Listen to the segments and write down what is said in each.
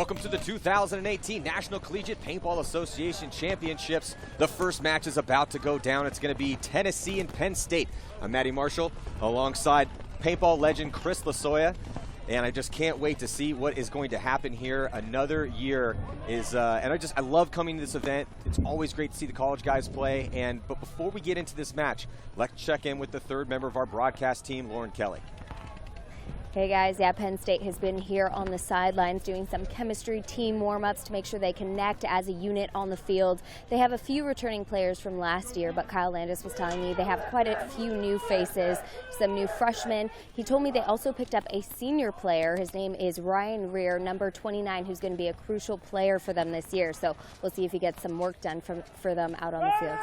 Welcome to the 2018 National Collegiate Paintball Association Championships. The first match is about to go down. It's going to be Tennessee and Penn State. I'm Matty Marshall alongside paintball legend Chris Lasoya. And I just can't wait to see what is going to happen here. Another year is, and I love coming to this event. It's always great to see the college guys play. But before we get into this match, let's check in with the third member of our broadcast team, Lauren Kelly. Hey guys, yeah, Penn State has been here on the sidelines doing some chemistry team warm-ups to make sure they connect as a unit on the field. They have a few returning players from last year, but Kyle Landis was telling me they have quite a few new faces, some new freshmen. He told me they also picked up a senior player. His name is Ryan Rear, number 29, who's going to be a crucial player for them this year. So we'll see if he gets some work done for them out on the field.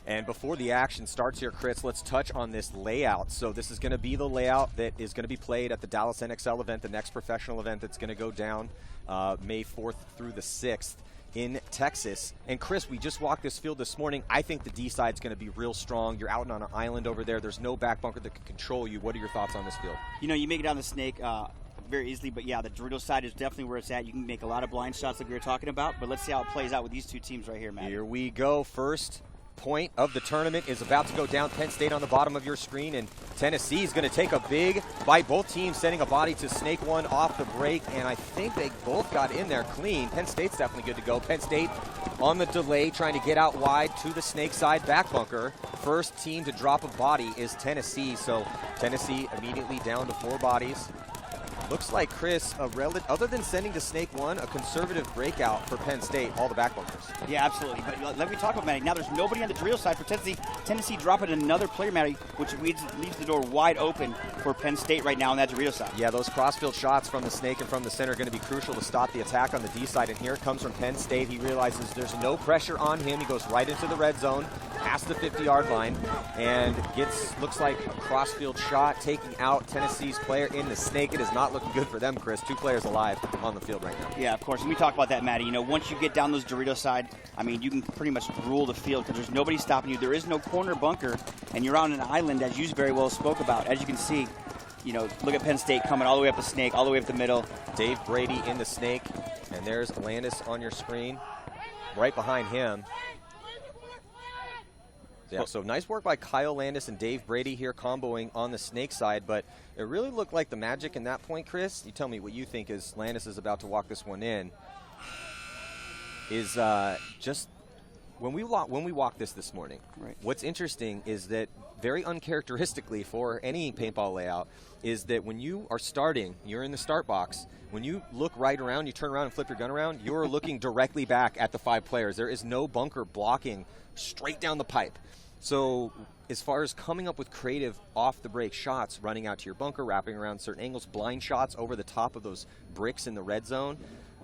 And before the action starts here, Chris, let's touch on this layout. So this is going to be the layout that is going to be played at the Dallas NXL event, the next professional event that's going to go down May 4th through the 6th in Texas. And Chris, we just walked this field this morning. I think the D side's going to be real strong. You're out on an island over there. There's no back bunker that can control you. What are your thoughts on this field? You know, you make it down the snake very easily, but yeah, the Dorito side is definitely where it's at. You can make a lot of blind shots like we were talking about, but let's see how it plays out with these two teams right here, Matt. Here we go. First point of the tournament is about to go down. Penn State on the bottom of your screen, and Tennessee is going to take a big bite. Both teams sending a body to snake one off the break, and I think they both got in there clean. Penn State's definitely good to go. Penn State on the delay, trying to get out wide to the snake side back bunker. First team to drop a body is Tennessee, so Tennessee immediately down to 4 bodies. Looks like, Chris, other than sending to snake one, a conservative breakout for Penn State, all the back bunkers. Yeah, absolutely. But let me talk about Matty. Now there's nobody on the Dorito side for Tennessee. Tennessee dropping another player, Matty, which leaves the door wide open for Penn State right now on that Dorito side. Yeah, those crossfield shots from the snake and from the center are going to be crucial to stop the attack on the D side. And here it comes from Penn State. He realizes there's no pressure on him. He goes right into the red zone, past the 50-yard line, and looks like a crossfield shot, taking out Tennessee's player in the snake. It is not looking good for them, Chris. 2 players alive on the field right now. Yeah, of course. And we talk about that, Matty. You know, once you get down those Dorito side, I mean, you can pretty much rule the field because there's nobody stopping you. There is no corner bunker, and you're on an island, as you very well spoke about. As you can see, you know, look at Penn State coming all the way up the snake, all the way up the middle. Dave Brady in the snake, and there's Landis on your screen. Right behind him. Yeah, so nice work by Kyle Landis and Dave Brady here comboing on the snake side, but it really looked like the magic in that point, Chris. You tell me what you think as Landis is about to walk this one in. Is just when we walked this morning, right. What's interesting is that very uncharacteristically for any paintball layout is that when you are starting, you're in the start box. When you look right around, you turn around and flip your gun around, you're looking directly back at the 5 players. There is no bunker blocking straight down the pipe. So as far as coming up with creative off-the-break shots, running out to your bunker, wrapping around certain angles, blind shots over the top of those bricks in the red zone,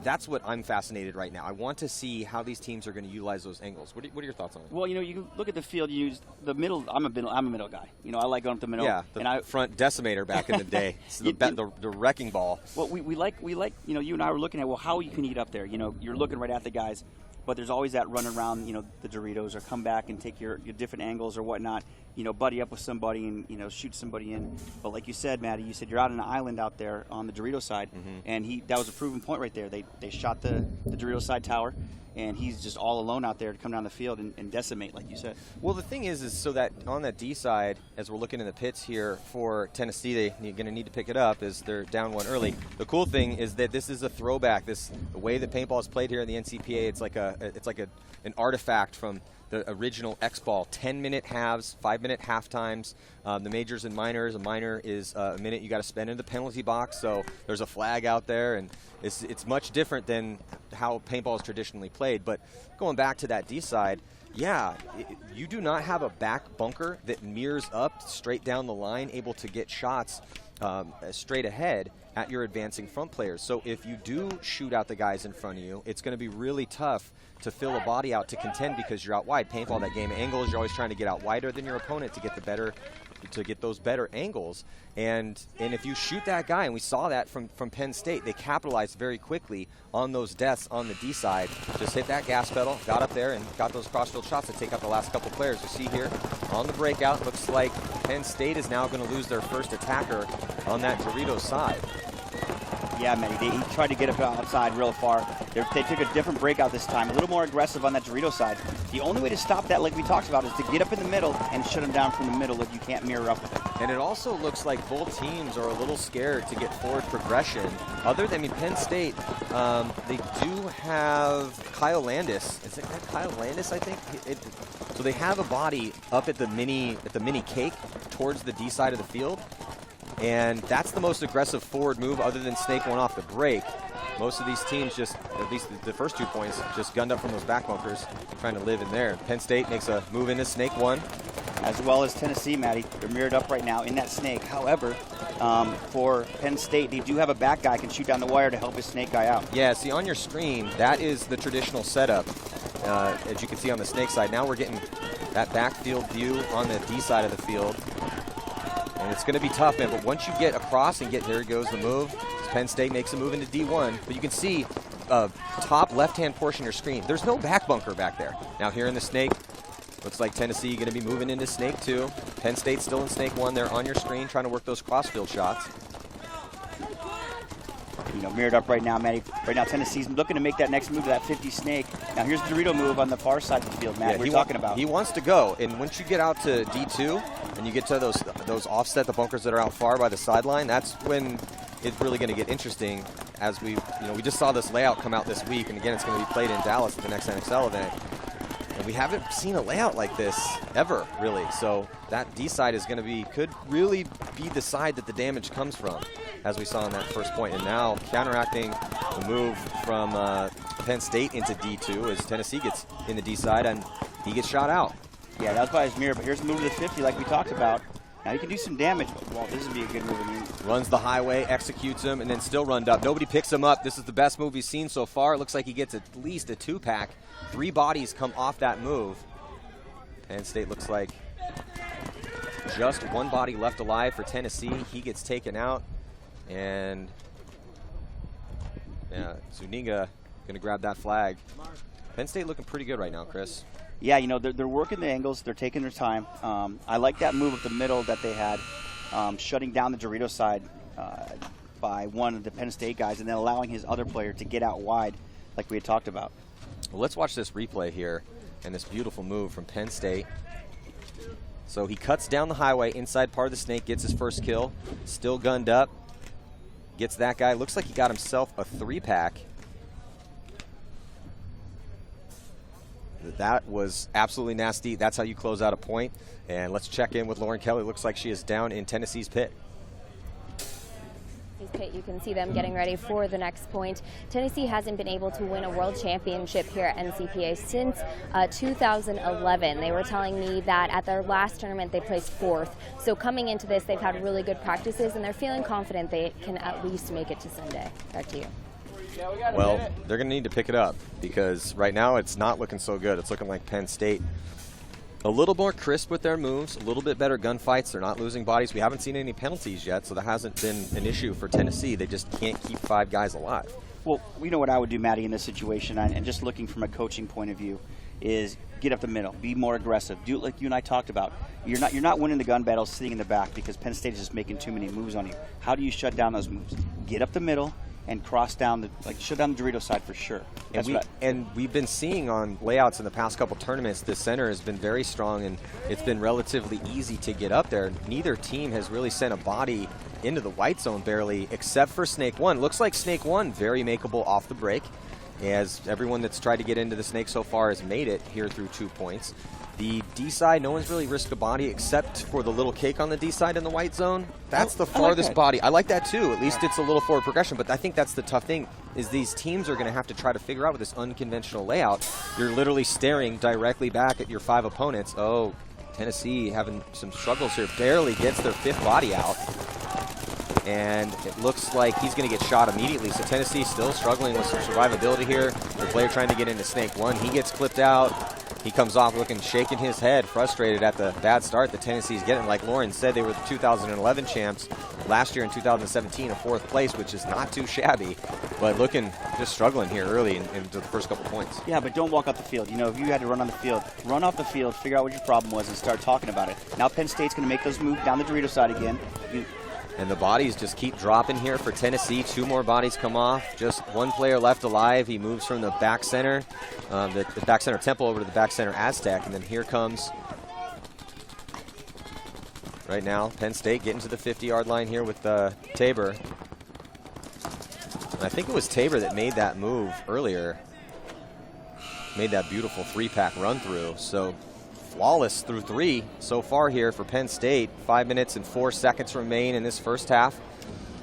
that's what I'm fascinated right now. I want to see how these teams are going to utilize those angles. What are your thoughts on it? Well, you know, you can look at the field. You use the middle. I'm a middle guy. You know, I like going up the middle. Yeah, front decimator back in the day. It's the wrecking ball. Well, we like. You know, you and I were looking at, well, how you can get up there. You know, you're looking right at the guys. But there's always that run around, you know, the Doritos, or come back and take your different angles or whatnot, you know, buddy up with somebody and, you know, shoot somebody in. But like you said, Matty, you said you're out on an island out there on the Dorito side, and that was a proven point right there. They shot the Dorito side tower, and he's just all alone out there to come down the field and decimate, like you said. Well, the thing is so that on that D side, as we're looking in the pits here for Tennessee, they're going to need to pick it up as they're down 1 early. The cool thing is that this is a throwback. The way that paintball is played here in the NCPA, it's like an artifact from the original X-Ball. 10-minute halves, 5-minute half times. The majors and minors. A minor is a minute you got to spend in the penalty box. So there's a flag out there, and it's much different than how paintball is traditionally played. But going back to that D side, yeah, you do not have a back bunker that mirrors up straight down the line, able to get shots straight ahead at your advancing front players. So if you do shoot out the guys in front of you, it's going to be really tough to fill a body out to contend because you're out wide. Paintball, that game of angles, you're always trying to get out wider than your opponent to get those better angles. And if you shoot that guy, and we saw that from Penn State, they capitalized very quickly on those deaths on the D side. Just hit that gas pedal, got up there, and got those crossfield shots to take out the last couple players. You see here on the breakout, looks like Penn State is now going to lose their first attacker on that Dorito side. Yeah, Matty, he tried to get up outside real far. They took a different breakout this time, a little more aggressive on that Dorito side. The only way to stop that, like we talked about, is to get up in the middle and shut him down from the middle if you can't mirror up with it. And it also looks like both teams are a little scared to get forward progression. Other than, Penn State, they do have Kyle Landis. Is it Kyle Landis, I think? So they have a body up at the mini cake towards the D side of the field. And that's the most aggressive forward move other than snake one off the break. Most of these teams just, at least the first 2 points, just gunned up from those back bunkers, trying to live in there. Penn State makes a move into snake one. As well as Tennessee, Matty. They're mirrored up right now in that snake. However, for Penn State, they do have a back guy can shoot down the wire to help his snake guy out. Yeah, see on your screen, that is the traditional setup, as you can see on the snake side. Now we're getting that backfield view on the D side of the field. And it's going to be tough, man, but once you get across and there goes the move. Penn State makes a move into D1, but you can see top left-hand portion of your screen. There's no back bunker back there. Now here in the snake, looks like Tennessee going to be moving into snake 2. Penn State still in snake 1. They're on your screen trying to work those crossfield shots. Mirrored up right now, Matty. Right now, Tennessee's looking to make that next move to that 50 snake. Now, here's the Dorito move on the far side of the field, Matt. We're talking about. He wants to go, and once you get out to D2 and you get to those offset, the bunkers that are out far by the sideline, that's when it's really going to get interesting. As we just saw this layout come out this week, and again, it's going to be played in Dallas at the next NXL event. And we haven't seen a layout like this ever, really. So that D side is going to could really be the side that the damage comes from, as we saw in that first point. And now counteracting the move from Penn State into D2 as Tennessee gets in the D side and he gets shot out. Yeah, that was by his mirror, but here's the move to the 50 like we talked about. Now you can do some damage, but well, this would be a good move. Runs the highway, executes him, and then still runned up. Nobody picks him up. This is the best move he's seen so far. It looks like he gets at least a 2-pack. 3 bodies come off that move. Penn State looks like just 1 body left alive for Tennessee. He gets taken out, and yeah, Zuniga going to grab that flag. Penn State looking pretty good right now, Chris. Yeah, they're working the angles. They're taking their time. I like that move up the middle that they had, shutting down the Dorito side by one of the Penn State guys and then allowing his other player to get out wide like we had talked about. Well, let's watch this replay here and this beautiful move from Penn State. So he cuts down the highway, inside part of the snake, gets his first kill, still gunned up, gets that guy. Looks like he got himself a 3-pack. That was absolutely nasty. That's how you close out a point. And let's check in with Lauren Kelly. Looks like she is down in Tennessee's pit. Pit, you can see them getting ready for the next point. Tennessee hasn't been able to win a world championship here at NCPA since 2011. They were telling me that at their last tournament they placed 4th. So coming into this, they've had really good practices and they're feeling confident they can at least make it to Sunday. Back to you. Well, they're going to need to pick it up because right now it's not looking so good. It's looking like Penn State a little more crisp with their moves, a little bit better gunfights. They're not losing bodies. We haven't seen any penalties yet, so that hasn't been an issue for Tennessee. They just can't keep 5 guys alive. Well, we know what I would do, Matty, in this situation, and just looking from a coaching point of view, is get up the middle, be more aggressive, do it like you and I talked about. You're not winning the gun battles sitting in the back because Penn State is just making too many moves on you. How do you shut down those moves? Get up the middle and cross down shut down the Dorito side for sure. And we've been seeing on layouts in the past couple tournaments, the center has been very strong and it's been relatively easy to get up there. Neither team has really sent a body into the white zone barely, except for Snake 1. Looks like Snake 1 very makeable off the break, as everyone that's tried to get into the snake so far has made it here through 2 points. The D side, no one's really risked a body except for the little cake on the D side in the white zone. That's the farthest body. I like that too. At least it's a little forward progression, but I think that's the tough thing is these teams are going to have to try to figure out with this unconventional layout. You're literally staring directly back at your 5 opponents. Oh, Tennessee having some struggles here. Barely gets their 5th body out. And it looks like he's going to get shot immediately. So Tennessee still struggling with some survivability here. The player trying to get into Snake 1. He gets clipped out. He comes off looking, shaking his head, frustrated at the bad start that Tennessee's getting. Like Lauren said, they were the 2011 champs. Last year in 2017, a 4th place, which is not too shabby. But looking, just struggling here early into the first couple points. Yeah, but don't walk off the field. You know, if you had to run on the field, run off the field, figure out what your problem was, and start talking about it. Now Penn State's going to make those moves down the Dorito side again. And the bodies just keep dropping here for Tennessee. 2 more bodies come off. Just 1 player left alive. He moves from the back center, the back center Temple over to the back center Aztec. And then here comes, right now, Penn State getting to the 50-yard line here with Tabor. And I think it was Tabor that made that move earlier. Made that beautiful 3-pack run through. So flawless through 3 so far here for Penn State. 5 minutes and 4 seconds remain in this first half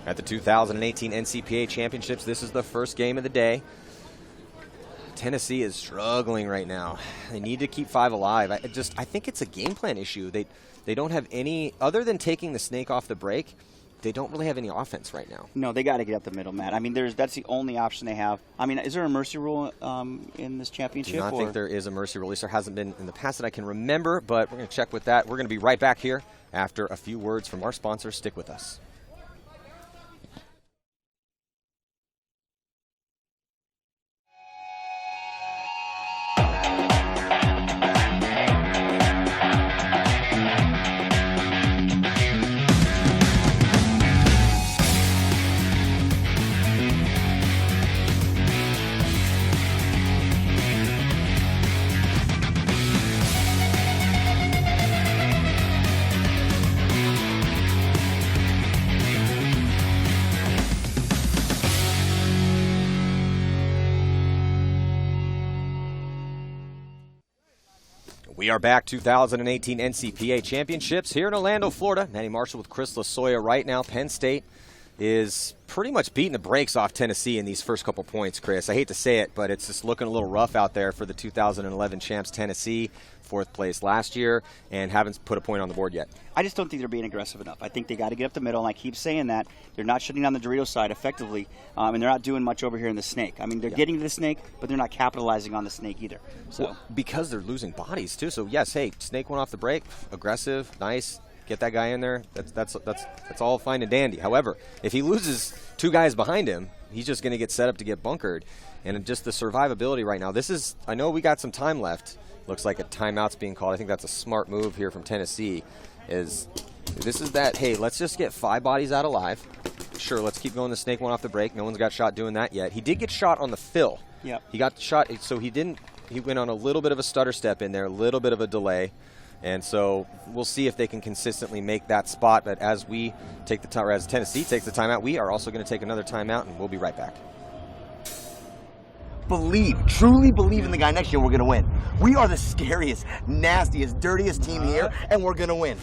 at the 2018 NCPA Championships. This is the first game of the day. Tennessee is struggling right now. They need to keep 5 alive. I think it's a game plan issue. They don't have any, other than taking the snake off the break, they don't really have any offense right now. No, they got to get up the middle, Matt. I mean, that's the only option they have. I mean, is there a mercy rule in this championship? I do not think there is a mercy rule. At least there hasn't been in the past that I can remember, but we're going to check with that. We're going to be right back here after a few words from our sponsors. Stick with us. We are back, 2018 NCPA Championships here in Orlando, Florida. Matty Marshall with Chris Lasoya right now. Penn State is pretty much beating the brakes off Tennessee in these first couple points, Chris. I hate to say it, but it's just looking a little rough out there for the 2011 champs Tennessee. 4th place last year and haven't put a point on the board yet. I just don't think they're being aggressive enough. I think they got to get up the middle, and I keep saying that. They're not shutting down the Dorito side effectively, and they're not doing much over here in the snake. I mean, they're getting to the snake, but they're not capitalizing on the snake either. So well, because they're losing bodies too. So yes, hey, snake went off the break, aggressive, nice. Get that guy in there. That's all fine and dandy. However, if he loses 2 guys behind him, he's just going to get set up to get bunkered. And just the survivability right now. I know we got some time left. Looks like a timeout's being called. I think that's a smart move here from Tennessee. This is that, hey, let's just get 5 bodies out alive. Sure, let's keep going. The snake went off the break. No one's got shot doing that yet. He did get shot on the fill. Yep. He got shot, so he went on a little bit of a stutter step in there, a little bit of a delay. And so we'll see if they can consistently make that spot. But as we take the time, or as Tennessee takes the timeout, we are also going to take another timeout, and we'll be right back. Truly believe in the guy next year, we're going to win. We are the scariest, nastiest, dirtiest team here, and we're going to win.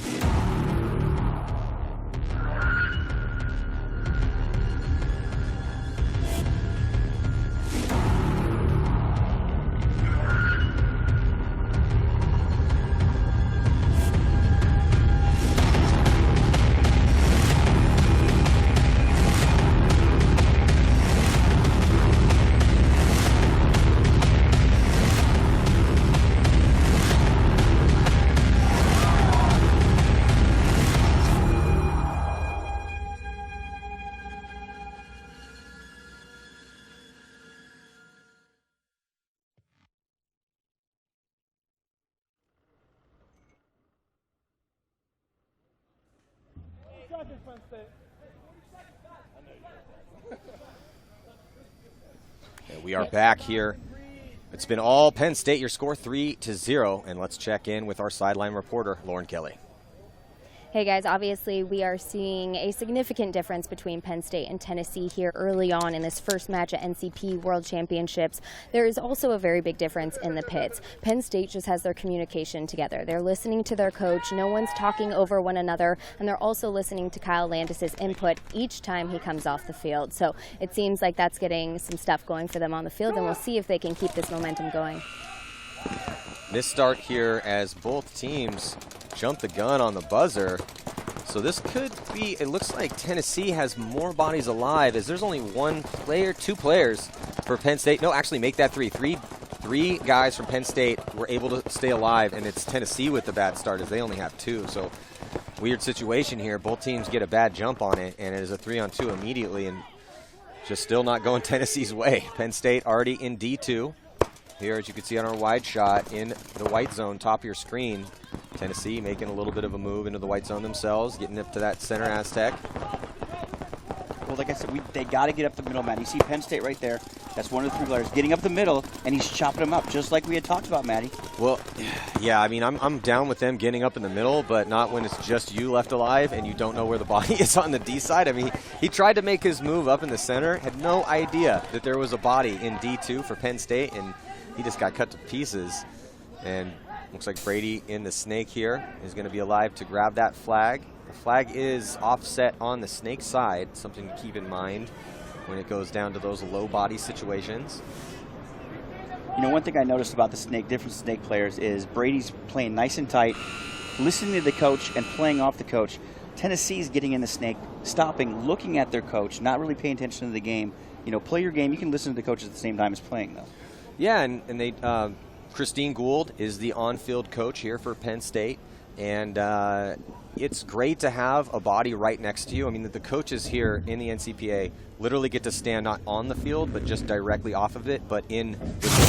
And we are back here. It's been all Penn State. Your score 3-0. And let's check in with our sideline reporter, Lauren Kelly. Hey guys, obviously we are seeing a significant difference between Penn State and Tennessee here early on in this first match at NCP World Championships. There is also a very big difference in the pits. Penn State just has their communication together. They're listening to their coach. No one's talking over one another, and they're also listening to Kyle Landis's input each time he comes off the field. So it seems like that's getting some stuff going for them on the field, and we'll see if they can keep this momentum going. This start here as both teams jump the gun on the buzzer. So this could be, it looks like Tennessee has more bodies alive as there's only 2 players for Penn State. No, actually make that 3. Three guys from Penn State were able to stay alive, and it's Tennessee with the bad start as they only have 2. So weird situation here. Both teams get a bad jump on it, and it is a 3-on-2 immediately, and just still not going Tennessee's way. Penn State already in D2. Here, as you can see on our wide shot, in the white zone, top of your screen, Tennessee making a little bit of a move into the white zone themselves, getting up to that center Aztec. Well, like I said, they got to get up the middle, Matt. You see Penn State right there. That's one of the 3 players getting up the middle, and he's chopping them up, just like we had talked about, Matty. Well, yeah, I mean, I'm down with them getting up in the middle, but not when it's just you left alive and you don't know where the body is on the D side. I mean, he tried to make his move up in the center, had no idea that there was a body in D2 for Penn State, and he just got cut to pieces. And looks like Brady in the snake here is going to be alive to grab that flag. The flag is offset on the snake side, something to keep in mind when it goes down to those low body situations. You know, one thing I noticed about the different snake players is Brady's playing nice and tight, listening to the coach and playing off the coach. Tennessee's getting in the snake, stopping, looking at their coach, not really paying attention to the game. You know, play your game. You can listen to the coach at the same time as playing, though. Yeah, and they Christine Gould is the on-field coach here for Penn State, and it's great to have a body right next to you. I mean, the coaches here in the NCPA literally get to stand not on the field, but just directly off of it, but in the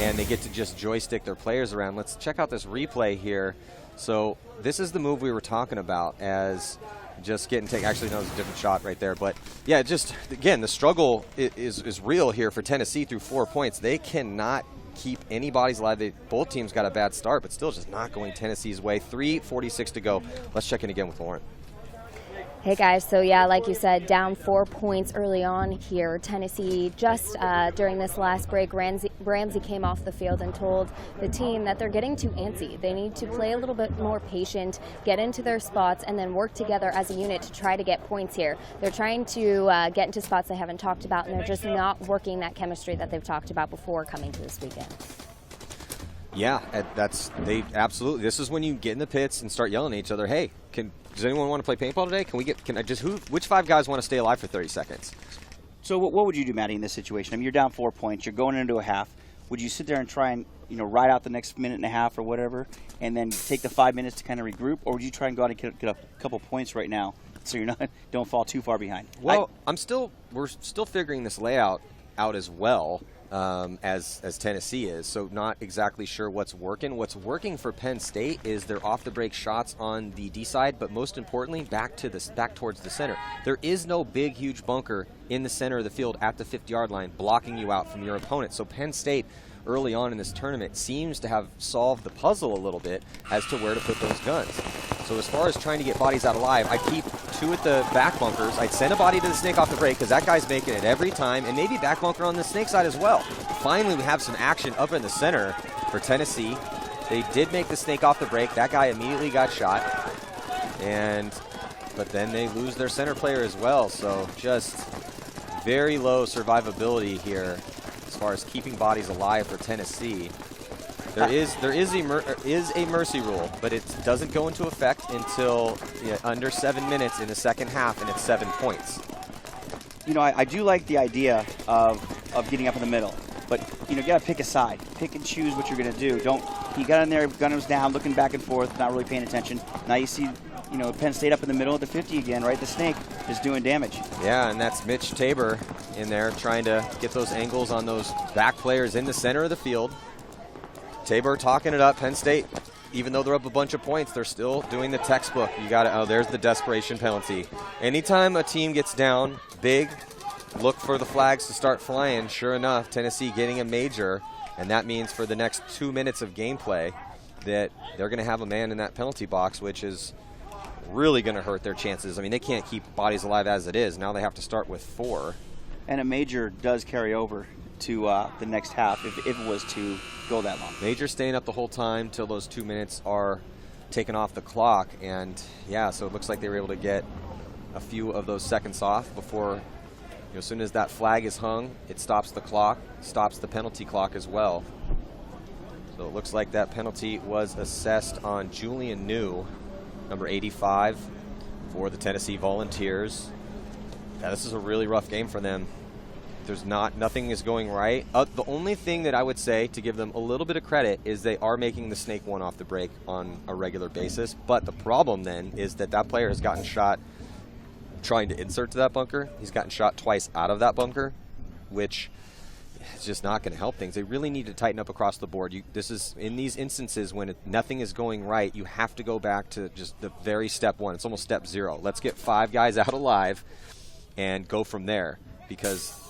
and they get to just joystick their players around. Let's check out this replay here. So this is the move we were talking about as just getting taken. Actually, no, it was a different shot right there. But, yeah, just, again, the struggle is real here for Tennessee through 4 points. They cannot keep any bodies alive. Both teams got a bad start, but still just not going Tennessee's way. 3:46 to go. Let's check in again with Lauren. Hey guys, so yeah, like you said, down 4 points early on here. Tennessee just during this last break, Ramsey came off the field and told the team that they're getting too antsy. They need to play a little bit more patient, get into their spots, and then work together as a unit to try to get points here. They're trying to get into spots they haven't talked about, and they're just not working that chemistry that they've talked about before coming to this weekend. Yeah, they absolutely. This is when you get in the pits and start yelling at each other. Hey, does anyone want to play paintball today? Which 5 guys want to stay alive for 30 seconds? So what would you do, Maddie, in this situation? I mean, you're down 4 points. You're going into a half. Would you sit there and try and ride out the next minute and a half or whatever, and then take the 5 minutes to kind of regroup, or would you try and go out and get a couple points right now so you're don't fall too far behind? Well, we're still figuring this layout out as well. As Tennessee is, so not exactly sure what's working. What's working for Penn State is their off-the-break shots on the D side, but most importantly, back towards the center. There is no big, huge bunker in the center of the field at the 50-yard line blocking you out from your opponent. So Penn State, early on in this tournament, seems to have solved the puzzle a little bit as to where to put those guns. So as far as trying to get bodies out alive, I keep 2 at the back bunkers. I'd send a body to the snake off the break because that guy's making it every time, and maybe back bunker on the snake side as well. Finally, we have some action up in the center for Tennessee. They did make the snake off the break. That guy immediately got shot, but then they lose their center player as well. So just very low survivability here as far as keeping bodies alive for Tennessee. There is a mercy rule, but it doesn't go into effect until under 7 minutes in the second half, and it's 7 points. I do like the idea of getting up in the middle, but you got to pick a side, pick and choose what you're going to do. He got in there, gun was down, looking back and forth, not really paying attention. Now you see, Penn State up in the middle at the 50 again, right? The snake is doing damage. Yeah, and that's Mitch Tabor in there trying to get those angles on those back players in the center of the field. Tabor talking it up. Penn State, even though they're up a bunch of points, they're still doing the textbook. There's the desperation penalty. Anytime a team gets down big, look for the flags to start flying. Sure enough, Tennessee getting a major, and that means for the next 2 minutes of gameplay that they're going to have a man in that penalty box, which is really going to hurt their chances. I mean, they can't keep bodies alive as it is. Now they have to start with 4. And a major does carry over to the next half if it was to go that long. Major staying up the whole time till those 2 minutes are taken off the clock, and so it looks like they were able to get a few of those seconds off before, as soon as that flag is hung, it stops the clock, stops the penalty clock as well. So it looks like that penalty was assessed on Julian New, number 85, for the Tennessee Volunteers. Yeah, this is a really rough game for them. Nothing is going right. The only thing that I would say to give them a little bit of credit is they are making the snake one off the break on a regular basis. But the problem then is that player has gotten shot trying to insert to that bunker. He's gotten shot twice out of that bunker, which is just not going to help things. They really need to tighten up across the board. This is in these instances when nothing is going right, you have to go back to just the very step 1. It's almost step 0. Let's get 5 guys out alive. and go from there, because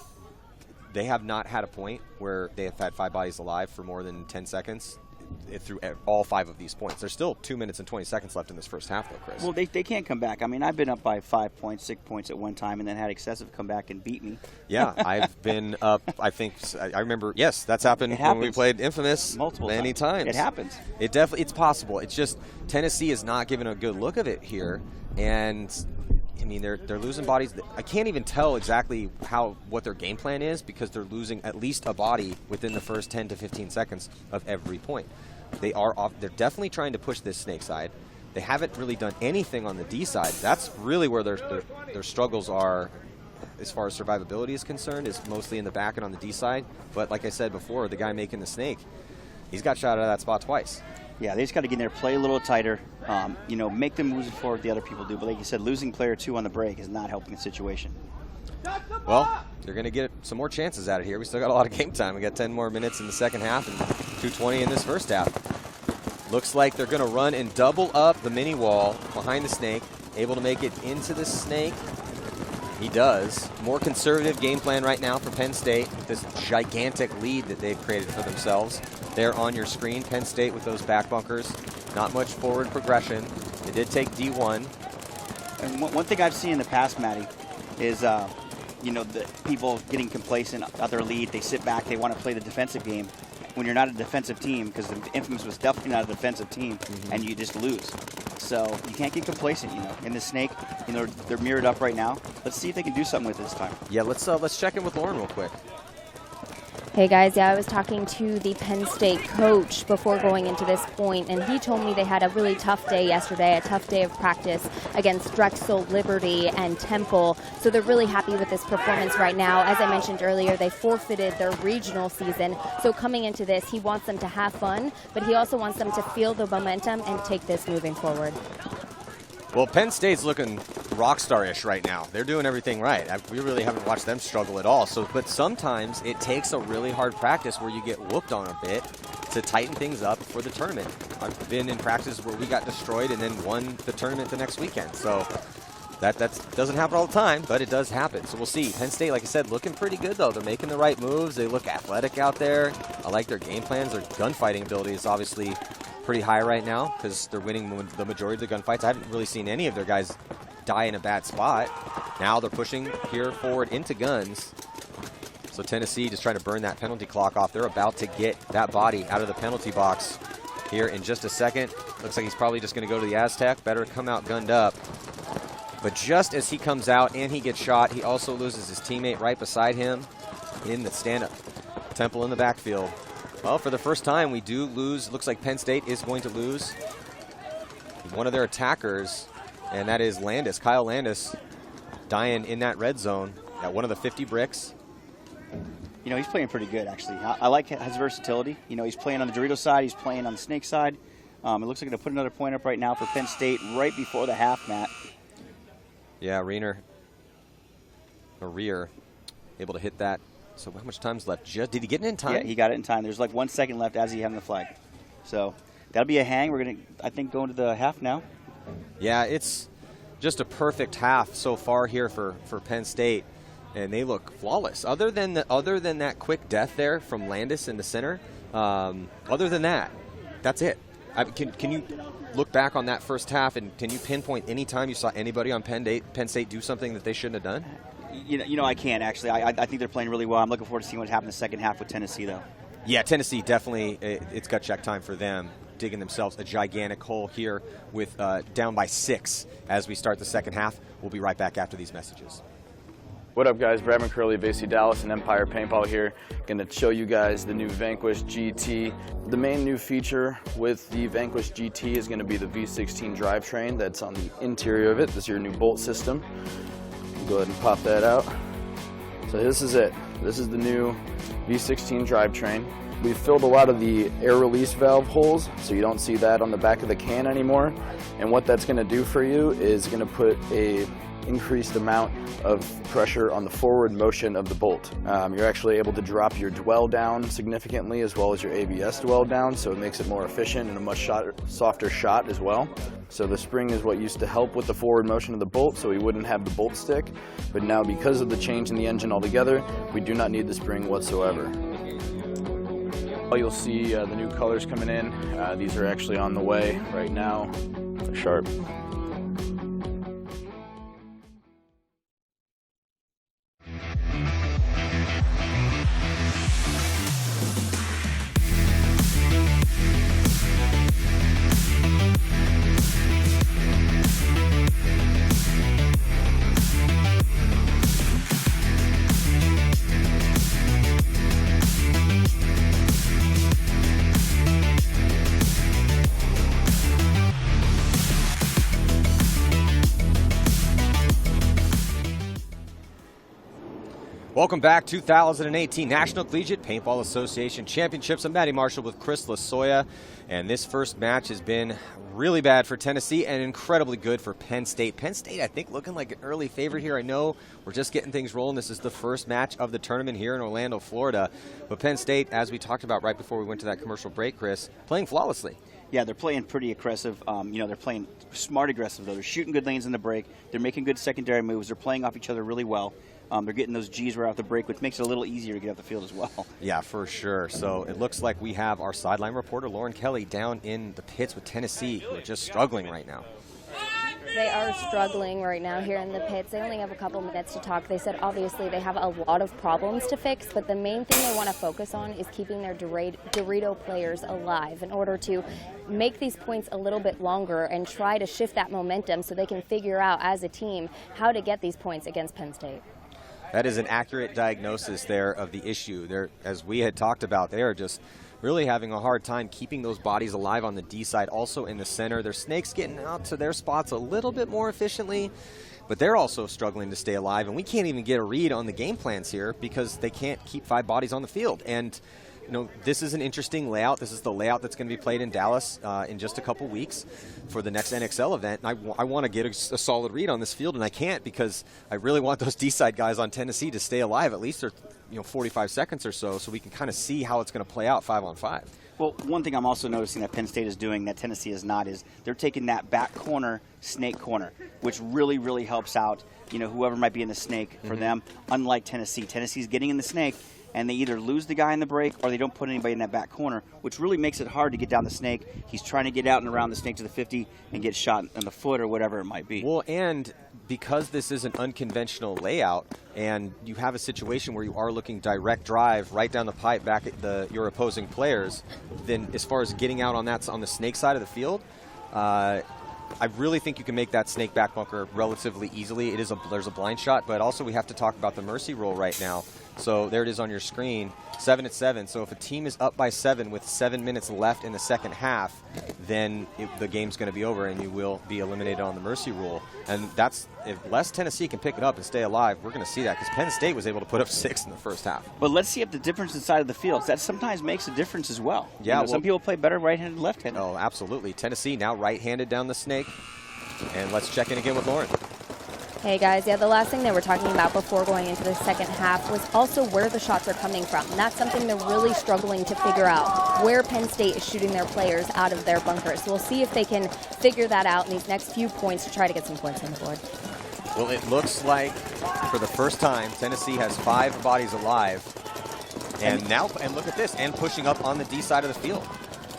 they have not had a point where they have had 5 bodies alive for more than 10 seconds through all 5 of these points. There's still 2 minutes and 20 seconds left in this first half, though, Chris. Well, they can't come back. I mean, I've been up by 5 points, 6 points at one time, and then had excessive come back and beat me. Yeah, I've been up, I think, I remember, yes, that's happened when we played Infamous many times. It happens. It's possible. It's just Tennessee is not giving a good look of it here, and I mean, they're losing bodies. I can't even tell exactly what their game plan is, because they're losing at least a body within the first 10 to 15 seconds of every point. They're definitely trying to push this snake side. They haven't really done anything on the D side. That's really where their struggles are as far as survivability is concerned, is mostly in the back and on the D side. But like I said before, the guy making the snake, he's got shot out of that spot twice. Yeah, they just got to get in there, play a little tighter, make them move forward the other people do. But like you said, losing player 2 on the break is not helping the situation. Well, they're going to get some more chances out of here. We still got a lot of game time. We got 10 more minutes in the second half and 2:20 in this first half. Looks like they're going to run and double up the mini wall behind the snake. Able to make it into the snake. He does. More conservative game plan right now for Penn State with this gigantic lead that they've created for themselves. There on your screen, Penn State with those back bunkers. Not much forward progression. They did take D1. And one thing I've seen in the past, Matty, is the people getting complacent at their lead. They sit back. They want to play the defensive game. When you're not a defensive team, because the Infamous was definitely not a defensive team, and you just lose. So you can't get complacent, In the snake, they're mirrored up right now. Let's see if they can do something with it this time. Yeah, let's check in with Lauren real quick. Hey guys, I was talking to the Penn State coach before going into this point, and he told me they had a really tough day yesterday, a tough day of practice against Drexel, Liberty, and Temple. So they're really happy with this performance right now. As I mentioned earlier, they forfeited their regional season. So coming into this, he wants them to have fun, but he also wants them to feel the momentum and take this moving forward. Well, Penn State's looking rock star-ish right now. They're doing everything right. We really haven't watched them struggle at all. But sometimes it takes a really hard practice where you get whooped on a bit to tighten things up for the tournament. I've been in practices where we got destroyed and then won the tournament the next weekend. So that doesn't happen all the time, but it does happen. So we'll see. Penn State, like I said, looking pretty good, though. They're making the right moves. They look athletic out there. I like their game plans. Their gunfighting ability is obviously pretty high right now because they're winning the majority of the gunfights. I haven't really seen any of their guys die in a bad spot. Now they're pushing here forward into guns. So Tennessee just trying to burn that penalty clock off. They're about to get that body out of the penalty box here in just a second. Looks like he's probably just going to go to the Aztec. Better come out gunned up. But just as he comes out and he gets shot, he also loses his teammate right beside him in the stand-up. Temple in the backfield. Well, for the first time, we do lose. Looks like Penn State is going to lose one of their attackers, and that is Landis. Kyle Landis dying in that red zone at one of the 50 bricks. He's playing pretty good, actually. I like his versatility. He's playing on the Dorito side. He's playing on the snake side. It looks like they're going to put another point up right now for Penn State right before the half, Matt. Yeah, Rear able to hit that. So how much time's left? Did he get it in time? Yeah, he got it in time. There's like 1 second left as he having the flag. So that'll be a hang. We're going to, I think, go into the half now. Yeah, it's just a perfect half so far here for Penn State, and they look flawless. Other than that quick death there from Landis in the center, other than that, that's it. Can you look back on that first half, and can you pinpoint any time you saw anybody on Penn State do something that they shouldn't have done? I can't, actually. I think they're playing really well. I'm looking forward to seeing what happens in the second half with Tennessee, though. Yeah, Tennessee definitely, it's gut check time for them, digging themselves a gigantic hole here with down by 6 as we start the second half. We'll be right back after these messages. What up, guys? Brad McCurley, BC Dallas, and Empire Paintball here. Going to show you guys the new Vanquish GT. The main new feature with the Vanquish GT is going to be the V16 drivetrain that's on the interior of it. This is your new bolt system. Go ahead and pop that out. So this is it. This is the new V16 drivetrain. We've filled a lot of the air release valve holes, so you don't see that on the back of the can anymore. And what that's going to do for you is going to put a increased amount of pressure on the forward motion of the bolt. You're actually able to drop your dwell down significantly as well as your ABS dwell down, so it makes it more efficient and a much softer shot as well. So the spring is what used to help with the forward motion of the bolt, so we wouldn't have the bolt stick. But now, because of the change in the engine altogether, we do not need the spring whatsoever. You'll see the new colors coming in. These are actually on the way right now. They're sharp. Welcome back, 2018 National Collegiate Paintball Association Championships. I'm Matty Marshall with Chris Lasoya, and this first match has been really bad for Tennessee and incredibly good for Penn State. Penn State, I think, looking like an early favorite here. I know we're just getting things rolling. This is the first match of the tournament here in Orlando, Florida. But Penn State, as we talked about right before we went to that commercial break, Chris, playing flawlessly. Yeah, they're playing pretty aggressive. They're playing smart aggressive, though. They're shooting good lanes in the break. They're making good secondary moves. They're playing off each other really well. They're getting those G's right off the break, which makes it a little easier to get off the field as well. Yeah, for sure. So it looks like we have our sideline reporter, Lauren Kelly, down in the pits with Tennessee, who are just struggling right now. They are struggling right now here in the pits. They only have a couple minutes to talk. They said obviously they have a lot of problems to fix, but the main thing they want to focus on is keeping their Dorito players alive in order to make these points a little bit longer and try to shift that momentum so they can figure out as a team how to get these points against Penn State. That is an accurate diagnosis there of the issue. There, as we had talked about, they are just really having a hard time keeping those bodies alive on the D side, also in the center. Their snakes getting out to their spots a little bit more efficiently, but they're also struggling to stay alive, and we can't even get a read on the game plans here because they can't keep 5 bodies on the field. And you know, this is an interesting layout. This is the layout that's going to be played in Dallas in just a couple weeks for the next NXL event. And I want to get a solid read on this field, and I can't because I really want those D-side guys on Tennessee to stay alive at least for 45 seconds or so we can kind of see how it's going to play out 5-on-5. Well, one thing I'm also noticing that Penn State is doing that Tennessee is not is they're taking that back corner, snake corner, which really, really helps out, whoever might be in the snake for them, unlike Tennessee. Tennessee's getting in the snake, and they either lose the guy in the break or they don't put anybody in that back corner, which really makes it hard to get down the snake. He's trying to get out and around the snake to the 50 and get shot in the foot or whatever it might be. Well, and because this is an unconventional layout and you have a situation where you are looking direct drive right down the pipe back at your opposing players, then as far as getting out on the snake side of the field, I really think you can make that snake back bunker relatively easily. There's a blind shot, but also we have to talk about the mercy rule right now. So there it is on your screen, 7-7. So if a team is up by 7 with 7 minutes left in the second half, then the game's going to be over and you will be eliminated on the mercy rule. And if Tennessee can pick it up and stay alive, we're going to see that because Penn State was able to put up 6 in the first half. But let's see if the difference inside of the field, that sometimes makes a difference as well. Yeah, some people play better right-handed, left-handed. Oh, absolutely. Tennessee now right-handed down the snake. And let's check in again with Lauren. Hey guys, the last thing they were talking about before going into the second half was also where the shots are coming from. And that's something they're really struggling to figure out, where Penn State is shooting their players out of their bunkers. So we'll see if they can figure that out in these next few points to try to get some points on the board. Well, it looks like for the first time, Tennessee has 5 bodies alive. And look at this, and pushing up on the D side of the field.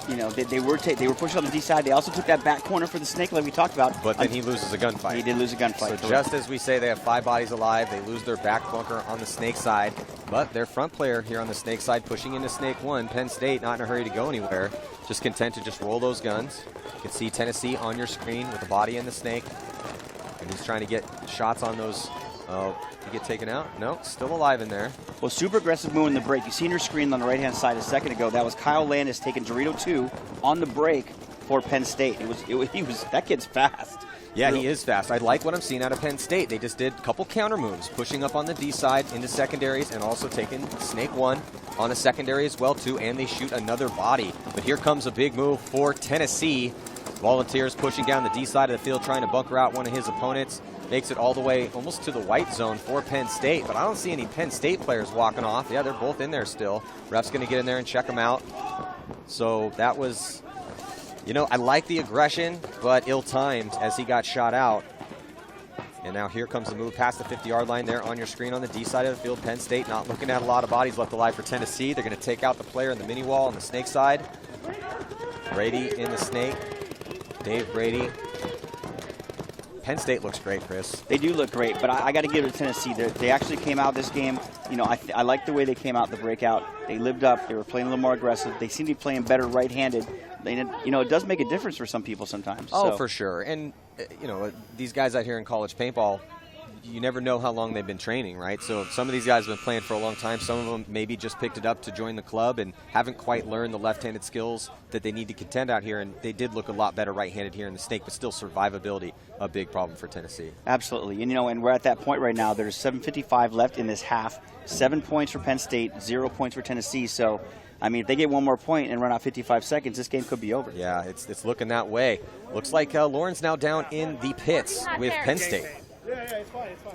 They were pushing on the D side. They also took that back corner for the snake like we talked about. But then he loses a gunfight. He did lose a gunfight. So just as we say they have 5 bodies alive, they lose their back bunker on the snake side. But their front player here on the snake side pushing into snake 1. Penn State not in a hurry to go anywhere. Just content to just roll those guns. You can see Tennessee on your screen with the body in the snake. And he's trying to get shots on those. Oh, he get taken out? No, still alive in there. Well, super aggressive move in the break. You seen your screen on the right-hand side a second ago. That was Kyle Landis taking Dorito 2 on the break for Penn State. That kid's fast. Yeah, he is fast. I like what I'm seeing out of Penn State. They just did a couple counter moves, pushing up on the D side into secondaries and also taking snake 1 on a secondary as well, too, and they shoot another body. But here comes a big move for Tennessee. Volunteers pushing down the D side of the field, trying to bunker out one of his opponents. makes it all the way almost to the white zone for Penn State, but I don't see any Penn State players walking off. Yeah, they're both in there still. Ref's going to get in there and check them out. So that was, you know, I like the aggression, but ill-timed as he got shot out. And now here comes the move past the 50-yard line there on your screen on the D side of the field. Penn State not looking at a lot of bodies left alive for Tennessee. They're going to take out the player in the mini wall on the snake side. Brady in the snake. Dave Brady. Penn State looks great, Chris. They do look great, but I got to give it to Tennessee. They actually came out this game. You know, I like the way they came out the breakout. They lived up. They were playing a little more aggressive. They seem to be playing better right-handed. You know, it does make a difference for some people sometimes. Oh, so. For sure. And, you know, these guys out here in college paintball, you never know how long they've been training, right? So some of these guys have been playing for a long time. Some of them maybe just picked it up to join the club and haven't quite learned the left-handed skills that they need to contend out here. And they did look a lot better right-handed here in the snake, but still survivability, a big problem for Tennessee. Absolutely. And, you know, and we're at that point right now. There's 7:55 left in this half. 7 points for Penn State, 0 points for Tennessee. So, I mean, if they get one more point and run out 55 seconds, this game could be over. Yeah, it's looking that way. Looks like Lauren's now down in the pits with Penn State.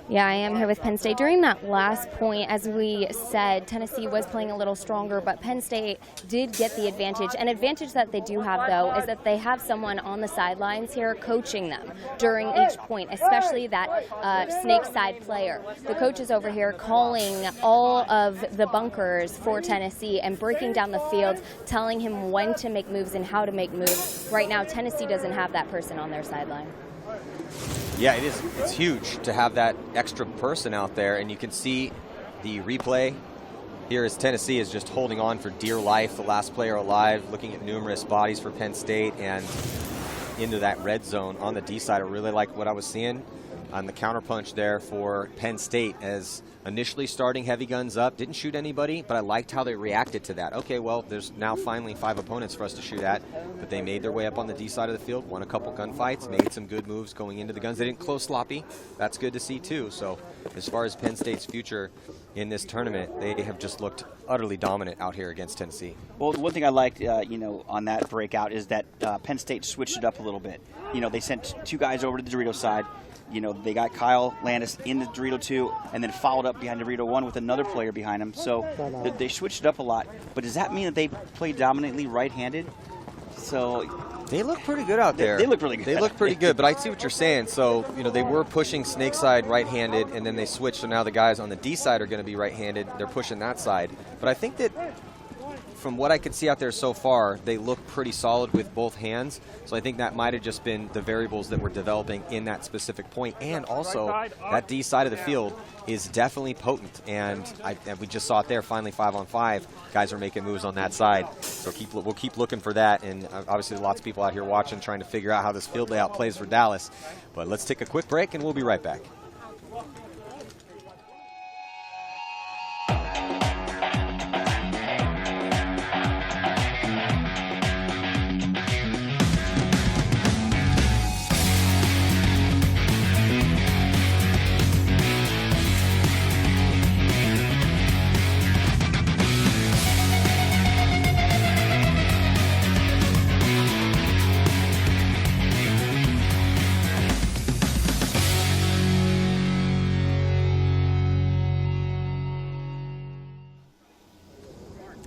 Yeah, I am here with Penn State. During that last point, as we said, Tennessee was playing a little stronger, but Penn State did get the advantage. An advantage that they do have, though, is that they have someone on the sidelines here coaching them during each point, especially that snake side player. The coach is over here calling all of the bunkers for Tennessee and breaking down the field, telling him when to make moves and how to make moves. Right now, Tennessee doesn't have that person on their sideline. Yeah, it is. It's huge to have that extra person out there, and you can see the replay here as Tennessee is just holding on for dear life, the last player alive, looking at numerous bodies for Penn State and into that red zone on the D side. I really like what I was seeing on the counterpunch there for Penn State as initially starting heavy guns up, didn't shoot anybody, but I liked how they reacted to that. Okay, well, there's now finally 5 opponents for us to shoot at, but they made their way up on the D side of the field, won a couple gunfights, made some good moves going into the guns. They didn't close sloppy. That's good to see, too. So as far as Penn State's future in this tournament, they have just looked utterly dominant out here against Tennessee. Well, one thing I liked, you know, on that breakout is that Penn State switched it up a little bit. You know, they sent 2 guys over to the Dorito side. You know, they got Kyle Landis in the Dorito 2 and then followed up behind Dorito 1 with another player behind him. So they switched it up a lot. But does that mean that they play dominantly right-handed? So they look pretty good out there. They look really good. They look pretty good, but I see what you're saying. So, you know, they were pushing snake side right-handed, and then they switched, so now the guys on the D side are going to be right-handed. They're pushing that side. But I think that from what I could see out there so far, they look pretty solid with both hands. So I think that might have just been the variables that we're developing in that specific point. And also, that D side of the field is definitely potent. And we just saw it there, finally 5-on-5. Guys are making moves on that side. So we'll keep looking for that. And obviously, lots of people out here watching, trying to figure out how this field layout plays for Dallas. But let's take a quick break, and we'll be right back.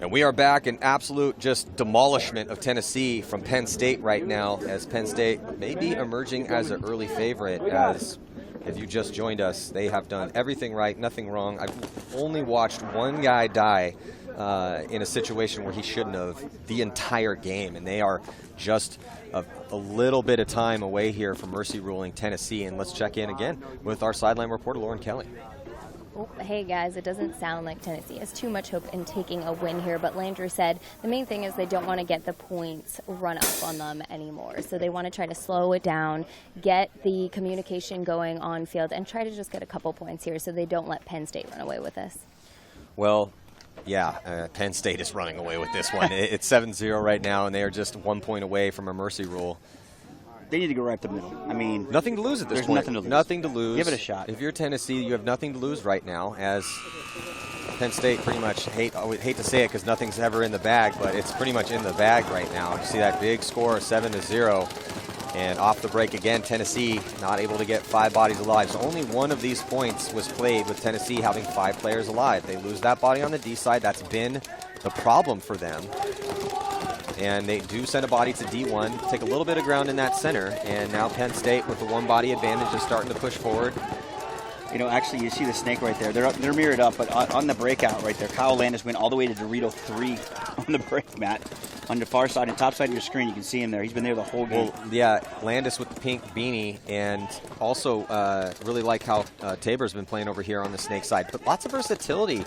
And we are back in absolute just demolishment of Tennessee from Penn State right now, as Penn State may be emerging as an early favorite. As if you just joined us, they have done everything right, nothing wrong. I've only watched one guy die in a situation where he shouldn't have the entire game, and they are just a little bit of time away here from mercy ruling Tennessee. And let's check in again with our sideline reporter, Lauren Kelly. Oh, hey guys, it doesn't sound like Tennessee has too much hope in taking a win here, but Landry said the main thing is they don't want to get the points run up on them anymore. So they want to try to slow it down, get the communication going on field, and try to just get a couple points here so they don't let Penn State run away with this. Well, yeah, Penn State is running away with this one. It's 7-0 right now, and they are just 1 point away from a mercy rule. They need to go right up the middle. I mean, nothing to lose at this there's point. Nothing to lose. Nothing to lose. Give it a shot. If you're Tennessee, you have nothing to lose right now, as Penn State pretty much, I would hate to say it because nothing's ever in the bag, but it's pretty much in the bag right now. You see that big score, 7-0. And off the break again, Tennessee not able to get 5 bodies alive. So only one of these points was played with Tennessee having 5 players alive. They lose that body on the D side. That's been the problem for them. And they do send a body to D1, take a little bit of ground in that center. And now Penn State with the 1 body advantage is starting to push forward. You know, actually, you see the snake right there. They're mirrored up, but on the breakout right there, Kyle Landis went all the way to Dorito 3 on the break, Matt. On the far side and top side of your screen, you can see him there. He's been there the whole game. Well, yeah, Landis with the pink beanie, and also really like how Tabor's been playing over here on the snake side. But lots of versatility.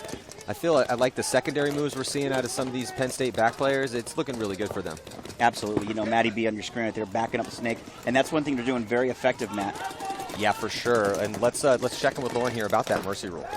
I like the secondary moves we're seeing out of some of these Penn State back players. It's looking really good for them. Absolutely. You know, Matty B on your screen right there, backing up the snake. And that's one thing they're doing very effective, Matt. Yeah, for sure. And let's check in with Lauren here about that mercy rule.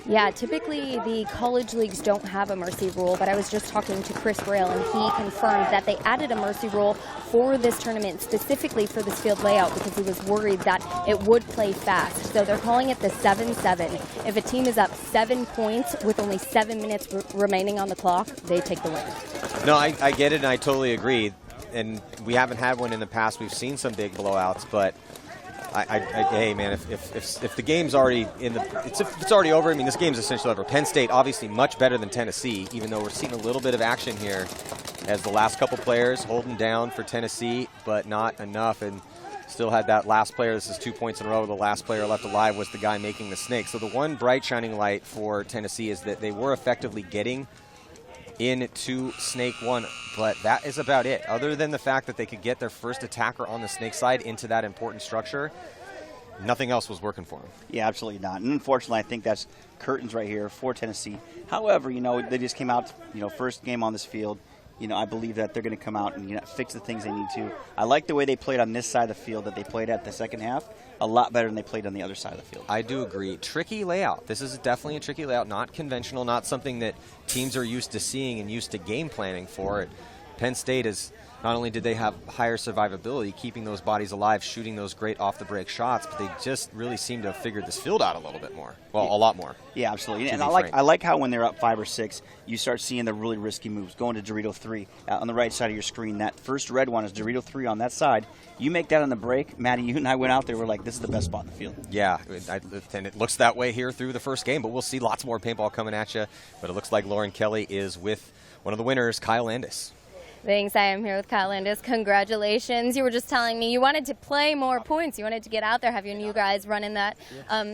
Yeah, typically the college leagues don't have a mercy rule, but I was just talking to Chris Braille, and he confirmed that they added a mercy rule for this tournament, specifically for this field layout, because he was worried that it would play fast. So they're calling it the 7-7. If a team is up 7 points with only 7 minutes remaining on the clock, they take the win. No, I get it, and I totally agree. And we haven't had one in the past. We've seen some big blowouts, but hey man, if the game's already it's already over. I mean, this game's essentially over. Penn State obviously much better than Tennessee, even though we're seeing a little bit of action here as the last couple players holding down for Tennessee, but not enough. And still had that last player. This is 2 points in a row. The last player left alive was the guy making the snake. So the one bright shining light for Tennessee is that they were effectively getting into snake 1, but that is about it. Other than the fact that they could get their first attacker on the snake side into that important structure, nothing else was working for them. Yeah, absolutely not. And unfortunately, I think that's curtains right here for Tennessee. However, you know, they just came out, you know, first game on this field. You know, I believe that they're going to come out and, you know, fix the things they need to. I like the way they played on this side of the field that they played at the second half. A lot better than they played on the other side of the field. I do agree. Tricky layout. This is definitely a tricky layout, not conventional, not something that teams are used to seeing and used to game planning for. Penn State is, not only did they have higher survivability, keeping those bodies alive, shooting those great off-the-break shots, but they just really seem to have figured this field out a little bit more. Well, a lot more. Yeah, absolutely. And I like how when they're up 5 or 6, you start seeing the really risky moves. Going to Dorito 3 on the right side of your screen. That first red one is Dorito 3 on that side. You make that on the break. Maddie, you and I went out there. We're like, this is the best spot in the field. Yeah, and it looks that way here through the first game, but we'll see lots more paintball coming at you. But it looks like Lauren Kelly is with one of the winners, Kyle Landis. Thanks. I am here with Kyle Landis. Congratulations. You were just telling me you wanted to play more points. You wanted to get out there, have your new guys running that.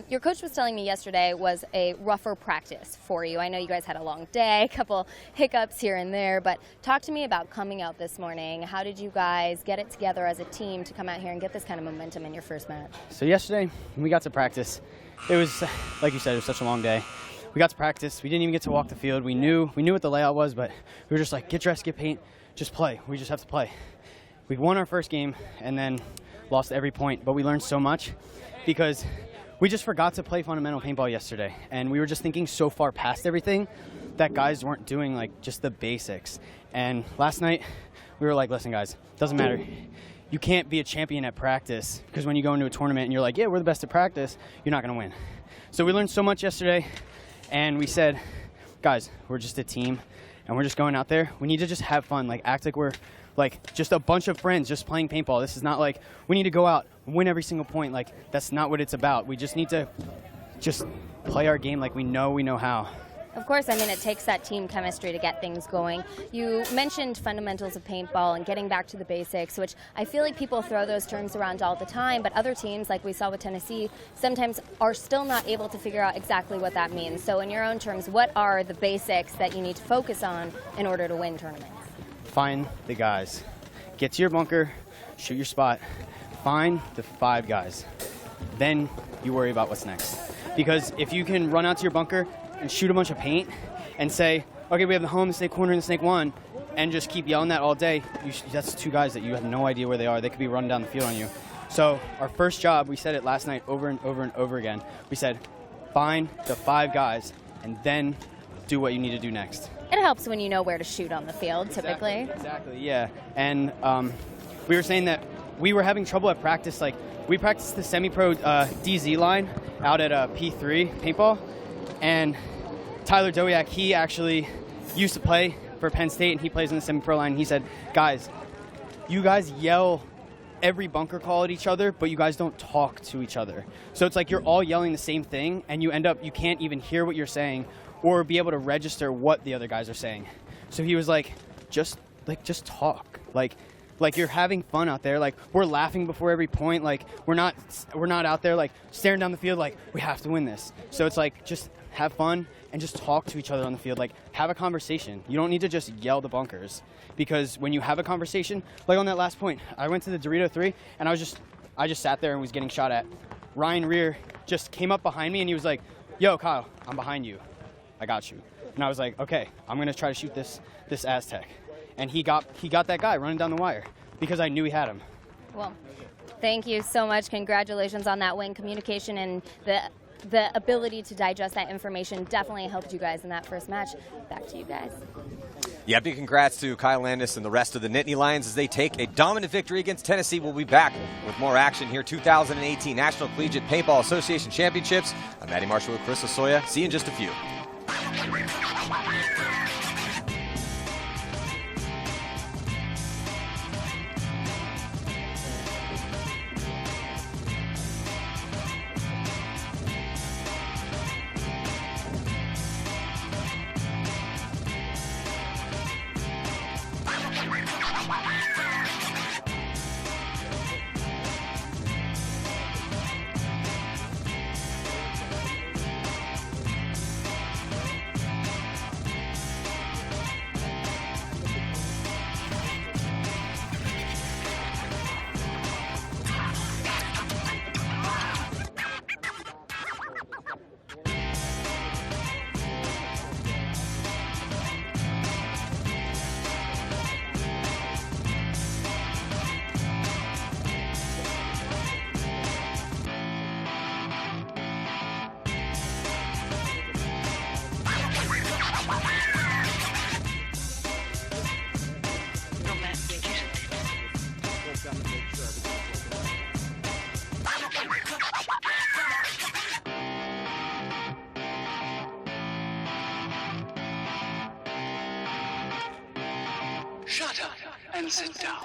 Your coach was telling me yesterday was a rougher practice for you. I know you guys had a long day, a couple hiccups here and there, but talk to me about coming out this morning. How did you guys get it together as a team to come out here and get this kind of momentum in your first match? So yesterday, when we got to practice, it was, like you said, it was such a long day. We got to practice. We didn't even get to walk the field. We knew what the layout was, but we were just like, get dressed, get paint. Just play. We just have to play. We won our first game and then lost every point, but we learned so much because we just forgot to play fundamental paintball yesterday, and we were just thinking so far past everything that guys weren't doing like just the basics. And last night we were like, listen guys, doesn't matter. You can't be a champion at practice, because when you go into a tournament and you're like, yeah, we're the best at practice, you're not going to win. So we learned so much yesterday, and we said, guys, we're just a team. And we're just going out there. We need to just have fun, like act like we're like just a bunch of friends just playing paintball. This is not like we need to go out and win every single point. Like that's not what it's about. We just need to just play our game like we know how. Of course, I mean, it takes that team chemistry to get things going. You mentioned fundamentals of paintball and getting back to the basics, which I feel like people throw those terms around all the time, but other teams, like we saw with Tennessee, sometimes are still not able to figure out exactly what that means. So in your own terms, what are the basics that you need to focus on in order to win tournaments? Find the guys. Get to your bunker, shoot your spot, find the 5 guys. Then you worry about what's next. Because if you can run out to your bunker and shoot a bunch of paint and say, okay, we have the home, the snake corner, and the snake 1, and just keep yelling that all day, that's 2 guys that you have no idea where they are. They could be running down the field on you. So our first job, we said it last night over and over and over again, we said, find the 5 guys and then do what you need to do next. It helps when you know where to shoot on the field, typically. Exactly, yeah. And we were saying that we were having trouble at practice. Like, we practiced the semi-pro DZ line out at P3 paintball. And Tyler Dowiak, he actually used to play for Penn State, and he plays in the semi-pro line. He said, guys, you guys yell every bunker call at each other, but you guys don't talk to each other. So it's like you're all yelling the same thing, and you can't even hear what you're saying or be able to register what the other guys are saying. So he was like, just talk. Like you're having fun out there. Like, we're laughing before every point. Like, we're not out there like staring down the field like we have to win this. So it's like, just have fun and just talk to each other on the field. Like, have a conversation. You don't need to just yell the bunkers, because when you have a conversation, like on that last point, I went to the Dorito 3 and I just sat there and was getting shot at. Ryan Rear just came up behind me and he was like, "Yo, Kyle, I'm behind you. I got you." And I was like, "Okay, I'm gonna try to shoot this Aztec." And he got that guy running down the wire because I knew he had him. Well, thank you so much. Congratulations on that win. Communication and the ability to digest that information definitely helped you guys in that first match. Back to you guys. Yeah, big congrats to Kyle Landis and the rest of the Nittany Lions as they take a dominant victory against Tennessee. We'll be back with more action here. 2018 National Collegiate Paintball Association Championships. I'm Matty Marshall with Chris Lasoya. See you in just a few. Shut up and sit down.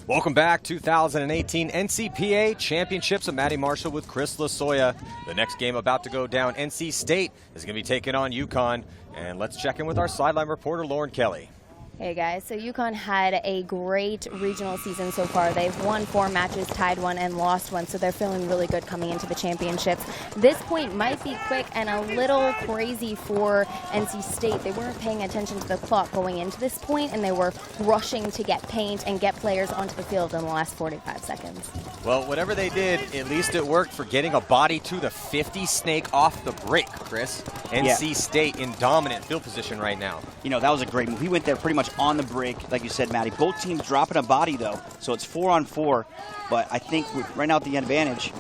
Welcome back, 2018 NCPA Championships of Matty Marshall with Chris Lasoya. The next game about to go down, NC State is going to be taking on UConn. And let's check in with our sideline reporter, Lauren Kelly. Hey guys, so UConn had a great regional season so far. They've won 4 matches, tied 1, and lost 1, so they're feeling really good coming into the championships. This point might be quick and a little crazy for NC State. They weren't paying attention to the clock going into this point, and they were rushing to get paint and get players onto the field in the last 45 seconds. Well, whatever they did, at least it worked for getting a body to the 50 snake off the break, Chris. NC State in dominant field position right now. You know, that was a great move. He went there pretty much on the break, like you said, Matty. Both teams dropping a body, though, so it's 4-on-4. But I think right now at the advantage,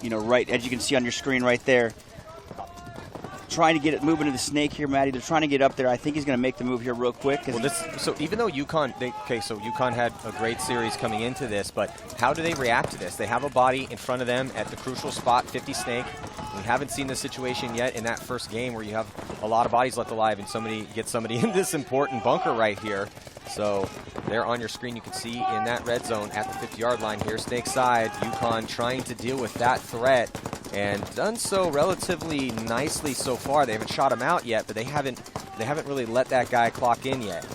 right as you can see on your screen right there, trying to get it moving to the snake here, Matty. They're trying to get up there. I think he's going to make the move here real quick. Well, so even though UConn, UConn had a great series coming into this, but how do they react to this? They have a body in front of them at the crucial spot, 50 snake. We haven't seen this situation yet in that first game where you have a lot of bodies left alive and somebody gets somebody in this important bunker right here. So there on your screen, you can see in that red zone at the 50-yard line here, snake side, UConn trying to deal with that threat and done so relatively nicely so far. They haven't shot him out yet, but they haven't really let that guy clock in yet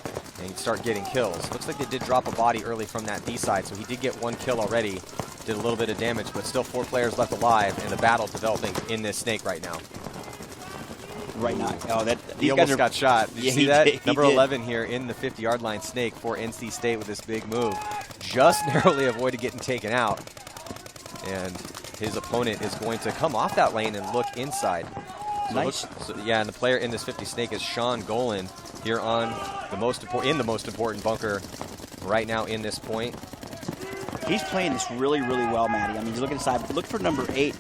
and start getting kills. Looks like they did drop a body early from that D side, so he did get 1 kill already. Did a little bit of damage, but still 4 players left alive, and the battle developing in this snake right now. Right now. Oh, he almost got shot. Did you see that? Number 11 here in the 50-yard line snake for NC State with this big move. Just narrowly avoided getting taken out. And his opponent is going to come off that lane and look inside. So nice. And the player in this 50 snake is Sean Golan here on the most important bunker right now in this point. He's playing this really, really well, Matty. I mean, he's looking inside. Look for number 8.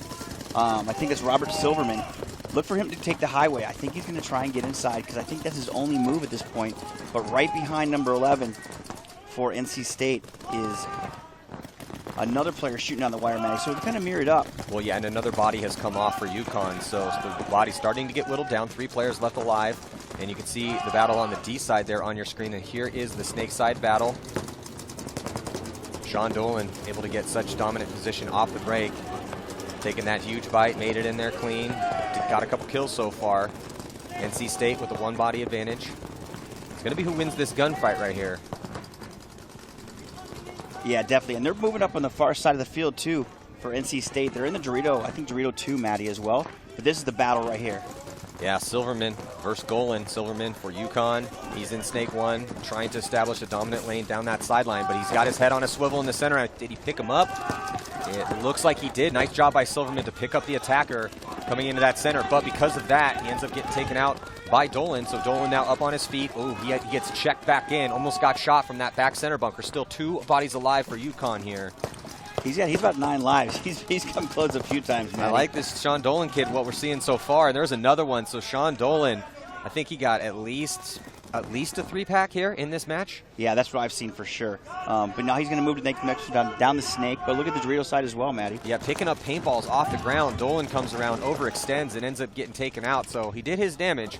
I think it's Robert Silverman. Look for him to take the highway. I think he's going to try and get inside because I think that's his only move at this point. But right behind number 11 for NC State is another player shooting on the wire, Matty. So it's kind of mirrored up. Well, yeah, and another body has come off for UConn. So the body's starting to get whittled down. 3 players left alive. And you can see the battle on the D side there on your screen. And here is the snake side battle. Sean Dolan able to get such dominant position off the break. Taking that huge bite, made it in there clean. Got a couple kills so far. NC State with a 1-body advantage. It's going to be who wins this gunfight right here. Yeah, definitely. And they're moving up on the far side of the field, too, for NC State. They're in the Dorito, I think Dorito 2, Matty, as well. But this is the battle right here. Yeah, Silverman versus Golan. Silverman for UConn. He's in Snake 1, trying to establish a dominant lane down that sideline, but he's got his head on a swivel in the center. Did he pick him up? It looks like he did. Nice job by Silverman to pick up the attacker coming into that center, but because of that, he ends up getting taken out by Dolan. So Dolan now up on his feet. Oh, he gets checked back in. Almost got shot from that back center bunker. Still 2 bodies alive for UConn here. He's about 9 lives. He's come close a few times, man. I like this Sean Dolan kid, what we're seeing so far. And there's another one. So Sean Dolan, I think he got at least a 3-pack here in this match. Yeah, that's what I've seen for sure. But now he's going to move to the next down the snake. But look at the Dorito side as well, Matty. Yeah, picking up paintballs off the ground. Dolan comes around, overextends, and ends up getting taken out. So he did his damage,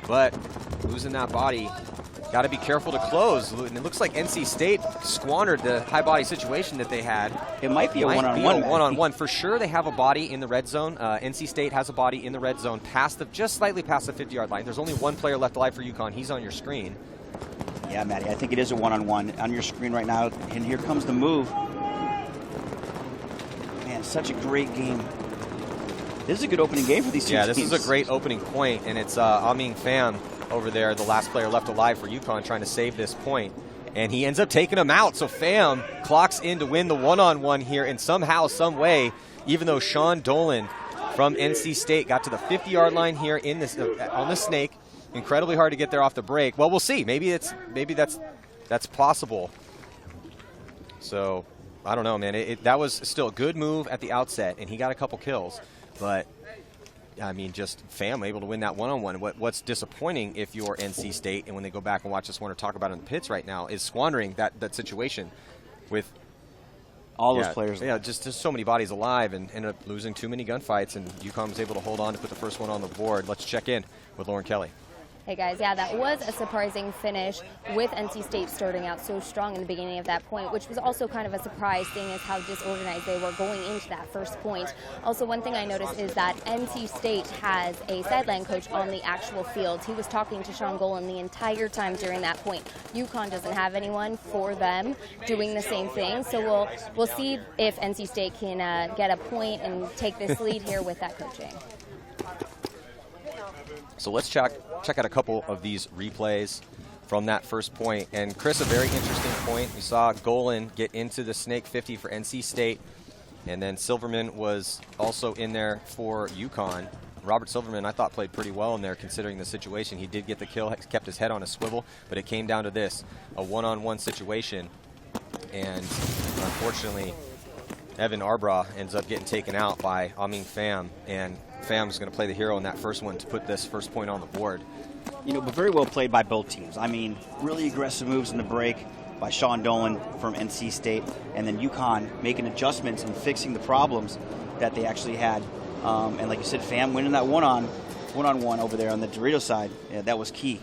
but losing that body. Got to be careful to close. And it looks like NC State squandered the high body situation that they had. It might be a one-on-one. One-on-one. For sure, they have a body in the red zone. NC State has a body in the red zone just slightly past the 50-yard line. There's only 1 player left alive for UConn. He's on your screen. Yeah, Matty, I think it is a one-on-one on your screen right now. And here comes the move. Man, such a great game. This is a good opening game for these two teams. Yeah, this is a great opening point, and it's Aming Pham over there, the last player left alive for UConn, trying to save this point. And he ends up taking him out. So Pham clocks in to win the one-on-one here, and somehow, some way, even though Sean Dolan from NC State got to the 50-yard line here in this on the snake, incredibly hard to get there off the break. Well, we'll see. Maybe that's possible. So I don't know, man. That was still a good move at the outset, and he got a couple kills, but. I mean, just Pham able to win that one-on-one. What's disappointing if you're NC State, and when they go back and watch this one or talk about it in the pits right now, is squandering that situation with All those players. Yeah, just so many bodies alive, and ended up losing too many gunfights, and UConn was able to hold on to put the first one on the board. Let's check in with Lauren Kelly. Hey guys, yeah, that was a surprising finish with NC State starting out so strong in the beginning of that point, which was also kind of a surprise, seeing as how disorganized they were going into that first point. Also, one thing I noticed is that NC State has a sideline coach on the actual field. He was talking to Sean Golan the entire time during that point. UConn doesn't have anyone for them doing the same thing, so we'll see if NC State can get a point and take this lead here with that coaching. So let's check out a couple of these replays from that first point. And Chris, a very interesting point. We saw Golan get into the Snake 50 for NC State, and then Silverman was also in there for UConn. Robert Silverman, I thought, played pretty well in there considering the situation. He did get the kill, kept his head on a swivel, but it came down to this, a one-on-one situation. And unfortunately, Evan Arbrough ends up getting taken out by Amin Pham, and Pham's going to play the hero in that first one to put this first point on the board. You know, but very well played by both teams. I mean, really aggressive moves in the break by Sean Dolan from NC State, and then UConn making adjustments and fixing the problems that they actually had. And like you said, Pham winning that one-on-one over there on the Dorito side, yeah, that was key.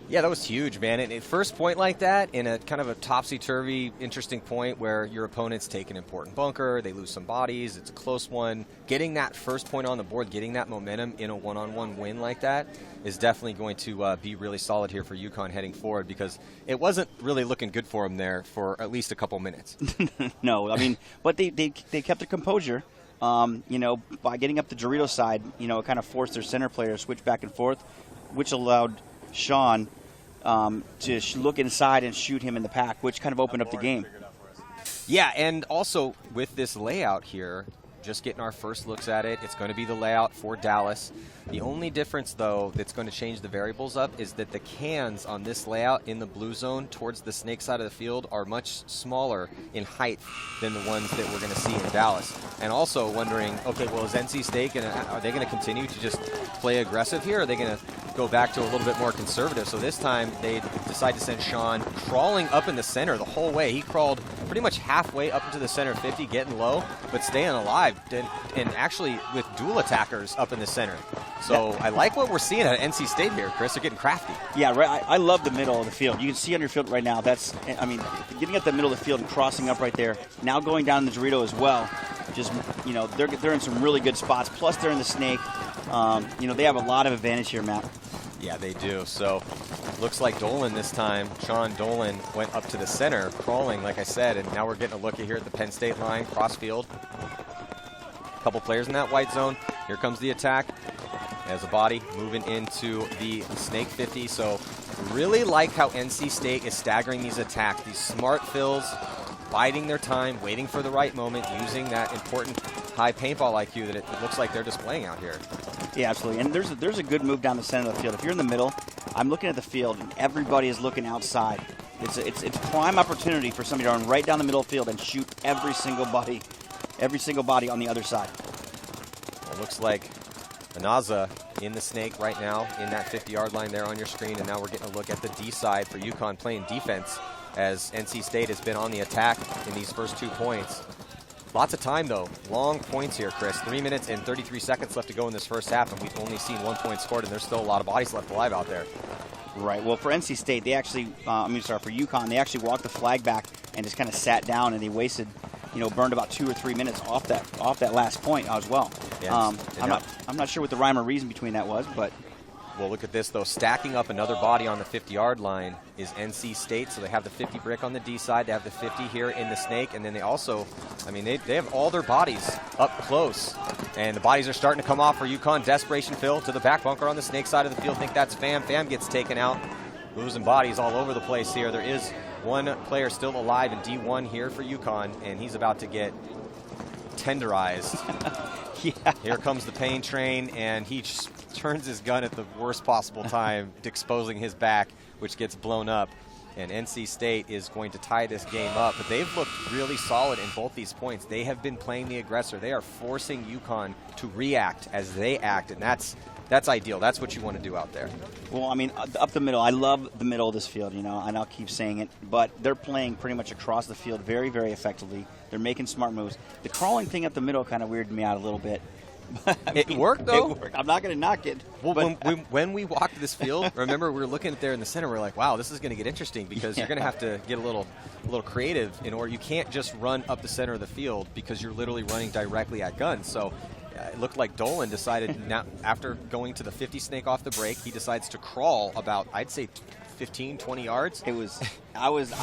Yeah, that was huge, man. And at first point like that, in a kind of a topsy-turvy, interesting point where your opponent's take an important bunker, they lose some bodies, it's a close one. Getting that first point on the board, getting that momentum in a one-on-one win like that is definitely going to be really solid here for UConn heading forward, because it wasn't really looking good for them there for at least a couple minutes. No, I mean, but they kept their composure. You know, by getting up the Dorito side, you know, it kind of forced their center player to switch back and forth, which allowed Sean to look inside and shoot him in the pack, which kind of opened up the game. Yeah, and also with this layout here, just getting our first looks at it, it's going to be the layout for Dallas. The only difference, though, that's going to change the variables up is that the cans on this layout in the blue zone towards the Snake side of the field are much smaller in height than the ones that we're going to see in Dallas. And also wondering, okay, well, is NC State are they going to continue to just play aggressive here, or are they going to go back to a little bit more conservative? So this time they decide to send Sean crawling up in the center the whole way. He crawled pretty much halfway up into the center 50, getting low, but staying alive, and actually with dual attackers up in the center. So I like what we're seeing at NC State here, Chris. They're getting crafty. Yeah, right. I love the middle of the field. You can see on your field right now, that's, I mean, getting up the middle of the field and crossing up right there, now going down the Dorito as well. Just, you know, they're in some really good spots. Plus, they're in the Snake. You know, they have a lot of advantage here, Matt. Yeah, they do. So looks like Dolan this time. Sean Dolan went up to the center, crawling, like I said, and now we're getting a look here at the Penn State line, cross field. A couple players in that white zone. Here comes the attack. As a body moving into the Snake 50. So really like how NC State is staggering these attacks, these smart fills, biding their time, waiting for the right moment, using that important high paintball IQ that it looks like they're displaying out here. Yeah, absolutely. And there's a good move down the center of the field. If you're in the middle, I'm looking at the field, and everybody is looking outside. It's prime opportunity for somebody to run right down the middle of the field and shoot every single body on the other side. Well, looks like Anaza in the Snake right now in that 50-yard line there on your screen, and now we're getting a look at the D side for UConn playing defense as NC State has been on the attack in these first 2 points. Lots of time, though. Long points here, Chris. 3 minutes and 33 seconds left to go in this first half, and we've only seen 1 point scored, and there's still a lot of bodies left alive out there. Right. Well, for NC State, they actually, for UConn, they actually walked the flag back and just kind of sat down, and they wasted, burned about 2 or 3 minutes off that last point as well. Yeah, I'm not sure what the rhyme or reason between that was, but. Well, look at this, though. Stacking up another body on the 50-yard line is NC State. So they have the 50 brick on the D side. They have the 50 here in the Snake. And then they also, they have all their bodies up close. And the bodies are starting to come off for UConn. Desperation fill to the back bunker on the Snake side of the field. Think that's Pham. Pham gets taken out. Losing bodies all over the place here. There is one player still alive in D1 here for UConn, and he's about to get tenderized. Yeah. Here comes the pain train, and he just turns his gun at the worst possible time, exposing his back, which gets blown up. And NC State is going to tie this game up, but they've looked really solid in both these points. They have been playing the aggressor. They are forcing UConn to react as they act, and that's ideal. That's what you want to do out there. Well, I mean, up the middle, I love the middle of this field, and I'll keep saying it, but they're playing pretty much across the field very, very effectively. They're making smart moves. The crawling thing up the middle kind of weirded me out a little bit. It worked, though. It worked. I'm not going to knock it. Well, when we walked this field, remember we were looking there in the center. We're like, wow, this is going to get interesting because you're going to have to get a little creative in order. You can't just run up the center of the field because you're literally running directly at guns. So it looked like Dolan decided now, after going to the 50 snake off the break, he decides to crawl about, I'd say, 15, 20 yards. It was. I was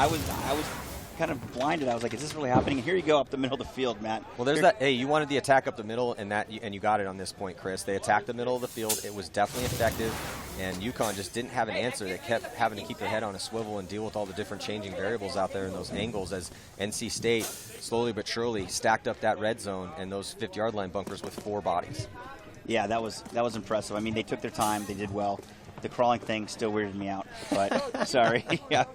kind of blinded. I was like, is this really happening? And here you go up the middle of the field, Matt. Well, there's that. Hey, you wanted the attack up the middle, and you got it on this point, Chris. They attacked the middle of the field. It was definitely effective, and UConn just didn't have an answer. They kept having to keep their head on a swivel and deal with all the different changing variables out there in those angles as NC State slowly but surely stacked up that red zone and those 50-yard line bunkers with 4 bodies. Yeah, that was impressive. I mean, they took their time. They did well. The crawling thing still weirded me out, but sorry. Yeah,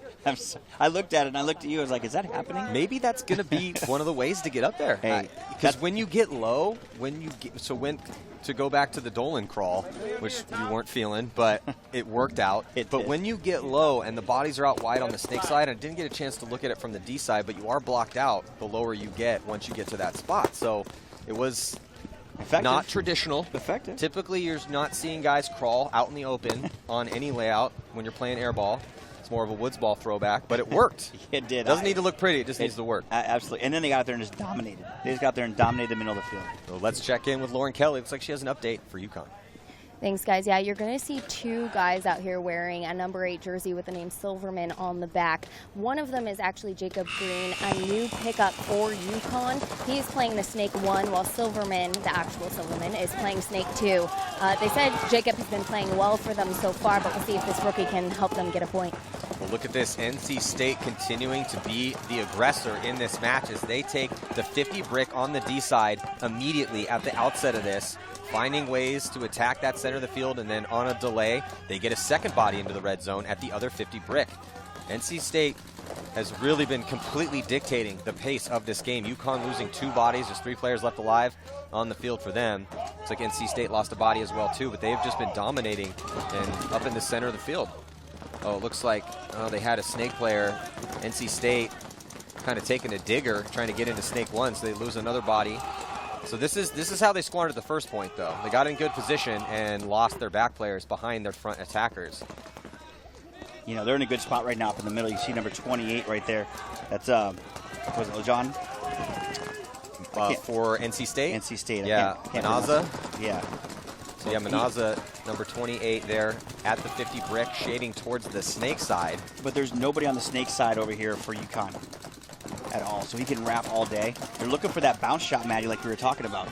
I looked at it and I looked at you. I was like, "Is that happening?" Maybe that's going to be one of the ways to get up there. Hey, because when you get low, to go back to the Dolan crawl, which you weren't feeling, but it worked out. But when you get low and the bodies are out wide on the snake side, I didn't get a chance to look at it from the D side, but you are blocked out the lower you get once you get to that spot. So it was. Effective. Not traditional. Effective. Typically, you're not seeing guys crawl out in the open on any layout when you're playing air ball. It's more of a woods ball throwback, but it worked. It did. It doesn't need to look pretty. It just needs to work. Absolutely. And then they got out there and just dominated. They just got out there and dominated the middle of the field. So let's check in with Lauren Kelly. Looks like she has an update for UConn. Thanks, guys. Yeah, you're going to see 2 guys out here wearing a number 8 jersey with the name Silverman on the back. One of them is actually Jacob Green, a new pickup for UConn. He is playing the Snake 1, while Silverman, the actual Silverman, is playing Snake 2. They said Jacob has been playing well for them so far, but we'll see if this rookie can help them get a point. Well, look at this. NC State continuing to be the aggressor in this match as they take the 50 brick on the D side immediately at the outset of this, finding ways to attack that center of the field, and then on a delay, they get a second body into the red zone at the other 50 brick. NC State has really been completely dictating the pace of this game. UConn losing 2 bodies. There's 3 players left alive on the field for them. Looks like NC State lost a body as well, too, but they've just been dominating and up in the center of the field. Oh, it looks like they had a snake player. NC State kind of taking a digger, trying to get into snake 1, so they lose another body. So this is how they squandered the first point, though. They got in good position and lost their back players behind their front attackers. They're in a good spot right now up in the middle. You see number 28 right there. That's, was it John? For NC State? NC State. Yeah, Manaza. Yeah. So yeah, Manaza, number 28 there at the 50 brick, shading towards the snake side. But there's nobody on the snake side over here for UConn at all, so he can wrap all day. They're looking for that bounce shot, Maddie, like we were talking about.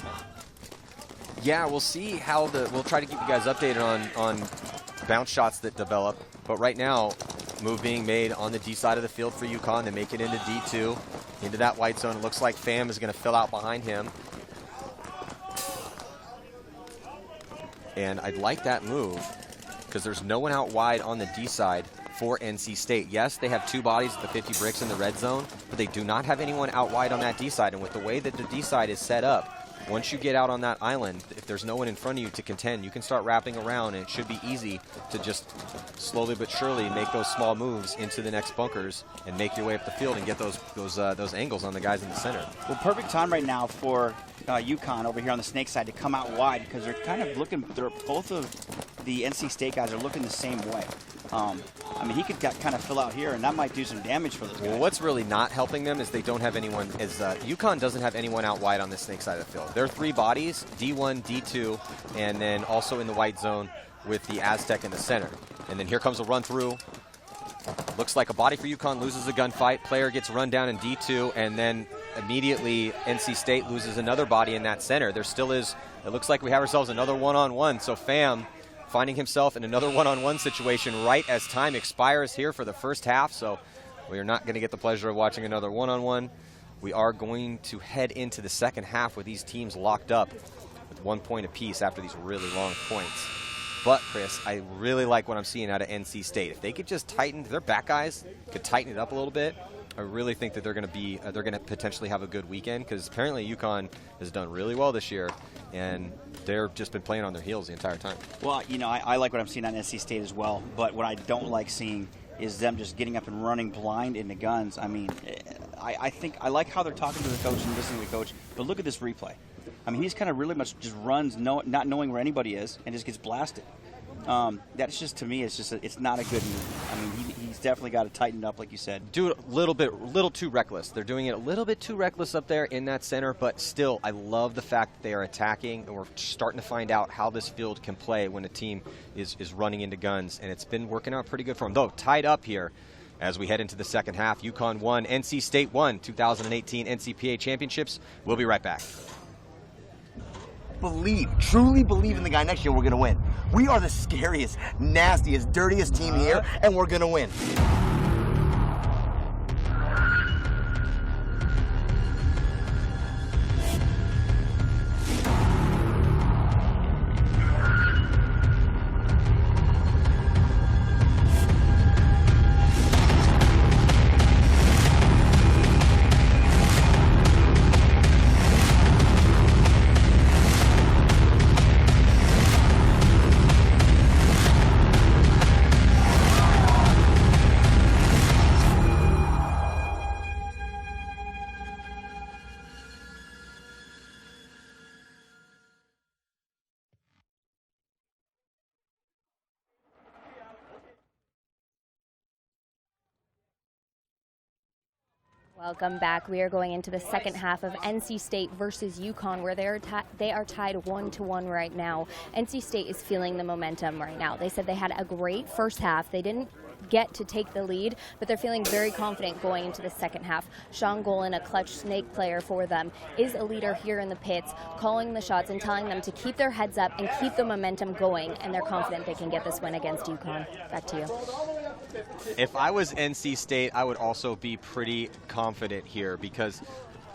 Yeah, we'll see how we'll try to keep you guys updated on bounce shots that develop. But right now, move being made on the D side of the field for UConn. They make it into D2, into that white zone. It looks like Pham is going to fill out behind him. And I'd like that move because there's no one out wide on the D side for NC State. Yes, they have 2 bodies at the 50 bricks in the red zone, but they do not have anyone out wide on that D side. And with the way that the D side is set up, once you get out on that island, if there's no one in front of you to contend, you can start wrapping around, and it should be easy to just slowly but surely make those small moves into the next bunkers and make your way up the field and get those angles on the guys in the center. Well, perfect time right now for UConn over here on the snake side to come out wide because they're kind of looking. Both of the NC State guys are looking the same way. I mean, he could kind of fill out here, and that might do some damage for those guys. Well, what's really not helping them is they don't have anyone. UConn doesn't have anyone out wide on the snake side of the field. There are 3 bodies, D1, D2, and then also in the white zone with the Aztec in the center. And then here comes a run through. Looks like a body for UConn, loses a gunfight. Player gets run down in D2, and then immediately NC State loses another body in that center. There still is, it looks like we have ourselves another one-on-one. So Pham finding himself in another one-on-one situation right as time expires here for the first half. So we are not going to get the pleasure of watching another one-on-one. We are going to head into the second half with these teams locked up with 1 point apiece after these really long points. But, Chris, I really like what I'm seeing out of NC State. If they could just tighten, their back guys could tighten it up a little bit, I really think that they're going to potentially have a good weekend, because apparently UConn has done really well this year, and they've just been playing on their heels the entire time. Well, I like what I'm seeing on NC State as well, but what I don't like seeing is them just getting up and running blind into guns. I mean, I think I like how they're talking to the coach and listening to the coach, but look at this replay. I mean, he's kind of really much just runs not knowing where anybody is and just gets blasted. That's just, to me, it's not a good move. I mean, he's definitely got to tighten up, like you said. Do it a little too reckless. They're doing it a little bit too reckless up there in that center, but still, I love the fact that they are attacking, and we're starting to find out how this field can play when a team is running into guns, and it's been working out pretty good for them. Though, tied up here as we head into the second half. UConn won, NC State won 2018 NCPA championships. We'll be right back. Truly believe in the guy next year, we're going to win. We are the scariest, nastiest, dirtiest team here, and we're going to win. Welcome back. We are going into the second half of NC State versus UConn, where they are tied 1-1 right now. NC State is feeling the momentum right now. They said they had a great first half. They didn't get to take the lead, but they're feeling very confident going into the second half. Sean Golan, a clutch snake player for them, is a leader here in the pits, calling the shots and telling them to keep their heads up and keep the momentum going, and they're confident they can get this win against UConn. Back to you. If I was NC State, I would also be pretty confident here, because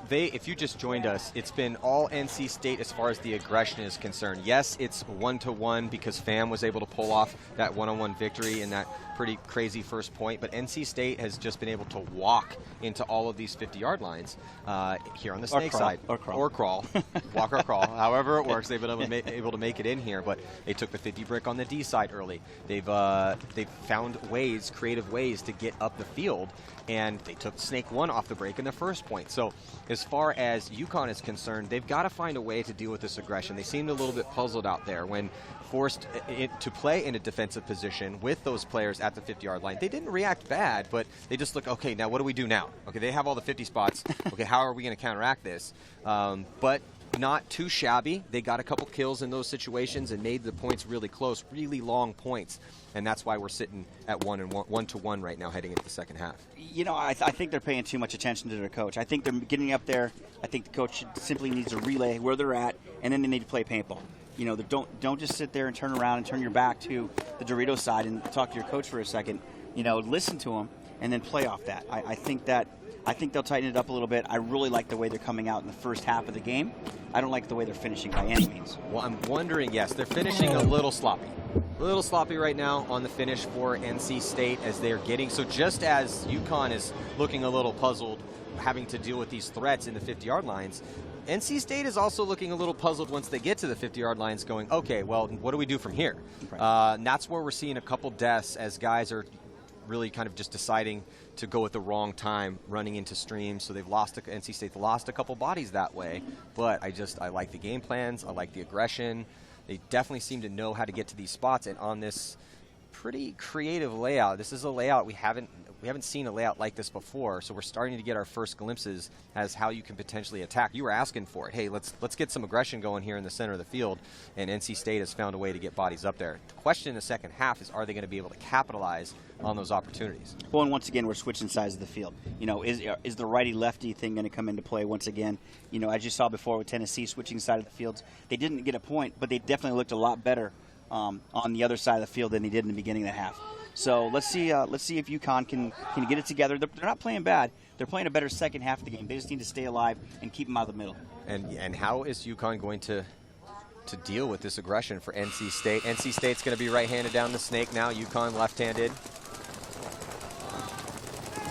if you just joined us, it's been all NC State as far as the aggression is concerned. Yes, it's 1-1 because Pham was able to pull off that one-on-one victory in that pretty crazy first point, but NC State has just been able to walk into all of these 50-yard lines here on the snake side. Or crawl. Walk or crawl. However it works, they've been able to make it in here, but they took the 50 brick on the D side early. They've found creative ways to get up the field, and they took Snake 1 off the break in the first point. So as far as UConn is concerned, they've got to find a way to deal with this aggression. They seemed a little bit puzzled out there when forced to play in a defensive position with those players at the 50-yard line. They didn't react bad, but they just looked, okay, now what do we do now? Okay, they have all the 50 spots. Okay, how are we going to counteract this? But not too shabby. They got a couple kills in those situations and made the points really close, really long points. And that's why we're sitting at 1-1 right now heading into the second half. I think they're paying too much attention to their coach. I think they're getting up there. I think the coach simply needs to relay where they're at, and then they need to play paintball. Don't just sit there and turn around and turn your back to the Dorito side and talk to your coach for a second. Listen to them and then play off that. I think they'll tighten it up a little bit. I really like the way they're coming out in the first half of the game. I don't like the way they're finishing by any means. Well, I'm wondering, yes, they're finishing a little sloppy. A little sloppy right now on the finish for NC State as they're getting. So just as UConn is looking a little puzzled, having to deal with these threats in the 50-yard lines, NC State is also looking a little puzzled once they get to the 50-yard lines going, okay, well, what do we do from here? Right. And that's where we're seeing a couple deaths as guys are really kind of just deciding to go at the wrong time, running into streams. So NC State's lost a couple bodies that way. But I like the game plans. I like the aggression. They definitely seem to know how to get to these spots. And on this pretty creative layout, this is a layout we haven't seen a layout like this before. So we're starting to get our first glimpses as how you can potentially attack. You were asking for it. Hey, let's get some aggression going here in the center of the field. And NC State has found a way to get bodies up there. The question in the second half is, are they going to be able to capitalize on those opportunities? Well, and once again, we're switching sides of the field. Is the righty-lefty thing going to come into play once again? As you saw before with Tennessee switching side of the fields, they didn't get a point, but they definitely looked a lot better on the other side of the field than they did in the beginning of the half. So let's see if UConn can get it together. They're not playing bad. They're playing a better second half of the game. They just need to stay alive and keep them out of the middle. And how is UConn going to to deal with this aggression for NC State. NC State's going to be right-handed down the snake now. UConn left-handed.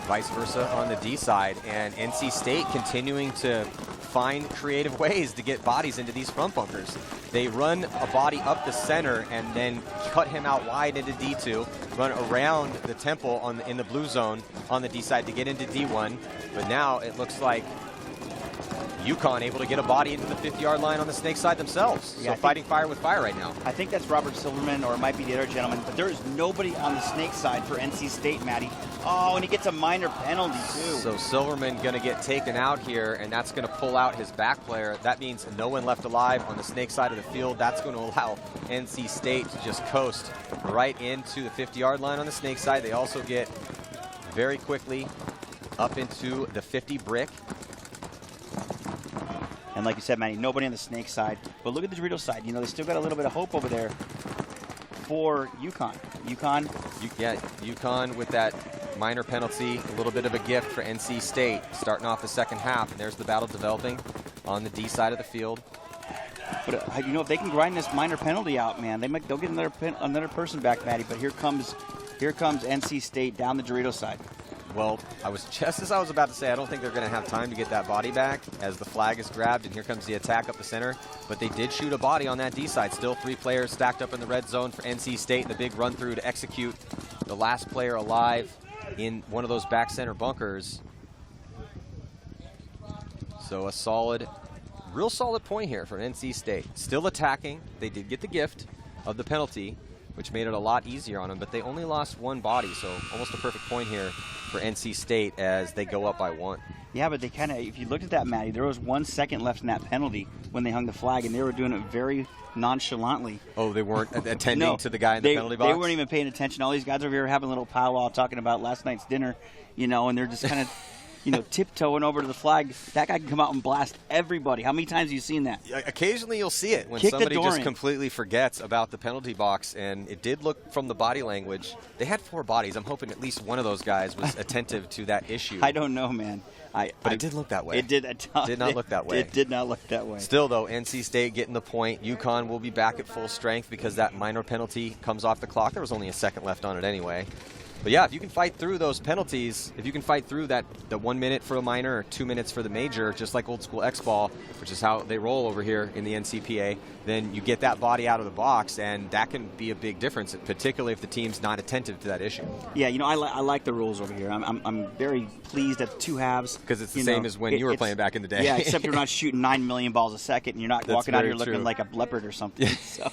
Vice versa on the D side. And NC State continuing to find creative ways to get bodies into these front bunkers. They run a body up the center and then cut him out wide into D2, run around the temple in the blue zone on the D side to get into D1. But now it looks like UConn able to get a body into the 50-yard line on the snake side themselves. Yeah, so fighting fire with fire right now. I think that's Robert Silverman, or it might be the other gentleman, but there is nobody on the snake side for NC State, Maddie. Oh, and he gets a minor penalty, too. So Silverman going to get taken out here, and that's going to pull out his back player. That means no one left alive on the snake side of the field. That's going to allow NC State to just coast right into the 50-yard line on the snake side. They also get very quickly up into the 50 brick. And like you said, Manny, nobody on the snake side. But look at the Dorito side. You know, they still got a little bit of hope over there for UConn. UConn with that minor penalty, a little bit of a gift for NC State, starting off the second half. And there's the battle developing on the D side of the field. But you know, if they can grind this minor penalty out, man, they'll get another person back, Maddie. But here comes NC State down the Dorito side. Well, just as I was about to say, I don't think they're going to have time to get that body back as the flag is grabbed, and here comes the attack up the center. But they did shoot a body on that D side. Still 3 players stacked up in the red zone for NC State. The big run through to execute the last player alive in one of those back center bunkers. So a real solid point here for NC State. Still attacking. They did get the gift of the penalty, which made it a lot easier on them, but they only lost 1 body, so almost a perfect point here for NC State as they go up by 1. Yeah, but they kind of, if you looked at that, Maddie, there was 1 second left in that penalty when they hung the flag, and they were doing it very nonchalantly. Oh, they weren't attending to the guy in the penalty box? They weren't even paying attention. All these guys over here having a little powwow talking about last night's dinner, you know, and they're just kind of, you know, tiptoeing over to the flag. That guy can come out and blast everybody. How many times have you seen that? Occasionally you'll see it when Kick somebody the door just in. completely forgets about the penalty box, and it did look from the body language. They had 4 bodies. I'm hoping at least one of those guys was attentive to that issue. I don't know, man. But it did look that way. It did not look that way. It did not look that way. Still, though, NC State getting the point. UConn will be back at full strength because that minor penalty comes off the clock. There was only a second left on it anyway. But yeah, if you can fight through those penalties, if you can fight through the 1 minute for a minor or 2 minutes for the major, just like old school X-ball, which is how they roll over here in the NCPA, then you get that body out of the box, and that can be a big difference, particularly if the team's not attentive to that issue. Yeah, you know, I like the rules over here. I'm very pleased at the 2 halves. Because it's the same as when you were playing back in the day. Yeah, except you're not shooting 9 million balls a second, and you're not walking out here looking like a leopard or something. So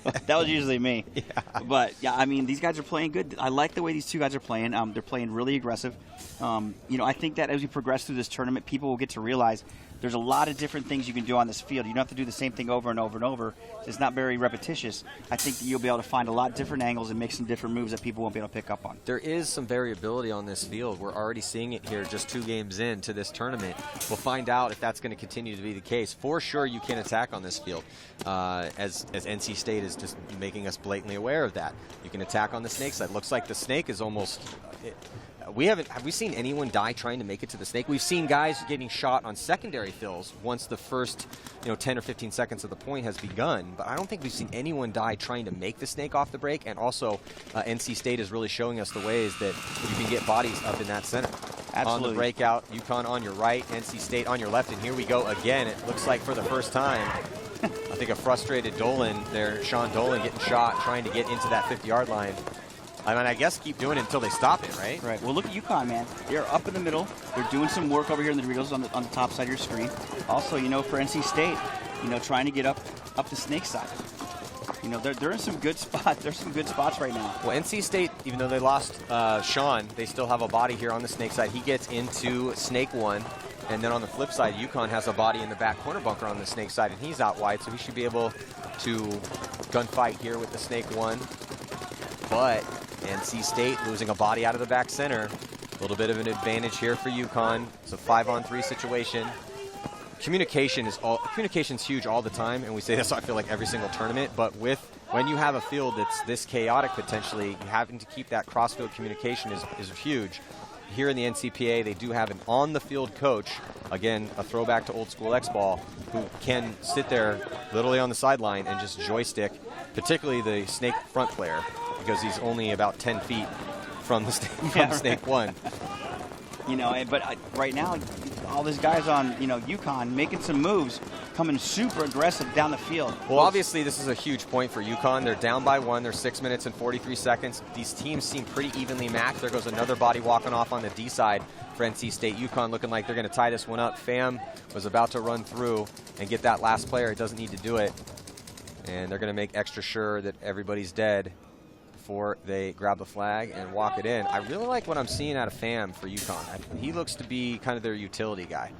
that was usually me. Yeah. But, yeah, I mean, these guys are playing good. I like the way these 2 guys are playing. They're playing really aggressive. You know, I think that as we progress through this tournament, people will get to realize there's a lot of different things you can do on this field. You don't have to do the same thing over and over and over. It's not very repetitious. I think that you'll be able to find a lot different angles and make some different moves that people won't be able to pick up on. There is some variability on this field. We're already seeing it here just 2 games into this tournament. We'll find out if that's going to continue to be the case. For sure, you can attack on this field, as NC State is just making us blatantly aware of that. You can attack on the snake side. Looks like the snake is almost... Have we seen anyone die trying to make it to the snake? We've seen guys getting shot on secondary fills once the first 10 or 15 seconds of the point has begun, but I don't think we've seen anyone die trying to make the snake off the break. And also NC State is really showing us the ways that you can get bodies up in that center. Absolutely. On the breakout, UConn on your right, NC State on your left, and here we go again. It looks like for the first time, I think a frustrated Dolan there, Sean Dolan, getting shot trying to get into that 50-yard line. I mean, I guess keep doing it until they stop it, right? Right. Well, look at UConn, man. They're up in the middle. They're doing some work over here in the Doritos on the top side of your screen. Also, you know, for NC State, you know, trying to get up the snake side. You know, they're in some good spots. There's some good spots right now. Well, NC State, even though they lost Sean, they still have a body here on the snake side. He gets into snake 1. And then on the flip side, UConn has a body in the back corner bunker on the snake side, and he's out wide, so he should be able to gunfight here with the snake 1. But NC State losing a body out of the back center. A little bit of an advantage here for UConn. It's a 5-on-3 situation. Communication's huge all the time, and we say this, I feel like, every single tournament. But when you have a field that's this chaotic potentially, having to keep that cross-field communication is huge. here in the NCPA, they do have an on-the-field coach, again, a throwback to old school X-ball, who can sit there literally on the sideline and just joystick, particularly the snake front player, because he's only about 10 feet from the snake one. But right now, all these guys on, UConn making some moves, coming super aggressive down the field. Well, obviously, this is a huge point for UConn. They're down by 1. They're 6 minutes and 43 seconds. These teams seem pretty evenly matched. There goes another body walking off on the D side for NC State. UConn looking like they're going to tie this one up. Pham was about to run through and get that last player. It doesn't need to do it. And they're going to make extra sure that everybody's dead before they grab the flag and walk it in. I really like what I'm seeing out of Pham for UConn. He looks to be kind of their utility guy.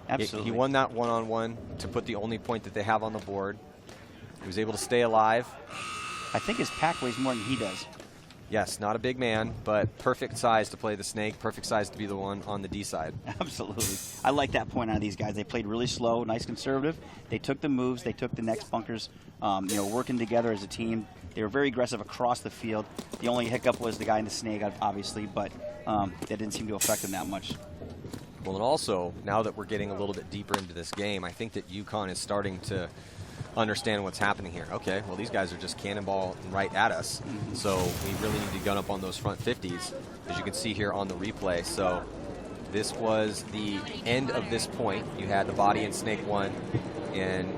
Absolutely. He won that one-on-one to put the only point that they have on the board. He was able to stay alive. I think his pack weighs more than he does. Yes, not a big man, but perfect size to play the snake, perfect size to be the one on the D side. Absolutely. I like that point out of these guys. They played really slow, nice conservative. They took the moves. They took the next bunkers, working together as a team. They were very aggressive across the field. The only hiccup was the guy in the snake, obviously, but that didn't seem to affect them that much. Well, and also, now that we're getting a little bit deeper into this game, I think that UConn is starting to understand what's happening here. Okay, well, these guys are just cannonball right at us, so we really need to gun up on those front 50s, as you can see here on the replay. So this was the end of this point. You had the body in snake 1, and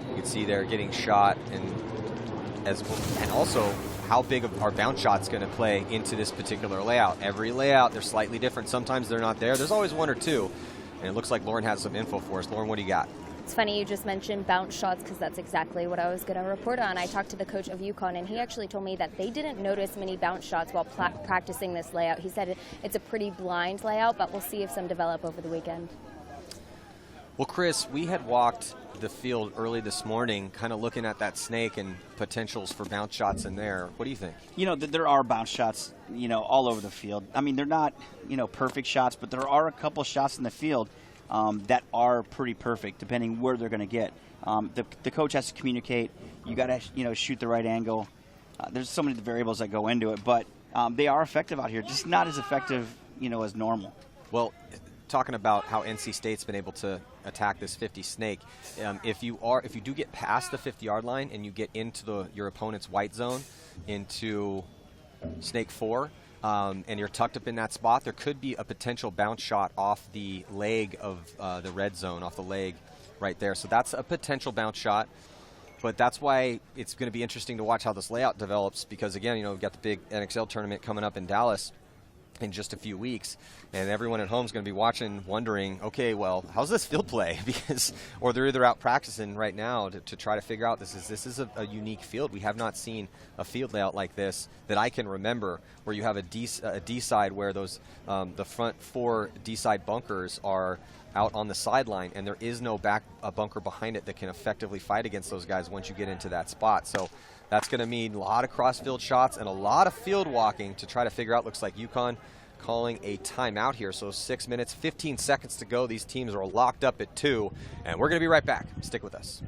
you can see they're getting shot, and also how big of our bounce shot's going to play into this particular layout. Every layout, they're slightly different. Sometimes they're not there. There's always 1 or 2, and it looks like Lauren has some info for us. Lauren, what do you got? It's funny you just mentioned bounce shots because that's exactly what I was going to report on. I talked to the coach of UConn, and he actually told me that they didn't notice many bounce shots while practicing this layout. He said it's a pretty blind layout, but we'll see if some develop over the weekend. Well, Chris, we had walked the field early this morning, kind of looking at that snake and potentials for bounce shots in there. What do you think? There are bounce shots, all over the field. I mean, they're not, perfect shots, but there are a couple shots in the field that are pretty perfect, depending where they're going to get. The coach has to communicate. You got to, shoot the right angle. There's so many variables that go into it, but they are effective out here. Just not as effective, as normal. Well, talking about how NC State's been able to attack this 50 snake, if you do get past the 50-yard line and you get into your opponent's white zone, into snake 4, and you're tucked up in that spot, there could be a potential bounce shot off the leg of the red zone, off the leg right there. So that's a potential bounce shot. But that's why it's going to be interesting to watch how this layout develops, because, again, we've got the big NXL tournament coming up in Dallas in just a few weeks, and everyone at home is going to be watching, wondering, okay, well, how's this field play? Or they're either out practicing right now to try to figure out this is a unique field. We have not seen a field layout like this that I can remember, where you have a D side where those the front 4 D side bunkers are out on the sideline, and there is no a bunker behind it that can effectively fight against those guys once you get into that spot. So that's going to mean a lot of cross-field shots and a lot of field walking to try to figure out. Looks like UConn calling a timeout here. So 6 minutes, 15 seconds to go. These teams are locked up at 2, and we're going to be right back. Stick with us.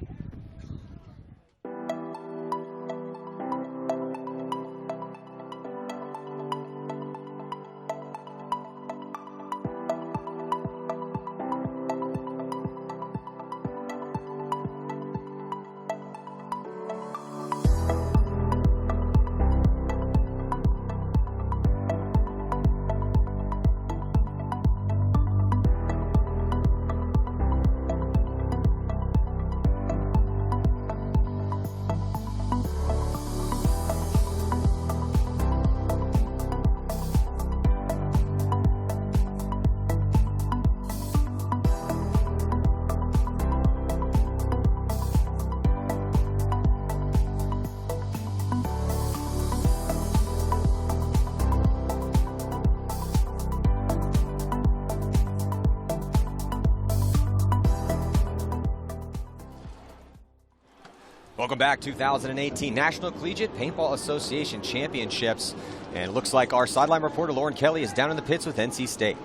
Welcome back. 2018 National Collegiate Paintball Association Championships. And it looks like our sideline reporter, Lauren Kelly, is down in the pits with NC State.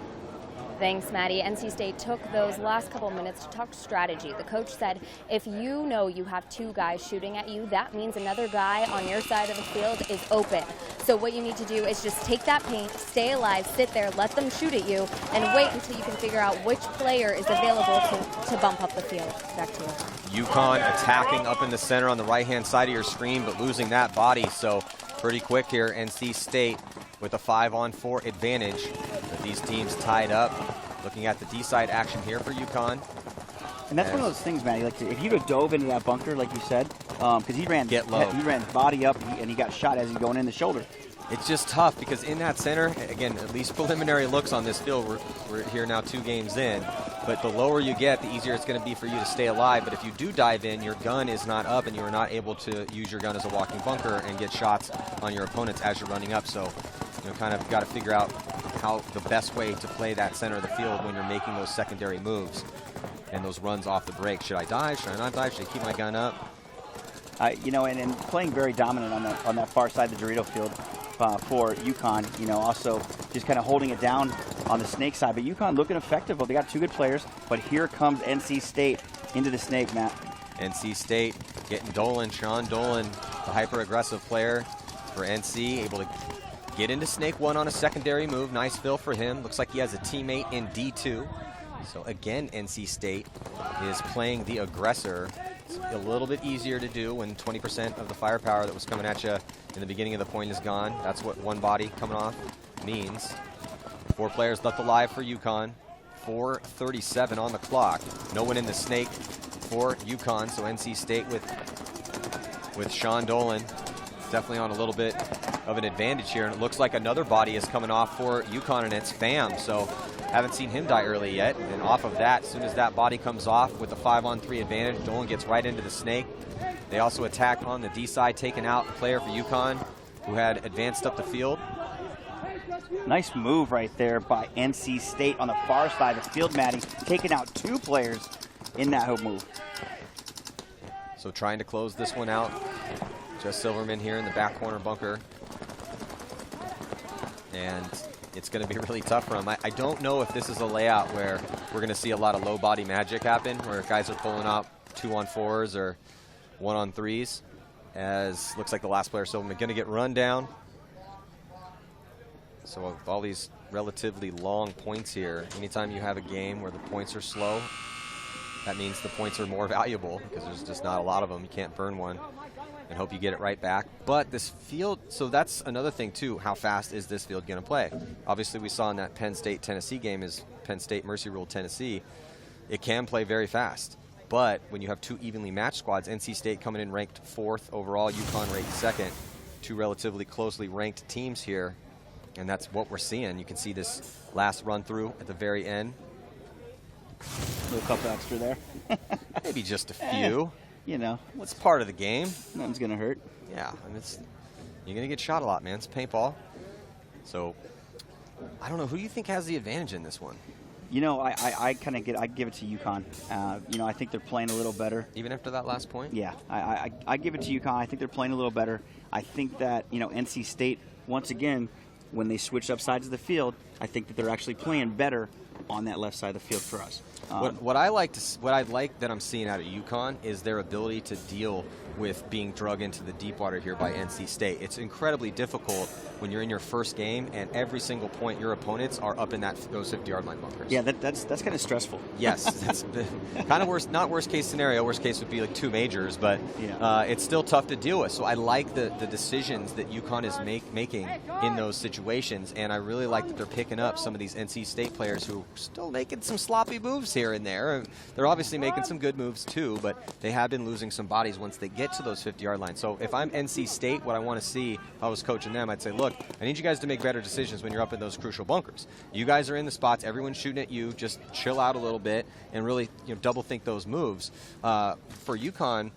Thanks, Maddie. NC State took those last couple minutes to talk strategy. The coach said if you know you have 2 guys shooting at you, that means another guy on your side of the field is open. So what you need to do is just take that paint, stay alive, sit there, let them shoot at you, and wait until you can figure out which player is available to bump up the field. Back to you. UConn attacking up in the center on the right-hand side of your screen, but losing that body. So pretty quick here, NC State with a 5-on-4 advantage. But these teams tied up. Looking at the D-side action here for UConn. And that's one of those things, Matty. Like if you'd have dove into that bunker, like you said, because he ran body up and he got shot as he going in the shoulder. It's just tough because in that center, again, at least preliminary looks on this field. We're here now 2 games in. But the lower you get, the easier it's going to be for you to stay alive. But if you do dive in, your gun is not up and you are not able to use your gun as a walking bunker and get shots on your opponents as you're running up. So, kind of got to figure out how the best way to play that center of the field when you're making those secondary moves and those runs off the break. Should I dive? Should I not dive? Should I keep my gun up? And playing very dominant on that far side of the Dorito field for UConn. Also just kind of holding it down on the snake side. But UConn looking effective. Well, they got 2 good players. But here comes NC State into the snake, Matt. NC State getting Dolan, Sean Dolan, the hyper-aggressive player for NC, able to get into snake 1 on a secondary move. Nice fill for him. Looks like he has a teammate in D2. So again, NC State is playing the aggressor. It's a little bit easier to do when 20% of the firepower that was coming at you in the beginning of the point is gone. That's what 1 body coming off means. 4 players left alive for UConn. 4:37 on the clock. No one in the snake for UConn. So NC State with Sean Dolan definitely on a little bit of an advantage here. And it looks like another body is coming off for UConn, and it's Pham. So haven't seen him die early yet. And off of that, as soon as that body comes off with a 5-on-3 advantage, Dolan gets right into the snake. They also attack on the D side, taking out a player for UConn who had advanced up the field. Nice move right there by NC State on the far side of the field, Maddie, taking out 2 players in that move. So trying to close this one out. Just Silverman here in the back corner bunker. And it's going to be really tough for him. I don't know if this is a layout where we're going to see a lot of low body magic happen, where guys are pulling out 2-on-4s or 1-on-3s. As looks like the last player, Silverman, going to get run down. So with all these relatively long points here, anytime you have a game where the points are slow, that means the points are more valuable because there's just not a lot of them. You can't burn one and hope you get it right back. But this field, so that's another thing too, how fast is this field going to play? Obviously we saw in that Penn State-Tennessee game, is Penn State mercy ruled Tennessee, it can play very fast. But when you have 2 evenly matched squads, NC State coming in ranked 4th overall, UConn ranked 2nd, 2 relatively closely ranked teams here. And that's what we're seeing. You can see this last run through at the very end. A little couple extra there. Maybe just a few. It's part of the game. Nothing's going to hurt. Yeah, and you're going to get shot a lot, man. It's paintball. So, I don't know. Who do you think has the advantage in this one? I give it to UConn. I think they're playing a little better. Even after that last point? Yeah, I give it to UConn. I think they're playing a little better. I think that, NC State, once again, when they switch up sides of the field, I think that they're actually playing better on that left side of the field for us. What I like that I'm seeing out of UConn is their ability to deal with being drug into the deep water here by NC State. It's incredibly difficult when you're in your first game and every single point your opponents are up in those 50-yard line bunkers. Yeah, that's kind of stressful. Yes, that's kind of worse. Not worst case scenario. Worst case would be like 2 majors, but it's still tough to deal with. So I like the decisions that UConn is making in those situations, and I really like that they're picking up some of these NC State players who are still making some sloppy moves here and there. They're obviously making some good moves too, but they have been losing some bodies once they get to those 50-yard lines. So if I'm NC State, what I want to see, if I was coaching them, I'd say, look, I need you guys to make better decisions when you're up in those crucial bunkers. You guys are in the spots, everyone's shooting at you, just chill out a little bit and really double think those moves. For UConn,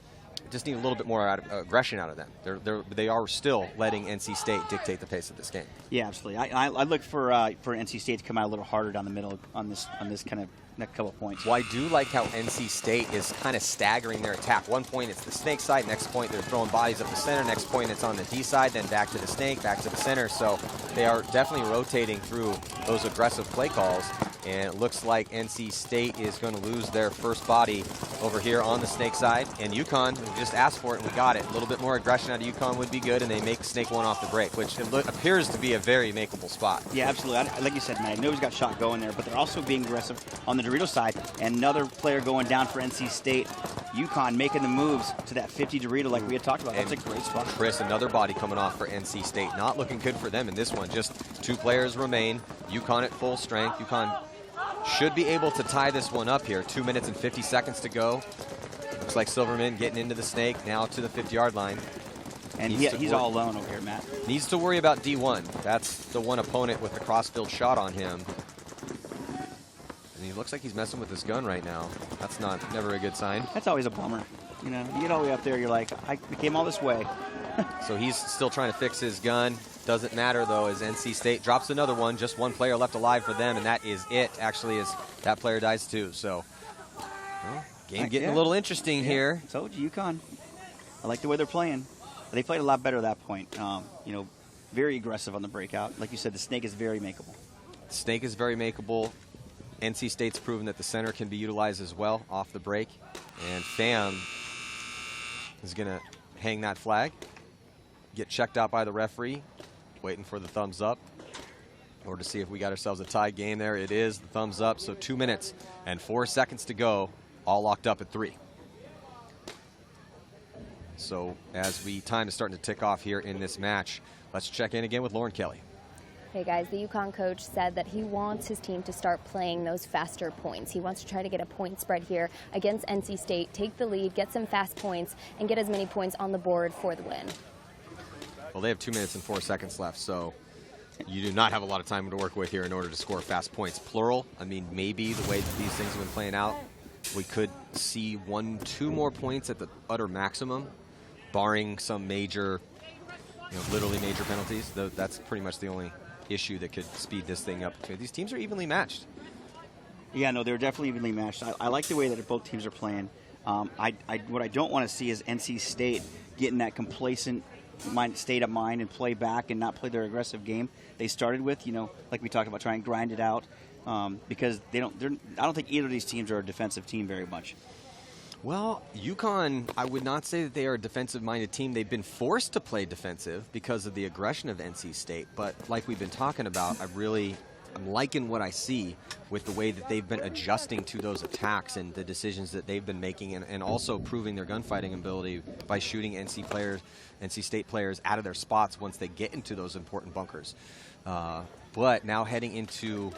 just need a little bit more aggression out of them. They are still letting NC State dictate the pace of this game. Yeah, absolutely. I look for NC State to come out a little harder down the middle on this kind of next couple of points. Well, I do like how NC State is kind of staggering their attack. One point it's the snake side, next point they're throwing bodies up the center, next point it's on the D side, then back to the snake, back to the center. So they are definitely rotating through those aggressive play calls. And it looks like NC State is going to lose their first body over here on the Snake side. And UConn, we just asked for it and we got it. A little bit more aggression out of UConn would be good, and they make Snake one off the break, which appears to be a very makeable spot. Yeah, absolutely. Like you said, Matt, I know he's got shot going there, but they're also being aggressive on the Dorito side. And another player going down for NC State. UConn making the moves to that 50 Dorito like we had talked about. That's a great spot. Chris, another body coming off for NC State. Not looking good for them in this one. Just 2 players remain. UConn at full strength. UConn should be able to tie this one up here. 2 minutes and 50 seconds to go. Looks like Silverman getting into the Snake, now to the 50-yard line. And he's all alone over here, Matt. Needs to worry about D1. That's the one opponent with the crossfield shot on him. And he looks like he's messing with his gun right now. That's never a good sign. That's always a bummer. You know, you get all the way up there, you're like, I came all this way. So he's still trying to fix his gun. Doesn't matter, though, as NC State drops another one. Just one player left alive for them, and that is it, actually, as that player dies, too. So, well, game getting a little interesting here. Told you, UConn. I like the way they're playing. They played a lot better at that point. You know, very aggressive on the breakout. Like you said, the Snake is very makeable. The Snake is very makeable. NC State's proven that the center can be utilized as well off the break. And Pham is going to hang that flag, get checked out by the referee, waiting for the thumbs up in order to see if we got ourselves a tie game there. It is the thumbs up, so 2 minutes and 4 seconds to go, all locked up at 3. So as time is starting to tick off here in this match, let's check in again with Lauren Kelly. Hey guys, the UConn coach said that he wants his team to start playing those faster points. He wants to try to get a point spread here against NC State, take the lead, get some fast points, and get as many points on the board for the win. Well, they have 2 minutes and 4 seconds left, so you do not have a lot of time to work with here in order to score fast points. Plural, I mean, maybe the way that these things have been playing out, we could see 1-2 more points at the utter maximum, barring some major, literally major penalties. That's pretty much the only issue that could speed this thing up. These teams are evenly matched. Yeah, no, they're definitely evenly matched. I like the way that both teams are playing. What I don't want to see is NC State getting that complacent state of mind and play back and not play their aggressive game they started with. Like we talked about, trying to grind it out because I don't think either of these teams are a defensive team very much. Well, UConn, I would not say that they are a defensive-minded team. They've been forced to play defensive because of the aggression of NC State. But like we've been talking about, I'm liking what I see with the way that they've been adjusting to those attacks and the decisions that they've been making, and also proving their gunfighting ability by shooting NC State players out of their spots once they get into those important bunkers. But now heading into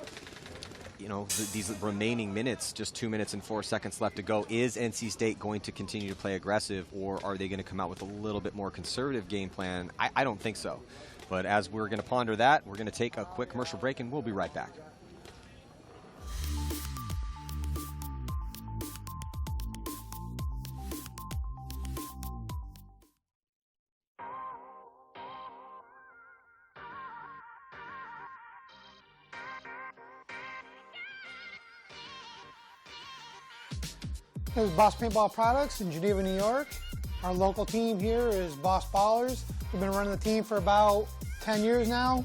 these remaining minutes, just 2 minutes and 4 seconds left to go. Is NC State going to continue to play aggressive, or are they going to come out with a little bit more conservative game plan? I don't think so. But as we're going to ponder that, we're going to take a quick commercial break, and we'll be right back. This is Boss Paintball Products in Geneva, New York. Our local team here is Boss Ballers. We've been running the team for about 10 years now.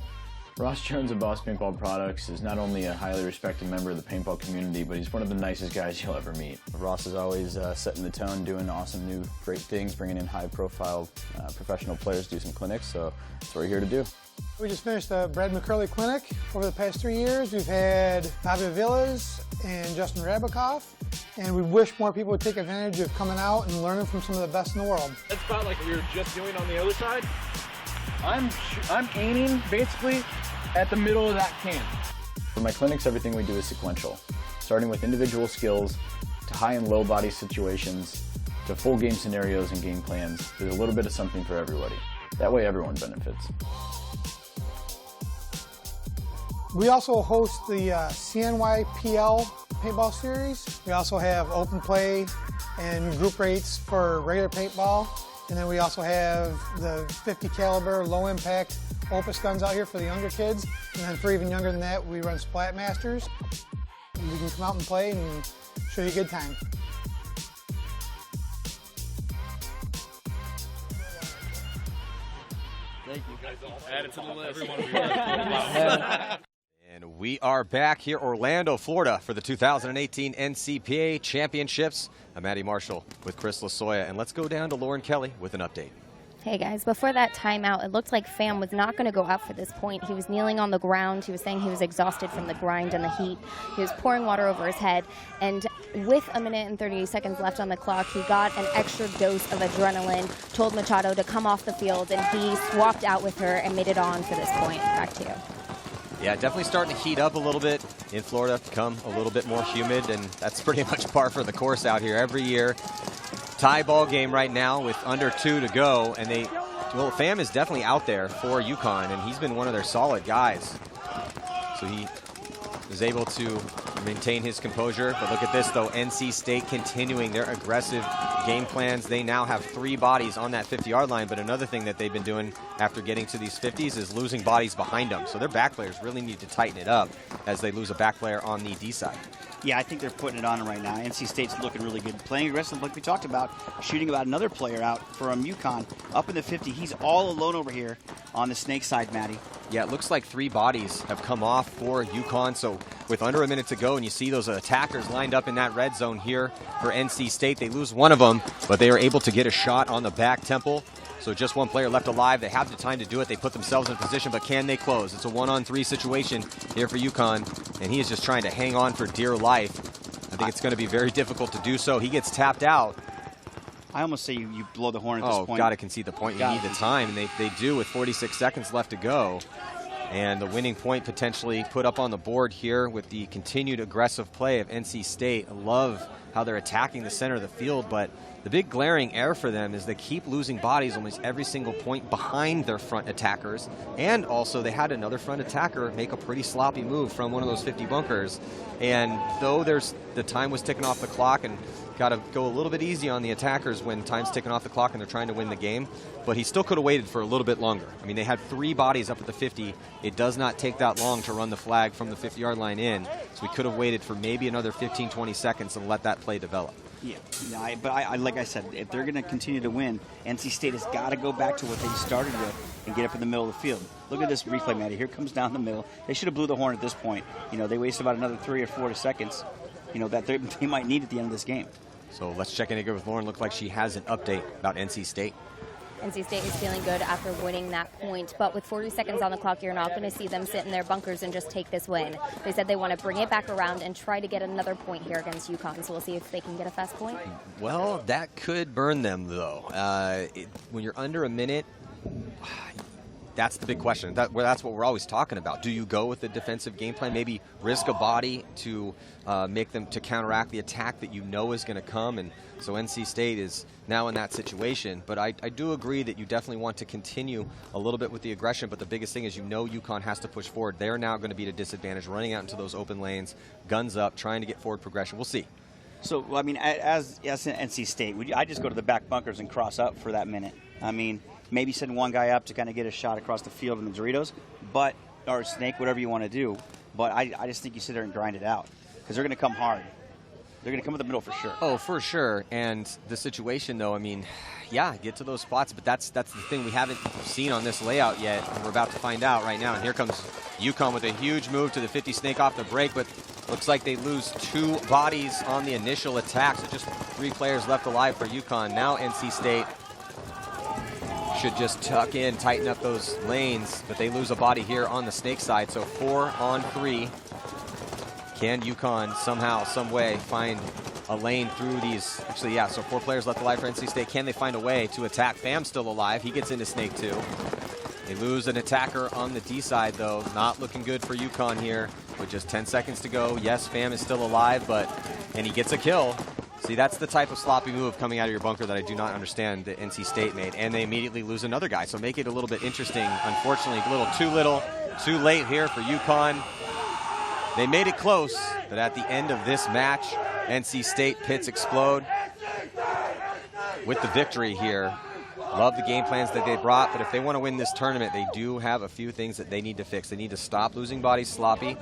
Ross Jones of Boss Paintball Products is not only a highly respected member of the paintball community, but he's one of the nicest guys you'll ever meet. Ross is always setting the tone, doing awesome new great things, bringing in high-profile professional players to do some clinics, so that's what we're here to do. We just finished the Brad McCurley Clinic. Over the past 3 years, we've had Bobby Villas and Justin Rabikoff, and we wish more people would take advantage of coming out and learning from some of the best in the world. That's about like we were just doing on the other side. I'm aiming basically at the middle of that can. For my clinics, everything we do is sequential, starting with individual skills to high and low body situations to full game scenarios and game plans. There's a little bit of something for everybody. That way everyone benefits. We also host the CNYPL paintball series. We also have open play and group rates for regular paintball. And then we also have the 50 caliber low impact Opus guns out here for the younger kids. And then for even younger than that, we run Splat Masters. And we can come out and play and show you a good time. Thank you guys all. Add it to the list. Everyone. We are back here, Orlando, Florida, for the 2018 NCPA Championships. I'm Maddie Marshall with Chris Lasoya, and let's go down to Lauren Kelly with an update. Hey guys, before that timeout, it looked like Pham was not going to go out for this point. He was kneeling on the ground. He was saying he was exhausted from the grind and the heat. He was pouring water over his head. And with 1 minute and 30 seconds left on the clock, he got an extra dose of adrenaline, told Machado to come off the field, and he swapped out with her and made it on for this point. Back to you. Yeah, definitely starting to heat up a little bit in Florida, become a little bit more humid, and that's pretty much par for the course out here every year. Tie ball game right now with under 2 to go, and well, Pham is definitely out there for UConn, and he's been one of their solid guys. So he was able to maintain his composure. But look at this, though, NC State continuing their aggressive game plans. They now have 3 bodies on that 50-yard line, but another thing that they've been doing after getting to these 50s is losing bodies behind them. So their back players really need to tighten it up as they lose a back player on the D side. Yeah, I think they're putting it on right now. NC State's looking really good. Playing aggressive, like we talked about, shooting about another player out from UConn. Up in the 50, he's all alone over here on the snake side, Maddie. Yeah, it looks like 3 bodies have come off for UConn. So with under a minute to go, and you see those attackers lined up in that red zone here for NC State. They lose one of them, but they are able to get a shot on the back temple. So just one player left alive. They have the time to do it. They put themselves in position, but can they close? It's a 1-on-3 situation here for UConn, and he is just trying to hang on for dear life. I think it's going to be very difficult to do so. He gets tapped out. I almost say you blow the horn at this point. Oh, got to concede the point. You need the time, and they do with 46 seconds left to go. And the winning point potentially put up on the board here with the continued aggressive play of NC State. I love how they're attacking the center of the field, but the big glaring error for them is they keep losing bodies almost every single point behind their front attackers. And also they had another front attacker make a pretty sloppy move from one of those 50 bunkers. And though the time was ticking off the clock, and got to go a little bit easy on the attackers when time's ticking off the clock and they're trying to win the game, but he still could have waited for a little bit longer. I mean, they had 3 bodies up at the 50. It does not take that long to run the flag from the 50-yard line in, so we could have waited for maybe another 15, 20 seconds and let that play develop. Yeah, but like I said, if they're going to continue to win, NC State has got to go back to what they started with and get up in the middle of the field. Look at this replay, Maddie. Here comes down the middle. They should have blew the horn at this point. You know, they wasted about another 3 or 4 seconds, you know, that they might need at the end of this game. So let's check in again with Lauren. Look like she has an update about NC State. NC State is feeling good after winning that point, but with 40 seconds on the clock, you're not going to see them sit in their bunkers and just take this win. They said they want to bring it back around and try to get another point here against UConn, so we'll see if they can get a fast point. Well, that could burn them, though. When you're under a minute, that's the big question. That's what we're always talking about. Do you go with the defensive game plan, maybe risk a body to make them to counteract the attack that you know is going to come? And so NC State is now in that situation. But I do agree that you definitely want to continue a little bit with the aggression. But the biggest thing is, you know, UConn has to push forward. They're now going to be at a disadvantage, running out into those open lanes, guns up, trying to get forward progression. We'll see. So, I mean, as NC State, I just go to the back bunkers and cross up for that minute? I mean, maybe send one guy up to kind of get a shot across the field in the Doritos, or snake, whatever you want to do. But I just think you sit there and grind it out, because they're going to come hard. They're going to come in the middle for sure. Oh, for sure. And the situation, though, I mean, yeah, get to those spots, but that's the thing we haven't seen on this layout yet, and we're about to find out right now. And here comes UConn with a huge move to the 50 snake off the break, but looks like they lose 2 bodies on the initial attack, so just 3 players left alive for UConn. Now NC State should just tuck in, tighten up those lanes, but they lose a body here on the snake side, so 4 on 3. Can UConn somehow, some way find a lane through these? Actually, yeah, so 4 players left alive for NC State. Can they find a way to attack? Pham's still alive. He gets into snake 2. They lose an attacker on the D side, though. Not looking good for UConn here with just 10 seconds to go. Yes, Pham is still alive, and he gets a kill. See, that's the type of sloppy move coming out of your bunker that I do not understand that NC State made. And they immediately lose another guy, so make it a little bit interesting. Unfortunately, a little too late here for UConn. They made it close, but at the end of this match, NC State pits explode with the victory here. Love the game plans that they brought, but if they want to win this tournament, they do have a few things that they need to fix. They need to stop losing bodies sloppy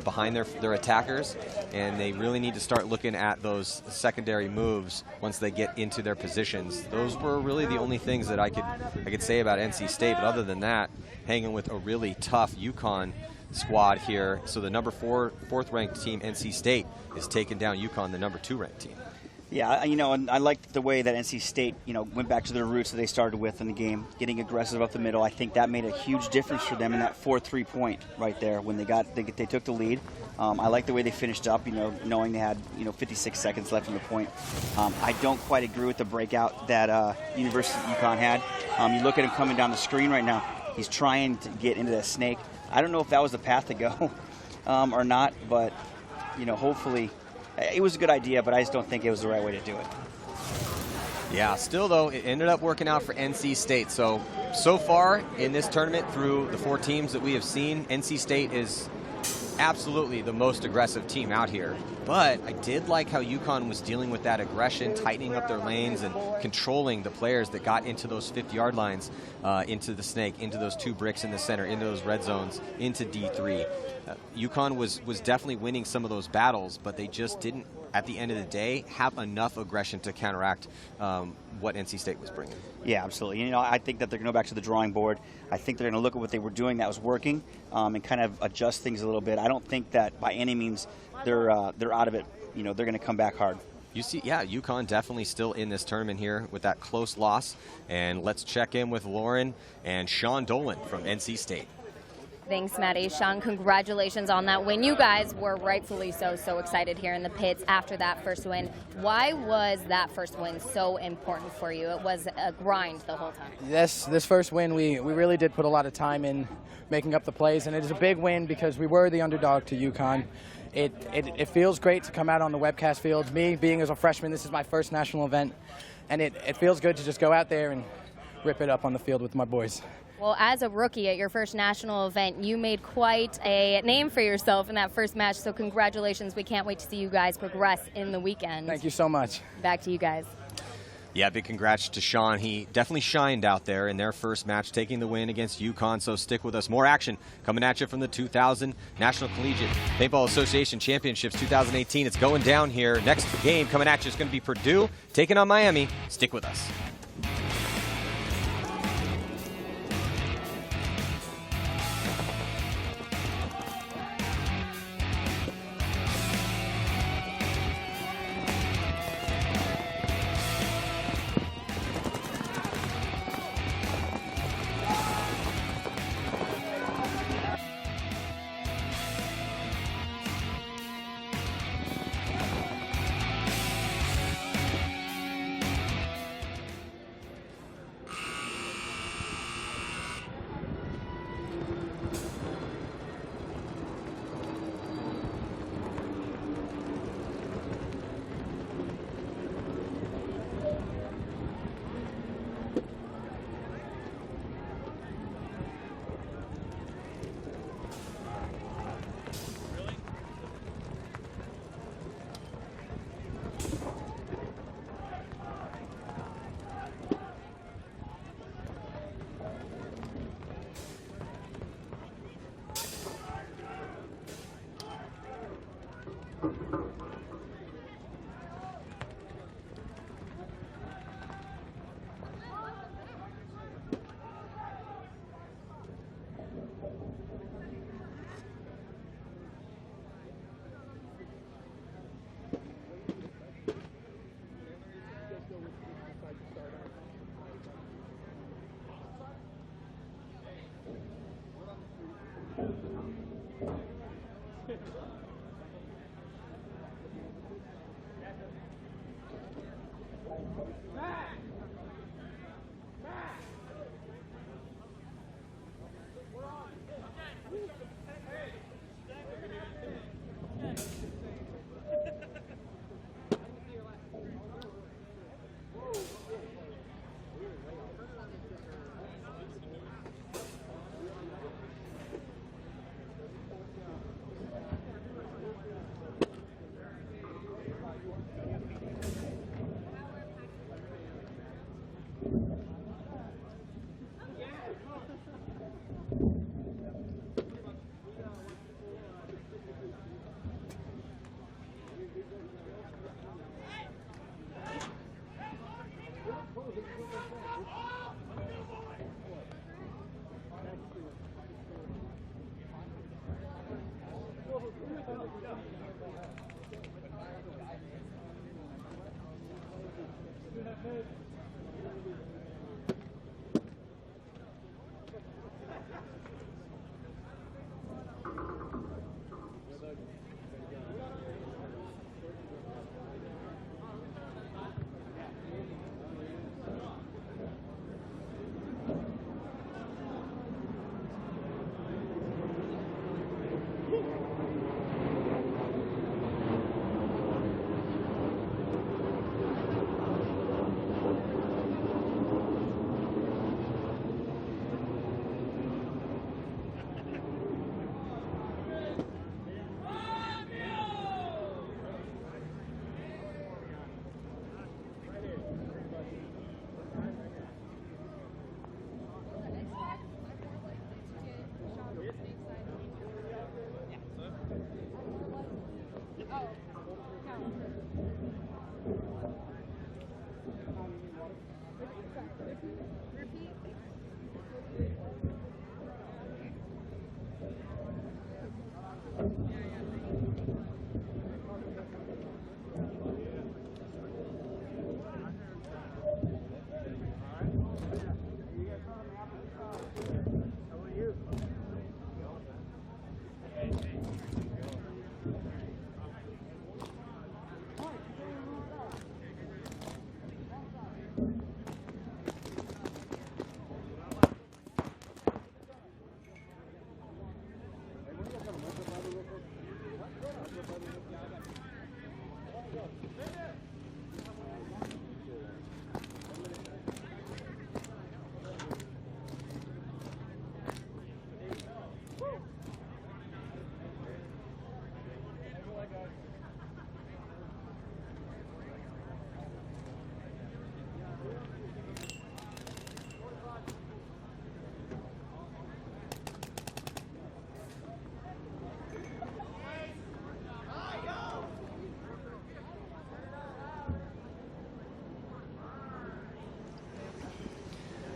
behind their attackers, and they really need to start looking at those secondary moves once they get into their positions. Those were really the only things that I could say about NC State, but other than that, hanging with a really tough UConn squad here. So the number fourth ranked team, NC State, is taking down UConn, the number 2 ranked team. Yeah, and I liked the way that NC State, went back to their roots that they started with in the game, getting aggressive up the middle. I think that made a huge difference for them in that 4-3 point right there when they took the lead. I like the way they finished up, knowing they had 56 seconds left in the point. I don't quite agree with the breakout that University of UConn had. You look at him coming down the screen right now. He's trying to get into that snake. I don't know if that was the path to go or not, but hopefully. It was a good idea, but I just don't think it was the right way to do it. Yeah, still though, it ended up working out for NC State. So far in this tournament, through the 4 teams that we have seen, NC State is absolutely the most aggressive team out here. But I did like how UConn was dealing with that aggression, tightening up their lanes and controlling the players that got into those 50-yard lines, into the snake, into those 2 bricks in the center, into those red zones, into D3. UConn was definitely winning some of those battles, but they just didn't, at the end of the day, have enough aggression to counteract what NC State was bringing. Yeah, absolutely. I think that they're going to go back to the drawing board. I think they're going to look at what they were doing that was working and kind of adjust things a little bit. I don't think that by any means they're out of it. They're going to come back hard. UConn definitely still in this tournament here with that close loss. And let's check in with Lauren and Sean Dolan from NC State. Thanks, Maddie. Sean, congratulations on that win. You guys were rightfully so excited here in the pits after that first win. Why was that first win so important for you? It was a grind the whole time. This first win, we really did put a lot of time in making up the plays, and it is a big win because we were the underdog to UConn. It feels great to come out on the Webcast field. Me, being as a freshman, this is my first national event, and it feels good to just go out there and rip it up on the field with my boys. Well, as a rookie at your first national event, you made quite a name for yourself in that first match, so congratulations. We can't wait to see you guys progress in the weekend. Thank you so much. Back to you guys. Yeah, big congrats to Sean. He definitely shined out there in their first match, taking the win against UConn, so stick with us. More action coming at you from the 2000 National Collegiate Paintball Association Championships 2018. It's going down here. Next game coming at you is going to be Purdue taking on Miami. Stick with us.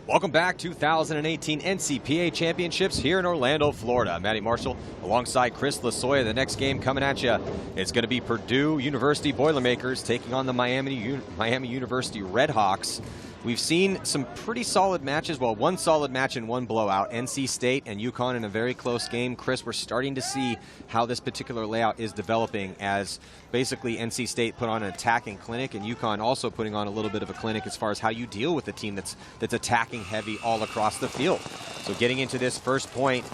Welcome back, 2018 NCPA Championships here in Orlando, Florida. Matty Marshall alongside Chris Lasoya. The next game coming at you, it's going to be Purdue University Boilermakers taking on the Miami University Redhawks. We've seen some pretty solid matches, well, one solid match and one blowout. NC State and UConn in a very close game. Chris, we're starting to see how this particular layout is developing as basically NC State put on an attacking clinic and UConn also putting on a little bit of a clinic as far as how you deal with a team that's attacking heavy all across the field. So getting into this first point,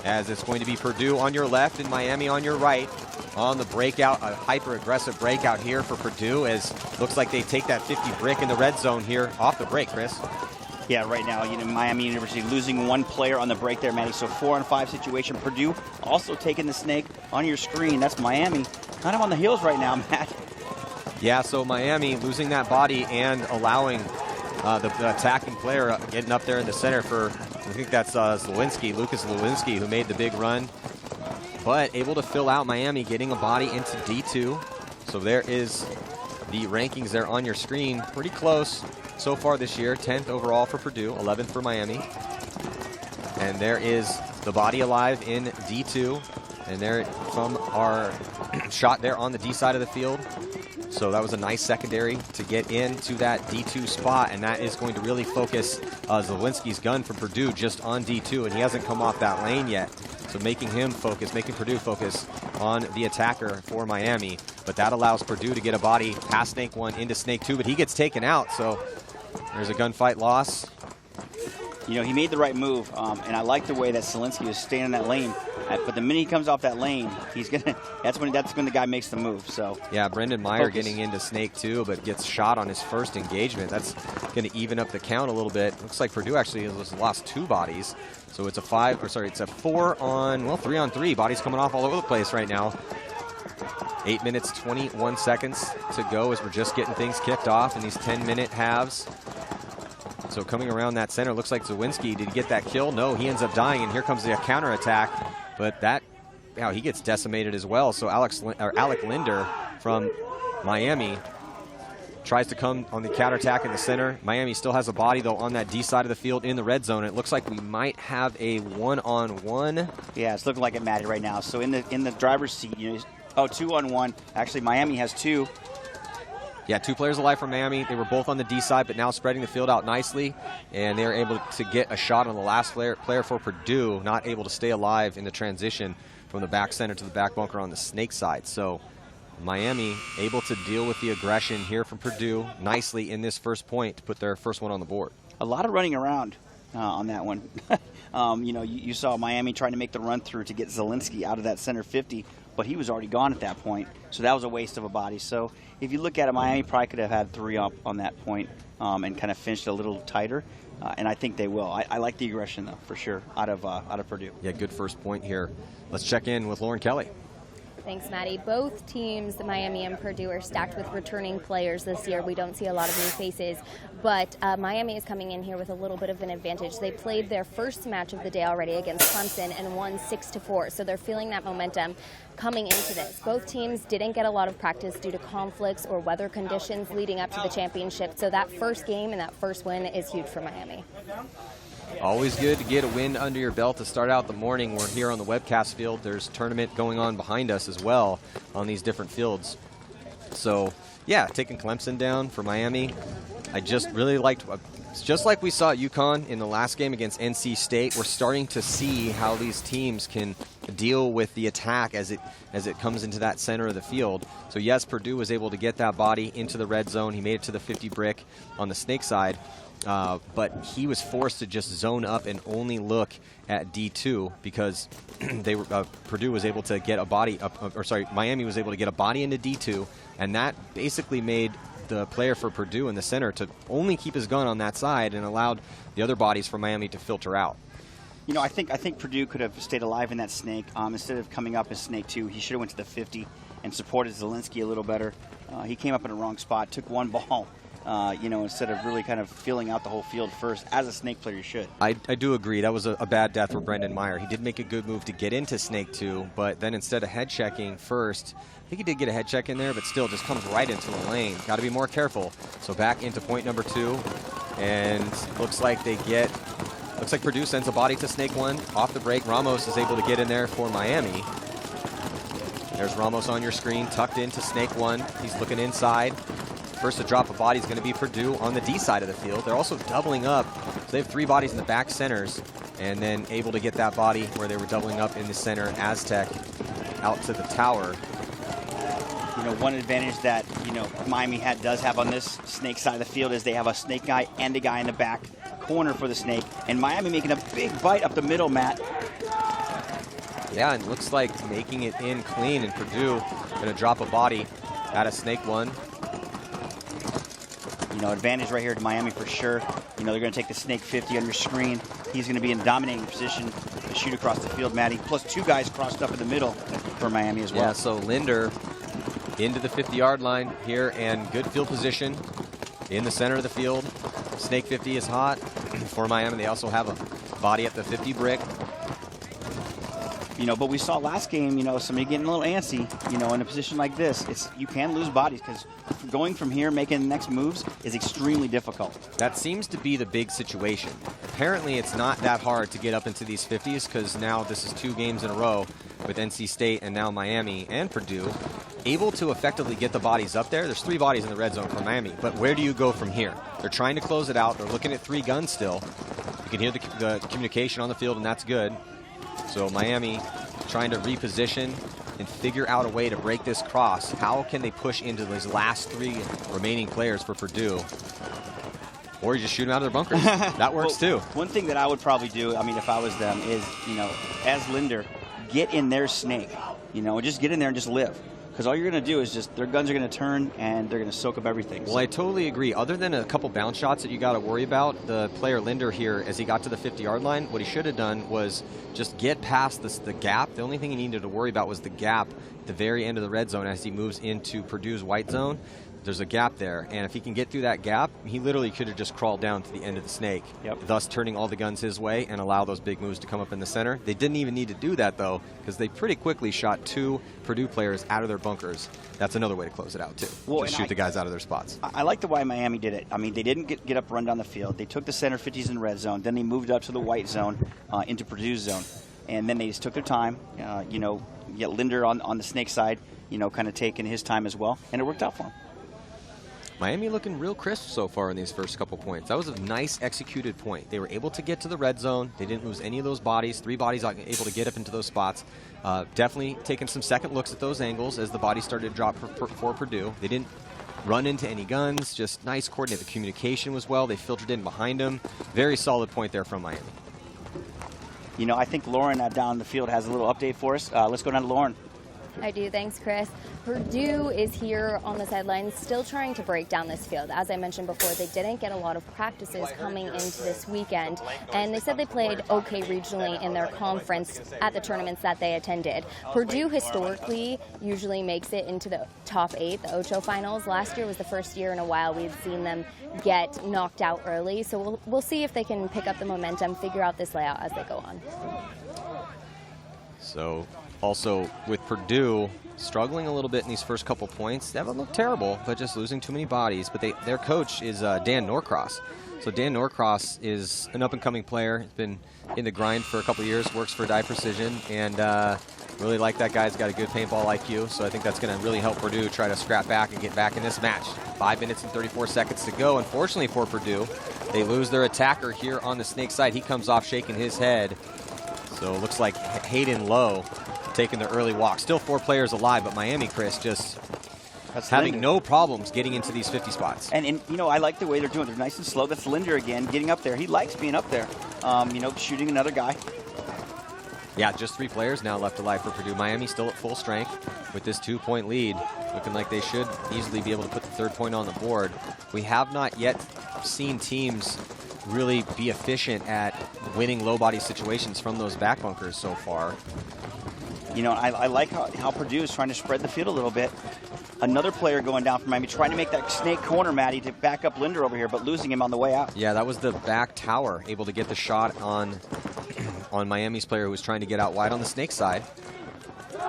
as it's going to be Purdue on your left and Miami on your right. On the breakout, a hyper-aggressive breakout here for Purdue, as looks like they take that 50 brick in the red zone here off the break, Chris. Yeah, right now, Miami University losing one player on the break there, Matty. So 4-on-5 situation. Purdue also taking the snake on your screen. That's Miami. Kind of on the heels right now, Matt. Yeah, so Miami losing that body and allowing the attacking player getting up there in the center for, I think that's Lucas Lewinsky, who made the big run. But able to fill out Miami, getting a body into D2. So there is the rankings there on your screen. Pretty close so far this year. 10th overall for Purdue, 11th for Miami. And there is the body alive in D2. And there from our shot there on the D side of the field. So that was a nice secondary to get into that D2 spot. And that is going to really focus Lewinsky's gun from Purdue just on D2. And he hasn't come off that lane yet. So making Purdue focus on the attacker for Miami. But that allows Purdue to get a body past Snake 1 into Snake 2, but he gets taken out, so there's a gunfight loss. He made the right move, and I like the way that Zielinski is staying in that lane. But the minute he comes off that lane, that's when the guy makes the move. So yeah, Brendan Meyer getting into Snake 2, but gets shot on his first engagement. That's going to even up the count a little bit. Looks like Purdue actually has lost 2 bodies. So it's a 3-on-3. Bodies coming off all over the place right now. 8 minutes, 21 seconds to go as we're just getting things kicked off in these 10-minute halves. So coming around that center, looks like Zawinski. Did he get that kill? No, he ends up dying, and here comes the counterattack. But he gets decimated as well. So Alec Linder from Miami tries to come on the counterattack in the center. Miami still has a body, though, on that D side of the field in the red zone. It looks like we might have a one-on-one. Yeah, it's looking like it, Matty, right now. So in the driver's seat, 2-on-1. Actually, Miami has 2. Yeah, 2 players alive from Miami. They were both on the D side, but now spreading the field out nicely. And they were able to get a shot on the last player for Purdue, not able to stay alive in the transition from the back center to the back bunker on the Snake side. So Miami able to deal with the aggression here from Purdue nicely in this first point to put their first one on the board. A lot of running around on that one. You saw Miami trying to make the run through to get Zielinski out of that center 50, but he was already gone at that point. So that was a waste of a body. So if you look at it, Miami probably could have had 3 up on that point and kind of finished a little tighter. And I think they will. I like the aggression, though, for sure, out of Purdue. Yeah, good first point here. Let's check in with Lauren Kelly. Thanks, Maddie. Both teams, Miami and Purdue, are stacked with returning players this year. We don't see a lot of new faces, but Miami is coming in here with a little bit of an advantage. They played their first match of the day already against Clemson and won 6-4, so they're feeling that momentum coming into this. Both teams didn't get a lot of practice due to conflicts or weather conditions leading up to the championship, so that first game and that first win is huge for Miami. Always good to get a win under your belt to start out the morning. We're here on the Webcast field. There's a tournament going on behind us as well on these different fields. So, yeah, taking Clemson down for Miami. I just really liked, just like we saw at UConn in the last game against NC State, we're starting to see how these teams can deal with the attack as it comes into that center of the field. So, yes, Purdue was able to get that body into the red zone. He made it to the 50 brick on the snake side. But he was forced to just zone up and only look at D2 because Purdue was able to get a body up, Miami was able to get a body into D2, and that basically made the player for Purdue in the center to only keep his gun on that side and allowed the other bodies for Miami to filter out. You know, I think Purdue could have stayed alive in that snake. Instead of coming up as snake 2, he should have went to the 50 and supported Zielinski a little better. He came up in the wrong spot, took one ball. Instead of really kind of filling out the whole field first. As a snake player, you should. I do agree. That was a bad death for Brendan Meyer. He did make a good move to get into snake 2, but then instead of head checking first, I think he did get a head check in there, but still just comes right into the lane. Got to be more careful. So back into point number 2, and looks like Purdue sends a body to snake 1 off the break. Ramos is able to get in there for Miami. There's Ramos on your screen, tucked into snake 1. He's looking inside. First to drop a body is going to be Purdue on the D side of the field. They're also doubling up. So they have 3 bodies in the back centers and then able to get that body where they were doubling up in the center, Aztec, out to the tower. You know, one advantage that, Miami does have on this snake side of the field is they have a snake guy and a guy in the back corner for the snake. And Miami making a big bite up the middle, Matt. Yeah, and looks like making it in clean, and Purdue going to drop a body out of snake 1. Advantage right here to Miami for sure. They're going to take the snake 50 on your screen. He's going to be in dominating position to shoot across the field, Matty. Plus 2 guys crossed up in the middle for Miami as well. Yeah, so Linder into the 50-yard line here, and good field position in the center of the field. Snake 50 is hot for Miami. They also have a body at the 50 brick. But we saw last game, somebody getting a little antsy, in a position like this. You can lose bodies because going from here, making the next moves is extremely difficult. That seems to be the big situation. Apparently, it's not that hard to get up into these 50s because now this is 2 games in a row with NC State and now Miami and Purdue able to effectively get the bodies up there. There's 3 bodies in the red zone for Miami, but where do you go from here? They're trying to close it out. They're looking at 3 guns still. You can hear the communication on the field, and that's good. So Miami trying to reposition and figure out a way to break this cross. How can they push into those last 3 remaining players for Purdue? Or you just shoot them out of their bunkers. That works too. One thing that I would probably do, if I was them, is, as Linder, get in their snake. Just get in there and just live. Because all you're going to do is their guns are going to turn and they're going to soak up everything. Well, I totally agree. Other than a couple bounce shots that you got to worry about, the player Linder here, as he got to the 50-yard line, what he should have done was just get past the gap. The only thing he needed to worry about was the gap at the very end of the red zone as he moves into Purdue's white zone. There's a gap there, and if he can get through that gap, he literally could have just crawled down to the end of the snake, thus turning all the guns his way and allow those big moves to come up in the center. They didn't even need to do that, though, because they pretty quickly shot 2 Purdue players out of their bunkers. That's another way to close it out, too. Just shoot the guys out of their spots. I like the way Miami did it. They didn't get up, run down the field. They took the center 50s in red zone. Then they moved up to the white zone into Purdue's zone. And then they just took their time. Get Linder on the snake side, kind of taking his time as well. And it worked out for him. Miami looking real crisp so far in these first couple points. That was a nice executed point. They were able to get to the red zone. They didn't lose any of those bodies. 3 bodies able to get up into those spots. Definitely taking some second looks at those angles as the bodies started to drop for Purdue. They didn't run into any guns. Just nice coordinated. The communication was well. They filtered in behind them. Very solid point there from Miami. I think Lauren down the field has a little update for us. Let's go down to Lauren. I do. Thanks, Chris. Purdue is here on the sidelines still trying to break down this field. As I mentioned before, they didn't get a lot of practices coming into this weekend, and they said they played okay regionally in their conference at the tournaments that they attended. Purdue historically usually makes it into the top 8, the Ocho finals. Last year was the first year in a while we've seen them get knocked out early, so we'll see if they can pick up the momentum, figure out this layout as they go on. So also with Purdue struggling a little bit in these first couple points. They haven't looked terrible, but just losing too many bodies. But their coach is Dan Norcross. So Dan Norcross is an up-and-coming player. He's been in the grind for a couple years, works for Die Precision, and really like that guy. He's got a good paintball IQ, so I think that's going to really help Purdue try to scrap back and get back in this match. 5 minutes and 34 seconds to go. Unfortunately for Purdue, they lose their attacker here on the Snake side. He comes off shaking his head. So it looks like Hayden Lowe taking the early walk. Still 4 players alive, but Miami, Chris, just having no problems getting into these 50 spots. And you know, I like the way they're doing. They're nice and slow. That's Linder again, getting up there. He likes being up there, you know, shooting another guy. Yeah, just 3 players now left alive for Purdue. Miami still at full strength with this 2-point lead, looking like they should easily be able to put the 3rd point on the board. We have not yet seen teams really be efficient at winning low body situations from those back bunkers so far. You know, I like how Purdue is trying to spread the field a little bit. Another player going down from Miami, trying to make that snake corner, Maddie, to back up Linder over here, but losing him on the way out. Yeah, that was the back tower, able to get the shot on Miami's player who was trying to get out wide on the snake side.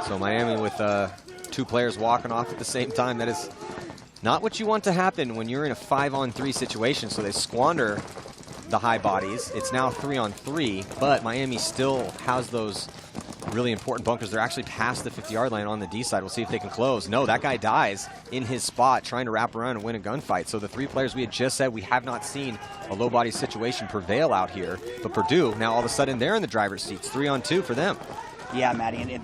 So Miami with 2 players walking off at the same time. That is not what you want to happen when you're in a 5-on-3 situation. So they squander the high bodies. It's now 3-on-3, but Miami still has those really important bunkers. They're actually past the 50-yard line on the D side. We'll see if they can close. No, that guy dies in his spot trying to wrap around and win a gunfight. So the 3 players we had just said, we have not seen a low body situation prevail out here. But Purdue, now all of a sudden they're in the driver's seats. 3-on-2 for them. Yeah, Maddie, and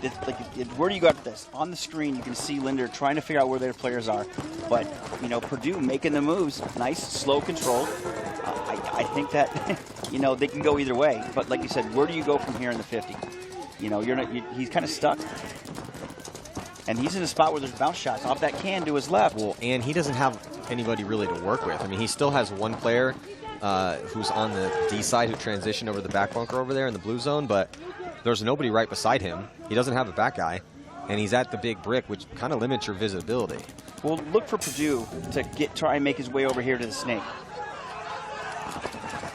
where do you go after this? On the screen, you can see Linder trying to figure out where their players are. But, you know, Purdue making the moves. Nice, slow control. I think that, you know, they can go either way. But like you said, where do you go from here in the 50? You know, he's kind of stuck. And he's in a spot where there's bounce shots off that can to his left. Well, and he doesn't have anybody really to work with. I mean, he still has 1 player who's on the D side who transitioned over the back bunker over there in the blue zone, but there's nobody right beside him. He doesn't have a back guy, and he's at the big brick, which kind of limits your visibility. Well, look for Purdue to try and make his way over here to the snake.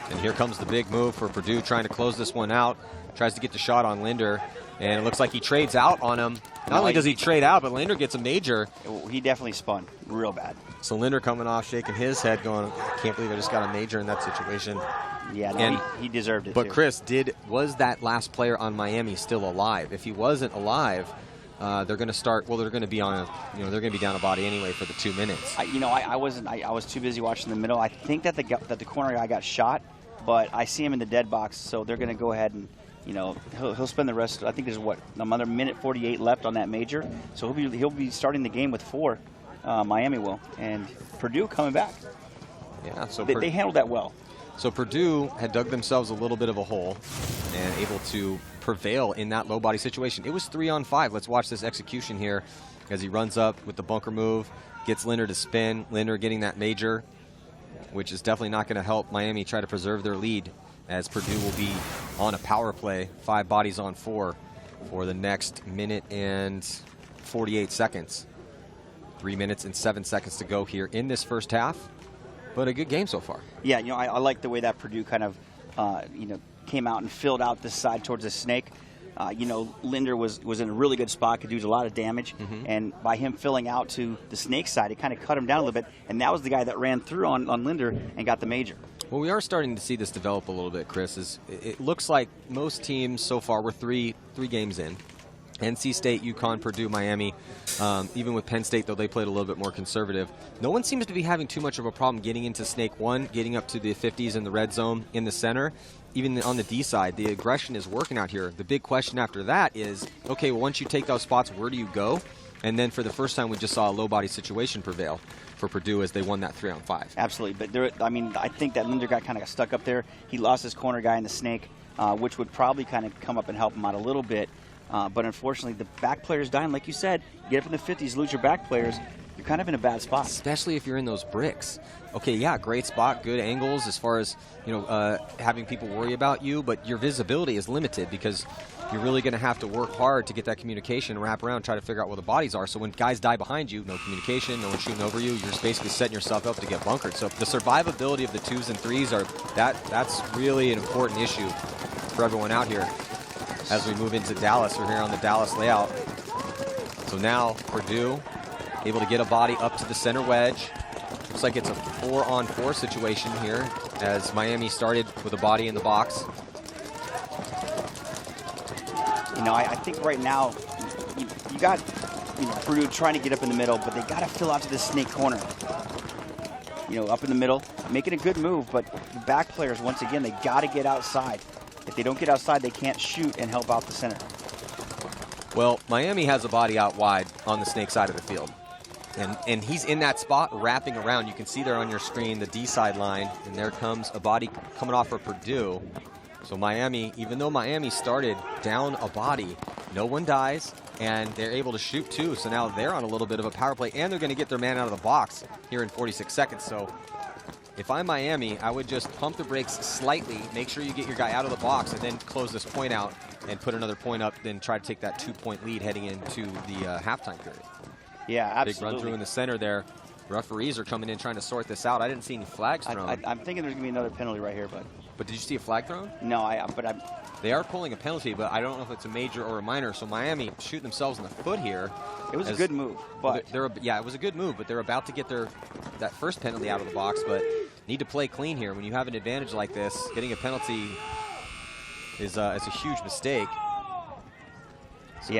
And here comes the big move for Purdue, trying to close this one out. Tries to get the shot on Linder, and it looks like he trades out on him. Not only does he trade out, but Linder gets a major. He definitely spun real bad. So Linder coming off, shaking his head, going, I can't believe I just got a major in that situation. Yeah, no, he deserved it. But too. Chris, was that last player on Miami still alive? If he wasn't alive, they're going to start. Well, they're going to be on they're going to be down a body anyway for the 2 minutes. I was too busy watching the middle. I think that the corner guy got shot, but I see him in the dead box, so they're going to go ahead and. You know, he'll spend the rest. I think there's another minute 48 left on that major, so he'll be starting the game with 4. Miami will, and Purdue coming back. Yeah, so they handled that well. So Purdue had dug themselves a little bit of a hole and able to prevail in that low body situation. It was 3-on-5. Let's watch this execution here as he runs up with the bunker move, gets Linder to spin. Linder getting that major, which is definitely not going to help Miami try to preserve their lead, as Purdue will be on a power play, 5 bodies on 4 for the next minute and 48 seconds. 3 minutes and 7 seconds to go here in this first half, but a good game so far. Yeah, you know, I like the way that Purdue kind of, came out and filled out this side towards the snake. You know, Linder was in a really good spot, could do a lot of damage, and by him filling out to the snake side, it kind of cut him down a little bit, and that was the guy that ran through on Linder and got the major. Well, we are starting to see this develop a little bit, Chris. It looks like most teams so far, we're three games in. NC State, UConn, Purdue, Miami. Even with Penn State, though they played a little bit more conservative. No one seems to be having too much of a problem getting into Snake 1, getting up to the 50s in the red zone in the center. Even on the D side, the aggression is working out here. The big question after that is, okay, well, once you take those spots, where do you go? And then for the first time, we just saw a low body situation prevail for Purdue as they won that 3-on-5. Absolutely, but I think that Linder got stuck up there. He lost his corner guy in the snake, which would probably kind of come up and help him out a little bit. But unfortunately, the back players dying. Like you said, you get up in the 50s, lose your back players, you're kind of in a bad spot. Especially if you're in those bricks. Okay, yeah, great spot, good angles as far as, having people worry about you, but your visibility is limited because you're really going to have to work hard to get that communication, wrap around, try to figure out where the bodies are. So when guys die behind you, no communication, no one shooting over you, you're just basically setting yourself up to get bunkered. So the survivability of the 2s and 3s that's really an important issue for everyone out here. As we move into Dallas, we're here on the Dallas layout. So now Purdue able to get a body up to the center wedge. Looks like it's a 4-on-4 situation here as Miami started with a body in the box. I think right now you got Purdue trying to get up in the middle, but they got to fill out to this snake corner. Up in the middle, making a good move, but the back players, once again, they got to get outside. If they don't get outside, they can't shoot and help out the center. Well, Miami has a body out wide on the snake side of the field. And he's in that spot wrapping around. You can see there on your screen the D side line, and there comes a body coming off for Purdue. So Miami, even though Miami started down a body, no one dies, and they're able to shoot too. So now they're on a little bit of a power play, and they're going to get their man out of the box here in 46 seconds. So if I'm Miami, I would just pump the brakes slightly, make sure you get your guy out of the box, and then close this point out and put another point up, then try to take that 2-point lead heading into the halftime period. Yeah, absolutely. Big run through in the center there. Referees are coming in trying to sort this out. I didn't see any flags thrown. I'm thinking there's going to be another penalty right here, but did you see a flag thrown? No, They are pulling a penalty, but I don't know if it's a major or a minor. So Miami shooting themselves in the foot here. It was a good move, but it was a good move, but they're about to get that first penalty out of the box, but need to play clean here. When you have an advantage like this, getting a penalty is a huge mistake. So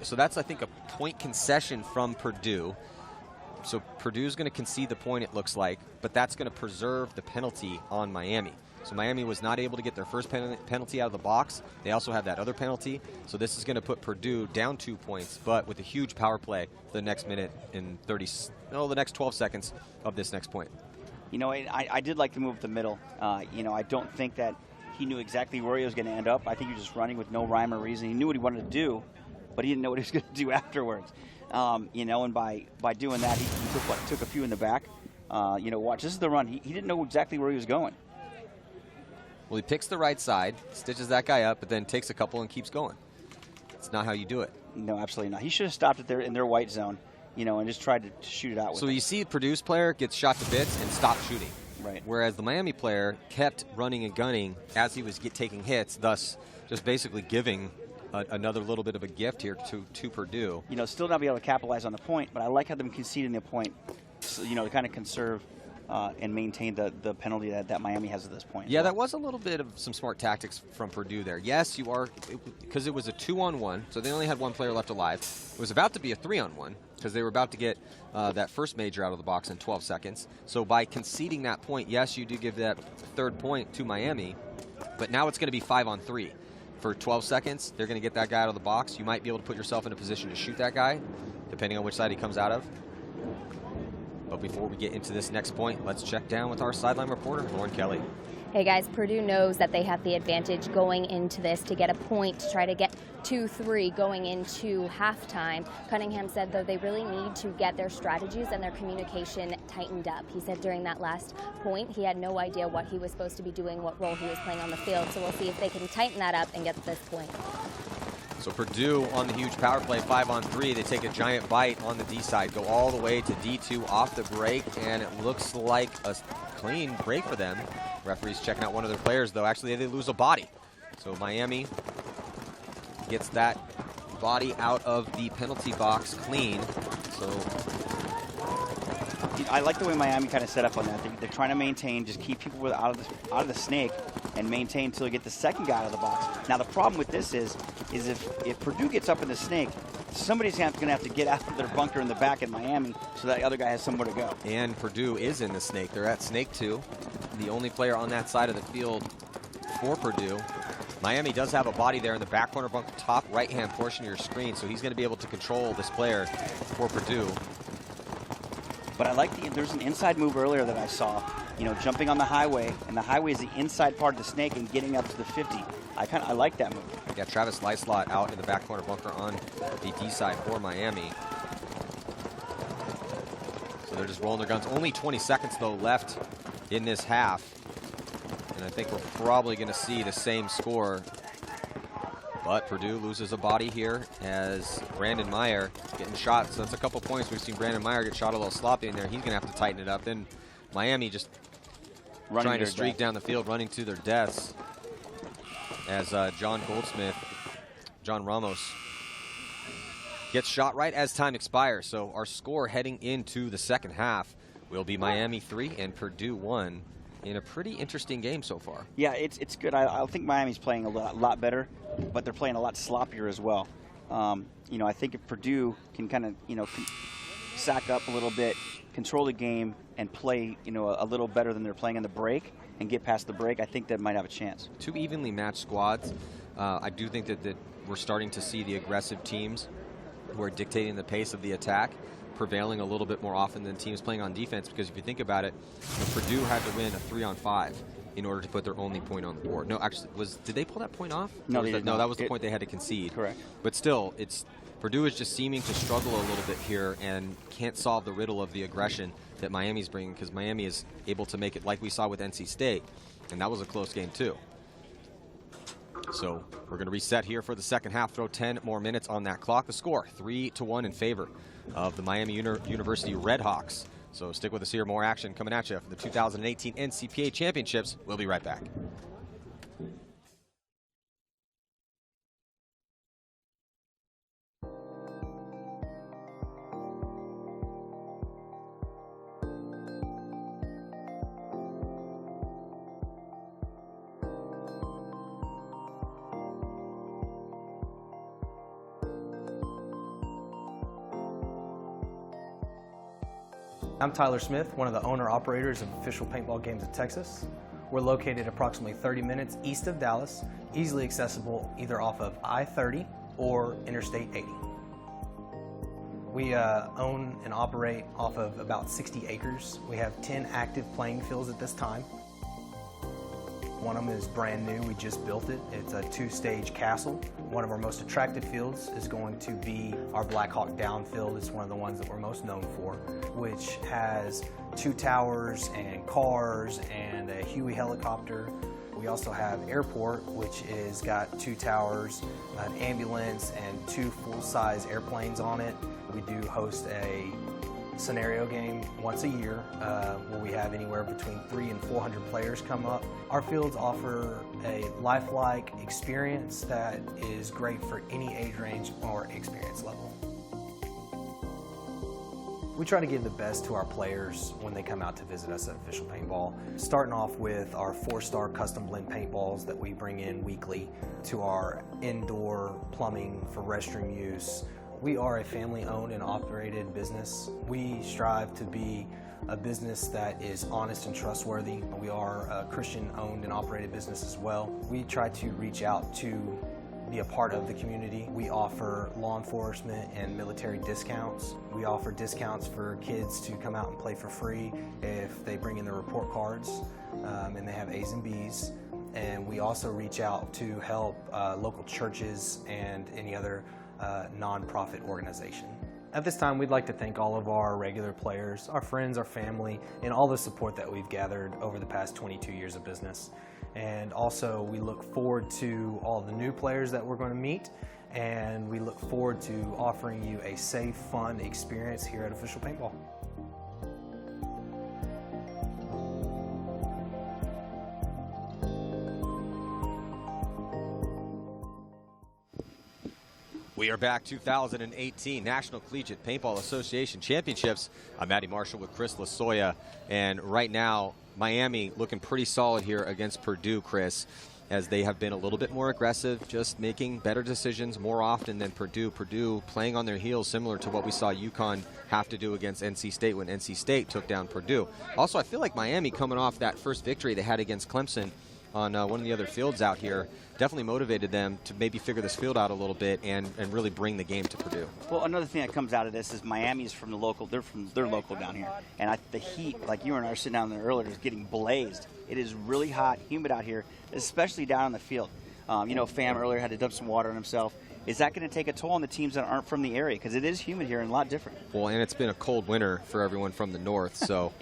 so that's, I think, a point concession from Purdue. So Purdue's going to concede the point, it looks like, but that's going to preserve the penalty on Miami. So Miami was not able to get their first penalty out of the box. They also have that other penalty. So this is going to put Purdue down 2 points, but with a huge power play for the next minute and the next 12 seconds of this next point. I did like the move up the middle. I don't think that he knew exactly where he was going to end up. I think he was just running with no rhyme or reason. He knew what he wanted to do, but he didn't know what he was going to do afterwards. And by doing that, he took a few in the back. Watch, this is the run. He didn't know exactly where he was going. Well, he picks the right side, stitches that guy up, but then takes a couple and keeps going. It's not how you do it. No, absolutely not. He should have stopped it there in their white zone, and just tried to shoot it out with it. You see Purdue's player gets shot to bits and stopped shooting. Right. Whereas the Miami player kept running and gunning as he was taking hits, thus just basically giving another little bit of a gift here to Purdue. Still not be able to capitalize on the point, but I like how them conceding the point, to kind of conserve and maintain the penalty that Miami has at this point. Yeah, that was a little bit of some smart tactics from Purdue there. Yes, because it was a 2-on-1, so they only had one player left alive. It was about to be a 3-on-1 because they were about to get that first major out of the box in 12 seconds. So by conceding that point, yes, you do give that third point to Miami, but now it's going to be 5-on-3. For 12 seconds, they're going to get that guy out of the box. You might be able to put yourself in a position to shoot that guy, depending on which side he comes out of. But before we get into this next point, let's check down with our sideline reporter, Lauren Kelly. Hey guys, Purdue knows that they have the advantage going into this to get a point, to try to get 2-3 going into halftime. Cunningham said, though, they really need to get their strategies and their communication tightened up. He said during that last point he had no idea what he was supposed to be doing, what role he was playing on the field. So we'll see if they can tighten that up and get this point. So Purdue on the huge power play, 5-on-3. They take a giant bite on the D side, go all the way to D2 off the break, and it looks like a clean break for them. Referees checking out one of their players, though. Actually, they lose a body. So Miami gets that body out of the penalty box clean. So I like the way Miami kind of set up on that. They're trying to maintain, just keep people out of the snake and maintain until they get the second guy out of the box. Now the problem with this is if Purdue gets up in the snake, somebody's going to have to get out of their bunker in the back in Miami so that other guy has somewhere to go. And Purdue is in the snake. They're at snake 2. The only player on that side of the field for Purdue. Miami does have a body there in the back corner bunker, top right-hand portion of your screen, so he's going to be able to control this player for Purdue. But I like there's an inside move earlier that I saw, you know, jumping on the highway, and the highway is the inside part of the snake and getting up to the 50. I like that move. Yeah, Travis Lyslot out in the back corner bunker on the D side for Miami. So they're just rolling their guns. Only 20 seconds, though, left in this half. And I think we're probably going to see the same score. But Purdue loses a body here as Brandon Meyer getting shot. So that's a couple points. We've seen Brandon Meyer get shot a little sloppy in there. He's going to have to tighten it up. Then Miami just trying to streak down the field, running to their deaths. As John Ramos gets shot right as time expires. So our score heading into the second half will be Miami 3 and Purdue 1 in a pretty interesting game so far. Yeah, it's good. I think Miami's playing a lot better, but they're playing a lot sloppier as well. You know, I think if Purdue can kind of, you know, sack up a little bit, control the game, and play, you know, a little better than they're playing in the break and get past the break, I think that might have a chance. Two evenly matched squads. I do think that we're starting to see the aggressive teams who are dictating the pace of the attack prevailing a little bit more often than teams playing on defense, because if you think about it, you know, Purdue had to win a 3-on-5 in order to put their only point on the board. No, actually, did they pull that point off? No, they did not. No, that was the point they had to concede. Correct. But still, Purdue is just seeming to struggle a little bit here and can't solve the riddle of the aggression that Miami's bringing, because Miami is able to make it like we saw with NC State, and that was a close game too. So we're going to reset here for the second half, throw 10 more minutes on that clock. The score, 3-1 in favor of the Miami University Redhawks. So stick with us here, more action coming at you for the 2018 NCPA Championships. We'll be right back. I'm Tyler Smith, one of the owner-operators of Official Paintball Games of Texas. We're located approximately 30 minutes east of Dallas, easily accessible either off of I-30 or Interstate 80. We own and operate off of about 60 acres. We have 10 active playing fields at this time. One of them is brand new, we just built it. It's a 2-stage castle. One of our most attractive fields is going to be our Black Hawk Down field. It's one of the ones that we're most known for, which has 2 towers and cars and a Huey helicopter. We also have Airport, which is got 2 towers, an ambulance, and 2 full-size airplanes on it. We do host a scenario game once a year where we have anywhere between 300 and 400 players come up. Our fields offer a lifelike experience that is great for any age range or experience level. We try to give the best to our players when they come out to visit us at Official Paintball, starting off with our 4-star custom blend paintballs that we bring in weekly, to our indoor plumbing for restroom use. We are a family-owned and operated business. We strive to be a business that is honest and trustworthy. We are a Christian-owned and operated business as well. We try to reach out to be a part of the community. We offer law enforcement and military discounts. We offer discounts for kids to come out and play for free if they bring in their report cards and they have A's and B's. And we also reach out to help local churches and any other non-profit organization. At this time, we'd like to thank all of our regular players, our friends, our family, and all the support that we've gathered over the past 22 years of business. And also, we look forward to all the new players that we're going to meet, and we look forward to offering you a safe, fun experience here at Official Paintball. We are back, 2018 National Collegiate Paintball Association Championships. I'm Matty Marshall with Chris Lasoya, and right now, Miami looking pretty solid here against Purdue, Chris, as they have been a little bit more aggressive, just making better decisions more often than Purdue. Purdue playing on their heels, similar to what we saw UConn have to do against NC State when NC State took down Purdue. Also, I feel like Miami coming off that first victory they had against Clemson on one of the other fields out here definitely motivated them to maybe figure this field out a little bit and really bring the game to Purdue. Well, another thing that comes out of this is Miami's from the local. They're local down here, and the heat, like you and I were sitting down there earlier, is getting blazed. It is really hot, humid out here, especially down on the field. You know, Pham earlier had to dump some water on himself. Is that going to take a toll on the teams that aren't from the area? Because it is humid here and a lot different. Well, and it's been a cold winter for everyone from the north. So,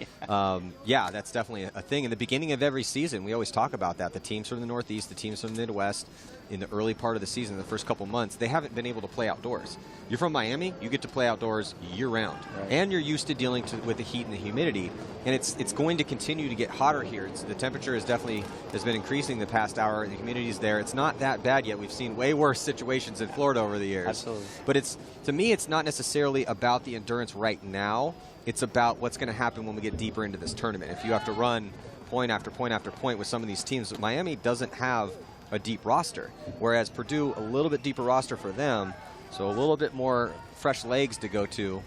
yeah, that's definitely a thing. In the beginning of every season, we always talk about that. The teams from the Northeast, the teams from the Midwest, in the early part of the season, the first couple months, they haven't been able to play outdoors. You're from Miami, you get to play outdoors year-round. Right. And you're used to dealing with the heat and the humidity. And it's going to continue to get hotter here. The temperature has been increasing the past hour. The humidity's there. It's not that bad yet. We've seen way worse situations in Florida over the years. Absolutely. But to me, it's not necessarily about the endurance right now. It's about what's going to happen when we get deeper into this tournament. If you have to run point after point after point with some of these teams, Miami doesn't have a deep roster, whereas Purdue, a little bit deeper roster for them, so a little bit more fresh legs to go to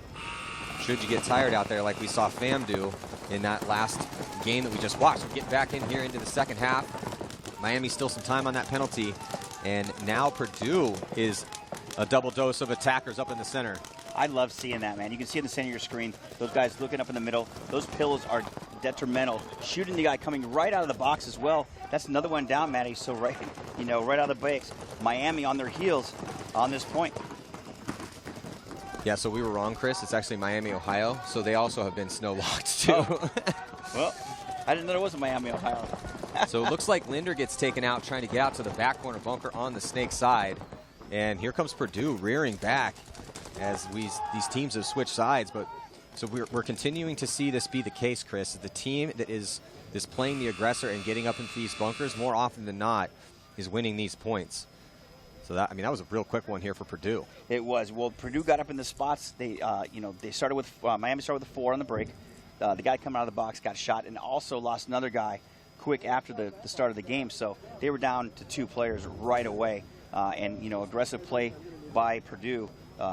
should you get tired out there like we saw Pham do in that last game that we just watched. We're getting back in here into the second half. Miami still some time on that penalty, and now Purdue is a double dose of attackers up in the center. I love seeing that, man. You can see in the center of your screen, those guys looking up in the middle. Those pillows are detrimental. Shooting the guy coming right out of the box as well. That's another one down, Maddie. So right out of the breaks. Miami on their heels on this point. Yeah, so we were wrong, Chris. It's actually Miami, Ohio. So they also have been snow locked too. Oh. Well, I didn't know it was Miami, Ohio. So it looks like Linder gets taken out trying to get out to the back corner bunker on the Snake side. And here comes Purdue rearing back as these teams have switched sides. But so we're continuing to see this be the case, Chris. The team that is playing the aggressor and getting up into these bunkers more often than not is winning these points. So that was a real quick one here for Purdue. It was. Well, Purdue got up in the spots. They started with Miami started with 4 on the break. The guy coming out of the box got shot and also lost another guy quick after the start of the game. So they were down to 2 players right away. And aggressive play by Purdue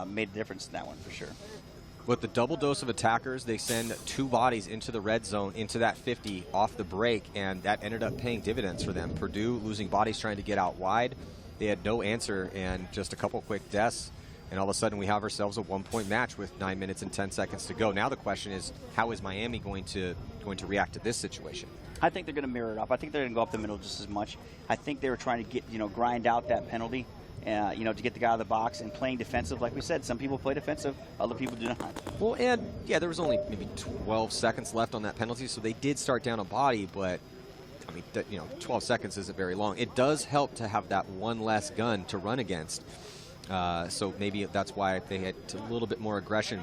made a difference in that one for sure. With the double dose of attackers, they send 2 bodies into the red zone, into that 50 off the break, and that ended up paying dividends for them. Purdue losing bodies trying to get out wide. They had no answer and just a couple quick deaths, and all of a sudden we have ourselves a 1-point match with 9 minutes and 10 seconds to go. Now the question is, how is Miami going to react to this situation? I think they're going to mirror it up. I think they're going to go up the middle just as much. I think they were trying to get, grind out that penalty, to get the guy out of the box and playing defensive. Like we said, some people play defensive, other people do not. Well, and yeah, there was only maybe 12 seconds left on that penalty, so they did start down a body, but 12 seconds isn't very long. It does help to have that one less gun to run against. So maybe that's why they had a little bit more aggression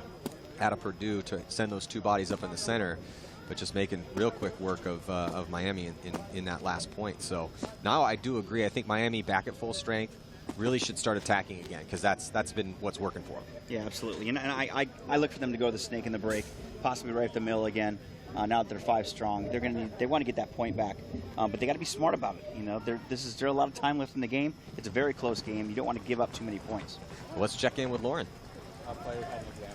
out of Purdue to send those 2 bodies up in the center, but just making real quick work of Miami in that last point. So now I do agree. I think Miami back at full strength really should start attacking again, because that's been what's working for them. Yeah, absolutely. And I look for them to go the snake in the break, possibly right up the middle again. Now that they're 5 strong, they want to get that point back, but they got to be smart about it. There's a lot of time left in the game. It's a very close game. You don't want to give up too many points. Well, let's check in with Lauren. I'll play with an exam.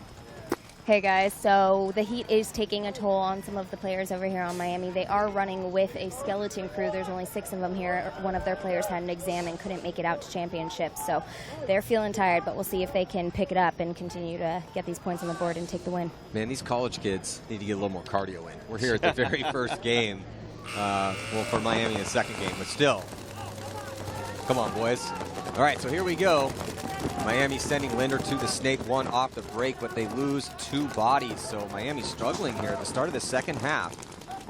Hey guys, so the heat is taking a toll on some of the players over here on Miami. They are running with a skeleton crew. There's only 6 of them here. One of their players had an exam and couldn't make it out to championships, so they're feeling tired, but we'll see if they can pick it up and continue to get these points on the board and take the win. Man, these college kids need to get a little more cardio in. We're here at the very first game. For Miami, the second game, but still. Come on, boys. All right, so here we go. Miami sending Linder to the snake, 1 off the break, but they lose 2 bodies. So Miami's struggling here at the start of the second half.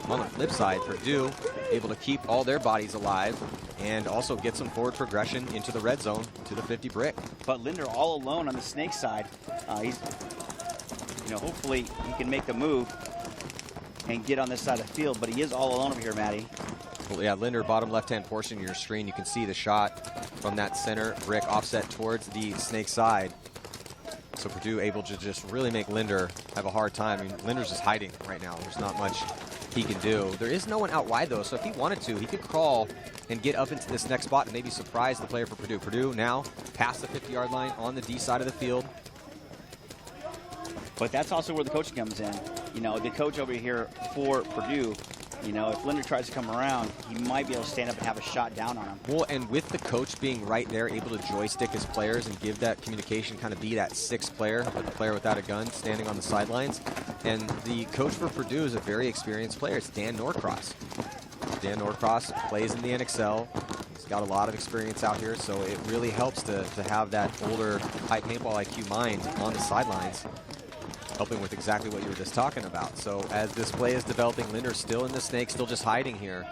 On the flip side, Purdue able to keep all their bodies alive and also get some forward progression into the red zone to the 50 brick. But Linder all alone on the snake side. He's, hopefully he can make the move and get on this side of the field, but he is all alone over here, Maddie. Well, yeah, Linder, bottom left-hand portion of your screen, you can see the shot from that center brick offset towards the snake side. So Purdue able to just really make Linder have a hard time. I mean, Linder's just hiding right now. There's not much he can do. There is no one out wide, though, so if he wanted to, he could crawl and get up into this next spot and maybe surprise the player for Purdue. Purdue now past the 50-yard line on the D side of the field. But that's also where the coaching comes in. You know, the coach over here for Purdue, you know, if Linder tries to come around, he might be able to stand up and have a shot down on him. Well, and with the coach being right there, able to joystick his players and give that communication, kind of be that sixth player, but the player without a gun standing on the sidelines. And the coach for Purdue is a very experienced player. It's Dan Norcross. Dan Norcross plays in the NXL. He's got a lot of experience out here, so it really helps to have that older, high paintball IQ mind on the sidelines, helping with exactly what you were just talking about. So as this play is developing, Linder's still in the snake, still just hiding here.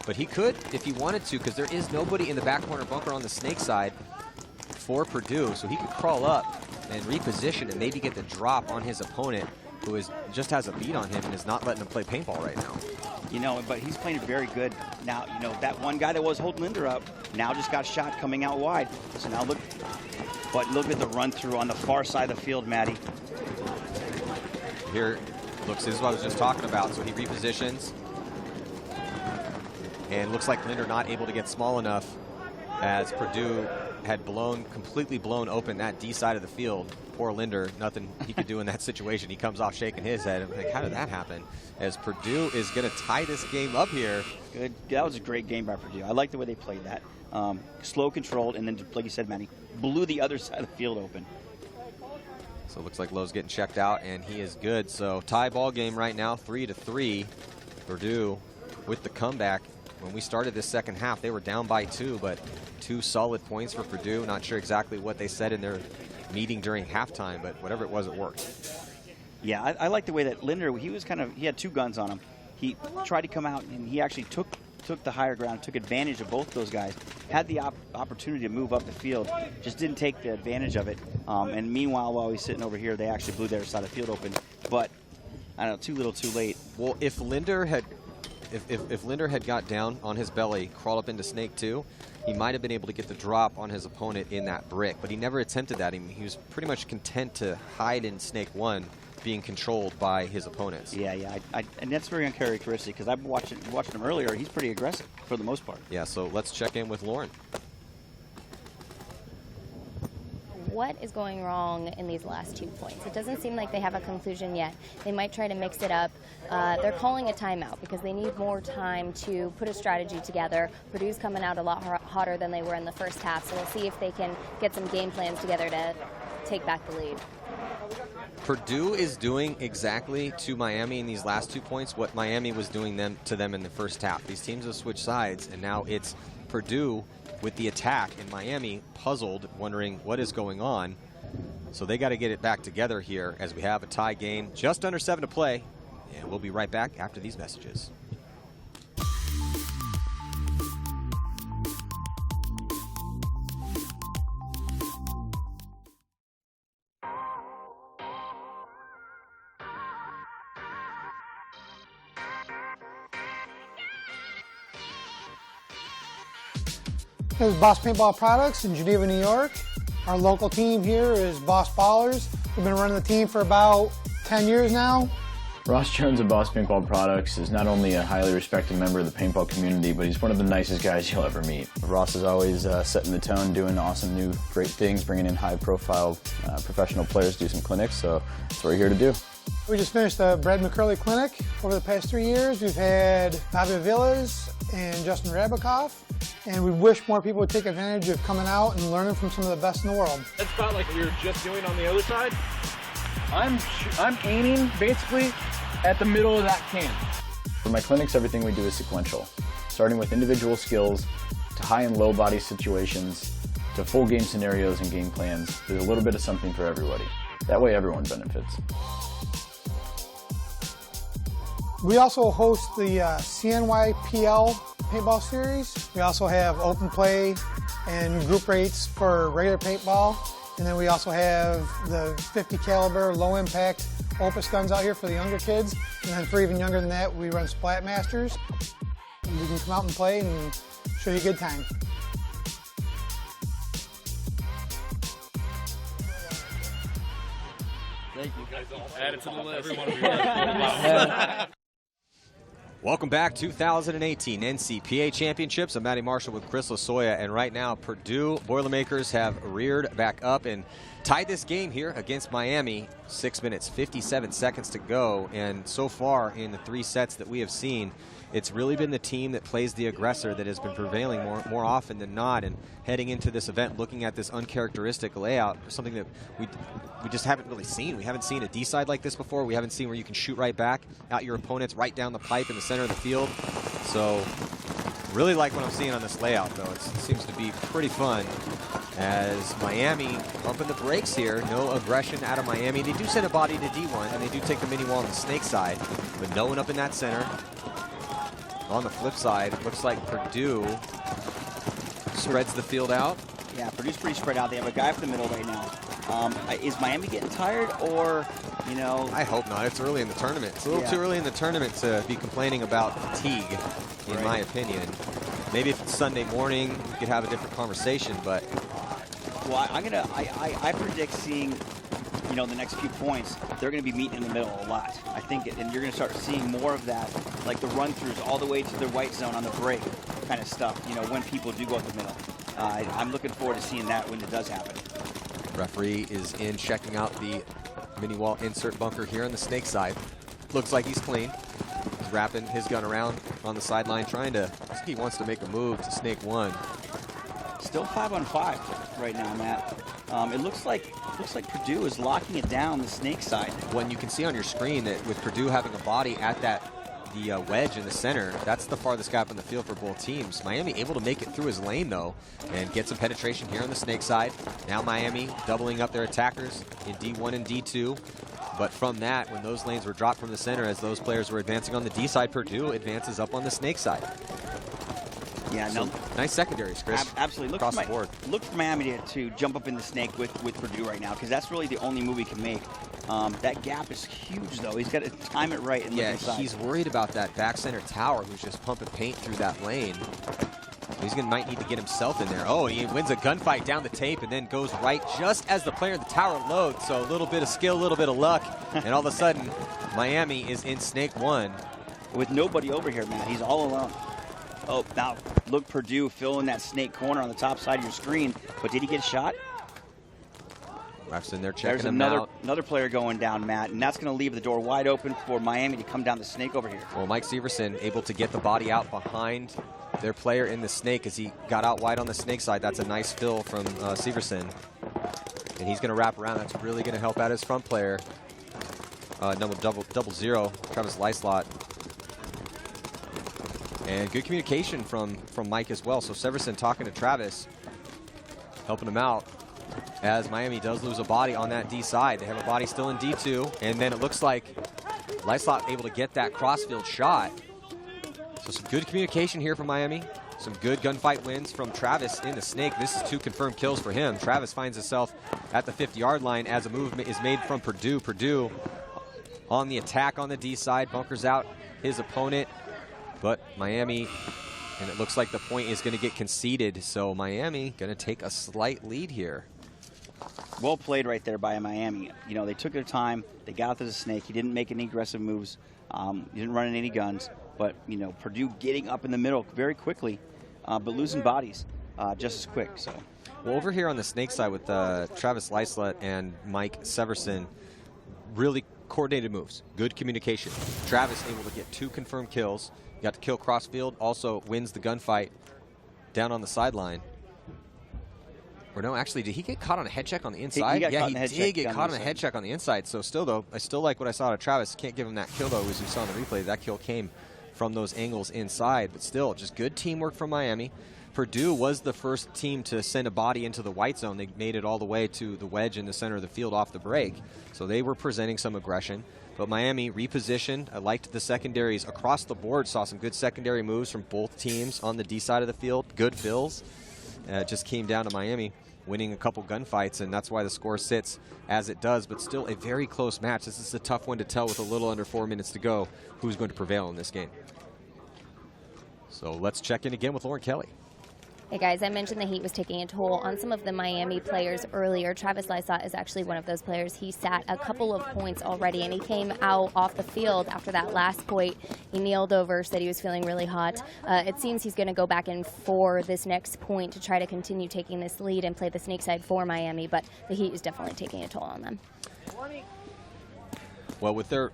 But he could, if he wanted to, because there is nobody in the back corner bunker on the snake side for Purdue, so he could crawl up and reposition and maybe get the drop on his opponent, who just has a beat on him and is not letting him play paintball right now. You know, but he's playing very good. Now, you know, that one guy that was holding Linder up now just got shot coming out wide. So now look at the run through on the far side of the field, Maddie. Here, looks, this is what I was just talking about. So he repositions. And looks like Linder not able to get small enough as Purdue had completely blown open that D side of the field. Poor Linder, nothing he could do in that situation. He comes off shaking his head. I'm like, how did that happen? As Purdue is going to tie this game up here. Good. That was a great game by Purdue. I like the way they played that. Slow, controlled, and then, like you said, Manny, blew the other side of the field open. So it looks like Lowe's getting checked out, and he is good. So tie ball game right now, 3-3. Purdue with the comeback. When we started this second half, they were down by 2, but 2 solid points for Purdue. Not sure exactly what they said in their meeting during halftime, but whatever it was, it worked. Yeah, I like the way that Linder, he had 2 guns on him. He tried to come out, and he actually took the higher ground, took advantage of both those guys, had the opportunity to move up the field, just didn't take the advantage of it. And meanwhile, while he's sitting over here, they actually blew their side of the field open. But, I don't know, too little, too late. Well, if Linder had got down on his belly, crawled up into Snake 2, he might have been able to get the drop on his opponent in that brick, but he never attempted that. He was pretty much content to hide in Snake 1, being controlled by his opponents. Yeah, and that's very uncharacteristic, because I've been watching him earlier. He's pretty aggressive for the most part. Yeah, so let's check in with Lauren. What is going wrong in these last 2 points? It doesn't seem like they have a conclusion yet. They might try to mix it up. They're calling a timeout because they need more time to put a strategy together. Purdue's coming out a lot hotter than they were in the first half, so we'll see if they can get some game plans together to take back the lead. Purdue is doing exactly to Miami in these last 2 points what Miami was doing to them in the first half. These teams have switched sides, and now it's Purdue with the attack, and Miami puzzled, wondering what is going on. So they got to get it back together here as we have a tie game, just under 7 to play, and we'll be right back after these messages. This is Boss Paintball Products in Geneva, New York. Our local team here is Boss Ballers. We've been running the team for about 10 years now. Ross Jones of Boss Paintball Products is not only a highly respected member of the paintball community, but he's one of the nicest guys you'll ever meet. Ross is always setting the tone, doing awesome new great things, bringing in high-profile professional players to do some clinics, so that's what we're here to do. We just finished the Brad McCurley Clinic. Over the past 3 years, we've had Bobby Villas and Justin Rabikoff, and we wish more people would take advantage of coming out and learning from some of the best in the world. That spot like we were just doing on the other side, I'm aiming basically at the middle of that can. For my clinics, everything we do is sequential, starting with individual skills to high and low body situations to full game scenarios and game plans. There's a little bit of something for everybody. That way everyone benefits. We also host the CNYPL Paintball Series. We also have open play and group rates for regular paintball. And then we also have the 50 caliber low impact Opus guns out here for the younger kids. And then for even younger than that, we run Splat Masters. And you can come out and play and show you a good time. Thank you guys all. Add it to the list. Welcome back, 2018 NCPA Championships. I'm Matty Marshall with Chris Lasoya, and right now Purdue Boilermakers have reared back up, and tied this game here against Miami. 6 minutes, 57 seconds to go. And so far in the 3 sets that we have seen, it's really been the team that plays the aggressor that has been prevailing more often than not. And heading into this event, looking at this uncharacteristic layout, something that we just haven't really seen. We haven't seen a D-side like this before. We haven't seen where you can shoot right back at your opponents right down the pipe in the center of the field. So really like what I'm seeing on this layout, though. It seems to be pretty fun as Miami pumping the brakes here. No aggression out of Miami. They do send a body to D1, and they do take the mini wall on the snake side, but no one up in that center. On the flip side, it looks like Purdue spreads the field out. Yeah, Purdue's pretty spread out. They have a guy up the middle right now. Is Miami getting tired, or, you know? I hope not. It's early in the tournament. It's a little too early in the tournament to be complaining about fatigue, in my opinion. Maybe if it's Sunday morning, we could have a different conversation, but. Well, I predict seeing, you know, the next few points, they're going to be meeting in the middle a lot. I think, and you're going to start seeing more of that, like the run-throughs all the way to the white zone on the break kind of stuff, you know, when people do go up the middle. I'm looking forward to seeing that when it does happen. Referee is in checking out the mini wall insert bunker here on the snake side. Looks like he's clean. He's wrapping his gun around on the sideline, trying to, I think he wants to make a move to snake 1. Still 5-on-5 right now, Matt. It looks like Purdue is locking it down the snake side. When you can see on your screen that with Purdue having a body at the wedge in the center, that's the farthest gap in the field for both teams. Miami able to make it through his lane, though, and get some penetration here on the snake side. Now Miami doubling up their attackers in D1 and D2. But from that, when those lanes were dropped from the center as those players were advancing on the D side, Purdue advances up on the snake side. Yeah, so, nice secondaries, Chris. Absolutely. Across the board. Look for Miami to jump up in the snake with Purdue right now, because that's really the only move he can make. That gap is huge, though. He's got to time it right and look inside. He's worried about that back center tower who's just pumping paint through that lane. He's might need to get himself in there. Oh, he wins a gunfight down the tape and then goes right just as the player in the tower loads. So a little bit of skill, a little bit of luck, and all of a sudden, Miami is in snake 1. With nobody over here, Matt. He's all alone. Oh, now look, Purdue filling that snake corner on the top side of your screen. But did he get shot? Ref's in there checking There's him out. another player going down, Matt, and that's going to leave the door wide open for Miami to come down the snake over here. Well, Mike Severson able to get the body out behind their player in the snake as he got out wide on the snake side. That's a nice fill from Severson. And he's going to wrap around. That's really going to help out his front player. Double zero, Travis Lyslot. And good communication from Mike as well. So Severson talking to Travis, helping him out as Miami does lose a body on that D side. They have a body still in D2, and then it looks like Lyslot able to get that crossfield shot. So some good communication here from Miami. Some good gunfight wins from Travis in the snake. This is 2 confirmed kills for him. Travis finds himself at the 50-yard line as a move is made from Purdue. Purdue on the attack on the D side, bunkers out his opponent. But Miami, and it looks like the point is going to get conceded. So Miami going to take a slight lead here. Well played right there by Miami. You know, they took their time. They got out to the snake. He didn't make any aggressive moves. He didn't run in any guns. But, you know, Purdue getting up in the middle very quickly, but losing bodies just as quick. So, well, over here on the snake side with Travis Lyslot and Mike Severson, really coordinated moves. Good communication. Travis able to get 2 confirmed kills. Got to kill crossfield. Also wins the gunfight down on the sideline. Or no, actually, did he get caught on a head check on the inside? He did get caught on a head check on the inside. So still, though, I still like what I saw out of Travis. Can't give him that kill, though, as we saw in the replay. That kill came from those angles inside. But still, just good teamwork from Miami. Purdue was the first team to send a body into the white zone. They made it all the way to the wedge in the center of the field off the break. So they were presenting some aggression. But Miami repositioned. I liked the secondaries across the board. Saw some good secondary moves from both teams on the D side of the field. Good fills. It just came down to Miami winning a couple gunfights, and that's why the score sits as it does. But still a very close match. This is a tough one to tell with a little under 4 minutes to go who's going to prevail in this game. So let's check in again with Lauren Kelly. Hey guys, I mentioned the heat was taking a toll on some of the Miami players earlier. Travis Lysott is actually one of those players. He sat a couple of points already, and he came out off the field after that last point. He kneeled over, said he was feeling really hot. It seems he's going to go back in for this next point to try to continue taking this lead and play the snake side for Miami, but the heat is definitely taking a toll on them. Well, with their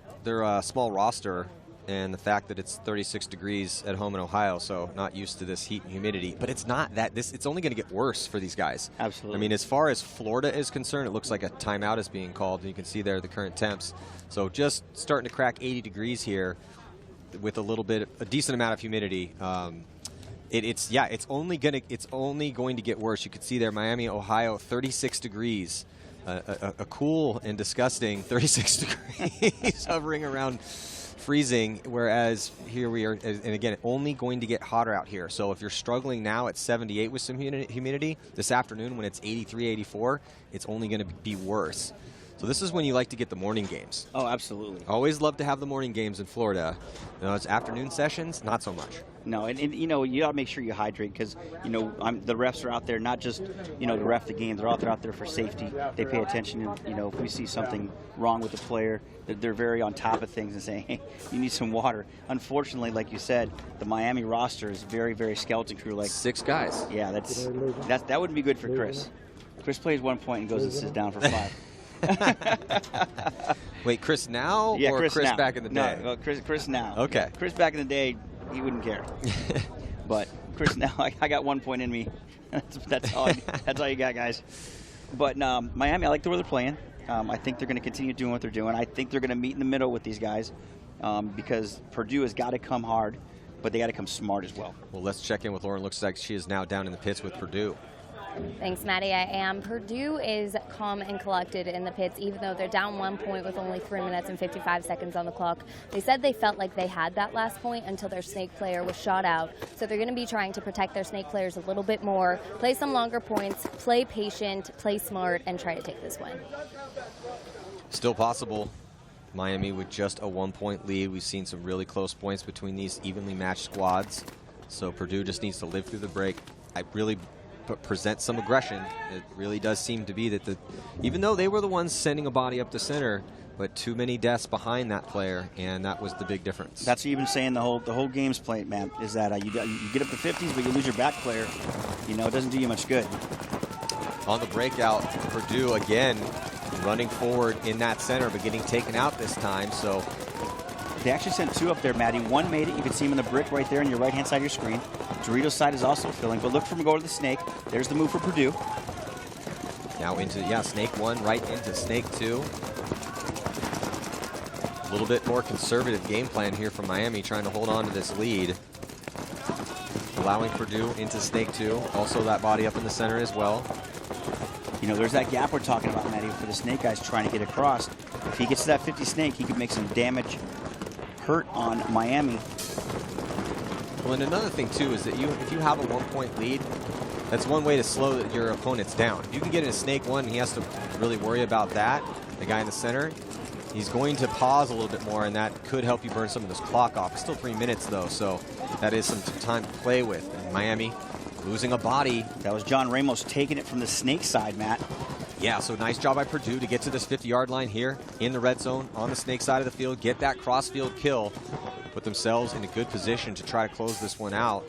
small roster, and the fact that it's 36 degrees at home in Ohio, so not used to this heat and humidity. But it's not that. It's only going to get worse for these guys. Absolutely. I mean, as far as Florida is concerned, it looks like a timeout is being called. You can see there the current temps. So just starting to crack 80 degrees here with a decent amount of humidity. It's only going to get worse. You can see there, Miami, Ohio, 36 degrees. A cool and disgusting 36 degrees hovering around freezing, whereas here we are, and again, only going to get hotter out here. So if you're struggling now at 78 with some humidity, this afternoon when it's 83, 84, it's only going to be worse. So this is when you like to get the morning games. Oh, absolutely. Always love to have the morning games in Florida. It's afternoon sessions, not so much. No, and you got to make sure you hydrate because, the refs are out there, not just, to ref the game. They're out there for safety. They pay attention. And, if we see something wrong with the player, they're very on top of things and saying, hey, you need some water. Unfortunately, like you said, the Miami roster is very, very skeleton crew. Like 6 guys. Yeah, that wouldn't be good for Chris. Chris plays 1 point and goes and sits down for 5. Wait, Chris now yeah, or Chris now. Back in the day? No, Chris now. Okay. Yeah, Chris back in the day, he wouldn't care. But Chris now, I got 1 point in me. That's all you got, guys. But Miami, I like the way they're playing. I think they're going to continue doing what they're doing. I think they're going to meet in the middle with these guys because Purdue has got to come hard, but they got to come smart as well. Well, let's check in with Lauren. Looks like she is now down in the pits with Purdue. Thanks, Maddie. I am. Purdue is calm and collected in the pits, even though they're down 1 point with only 3 minutes and 55 seconds on the clock. They said they felt like they had that last point until their snake player was shot out. So they're going to be trying to protect their snake players a little bit more, play some longer points, play patient, play smart, and try to take this win. Still possible. Miami with just a 1 point lead. We've seen some really close points between these evenly matched squads. So Purdue just needs to live through the break. I really present some aggression. It really does seem to be that even though they were the ones sending a body up the center, but too many deaths behind that player, and that was the big difference. That's what you've been saying the whole game's played, man, is that you get up to 50s, but you lose your back player. It doesn't do you much good. On the breakout, Purdue again running forward in that center, but getting taken out this time. So they actually sent 2 up there, Maddie. 1 made it. You can see him in the brick right there on your right-hand side of your screen. Dorito's side is also filling, but look for him to go to the snake. There's the move for Purdue. Now into, snake 1 right into snake 2. A little bit more conservative game plan here from Miami, trying to hold on to this lead. Allowing Purdue into snake 2. Also that body up in the center as well. There's that gap we're talking about, Maddie, for the snake guys trying to get across. If he gets to that 50 snake, he could make some damage, hurt on Miami. Well, and another thing, too, is that if you have a 1 point lead, that's one way to slow your opponents down. If you can get in a snake 1 and he has to really worry about that, the guy in the center, he's going to pause a little bit more, and that could help you burn some of this clock off. It's still 3 minutes, though, so that is some time to play with. And Miami losing a body. That was John Ramos taking it from the snake side, Matt. Yeah, so nice job by Purdue to get to this 50-yard line here in the red zone on the snake side of the field, get that cross-field kill, put themselves in a good position to try to close this one out.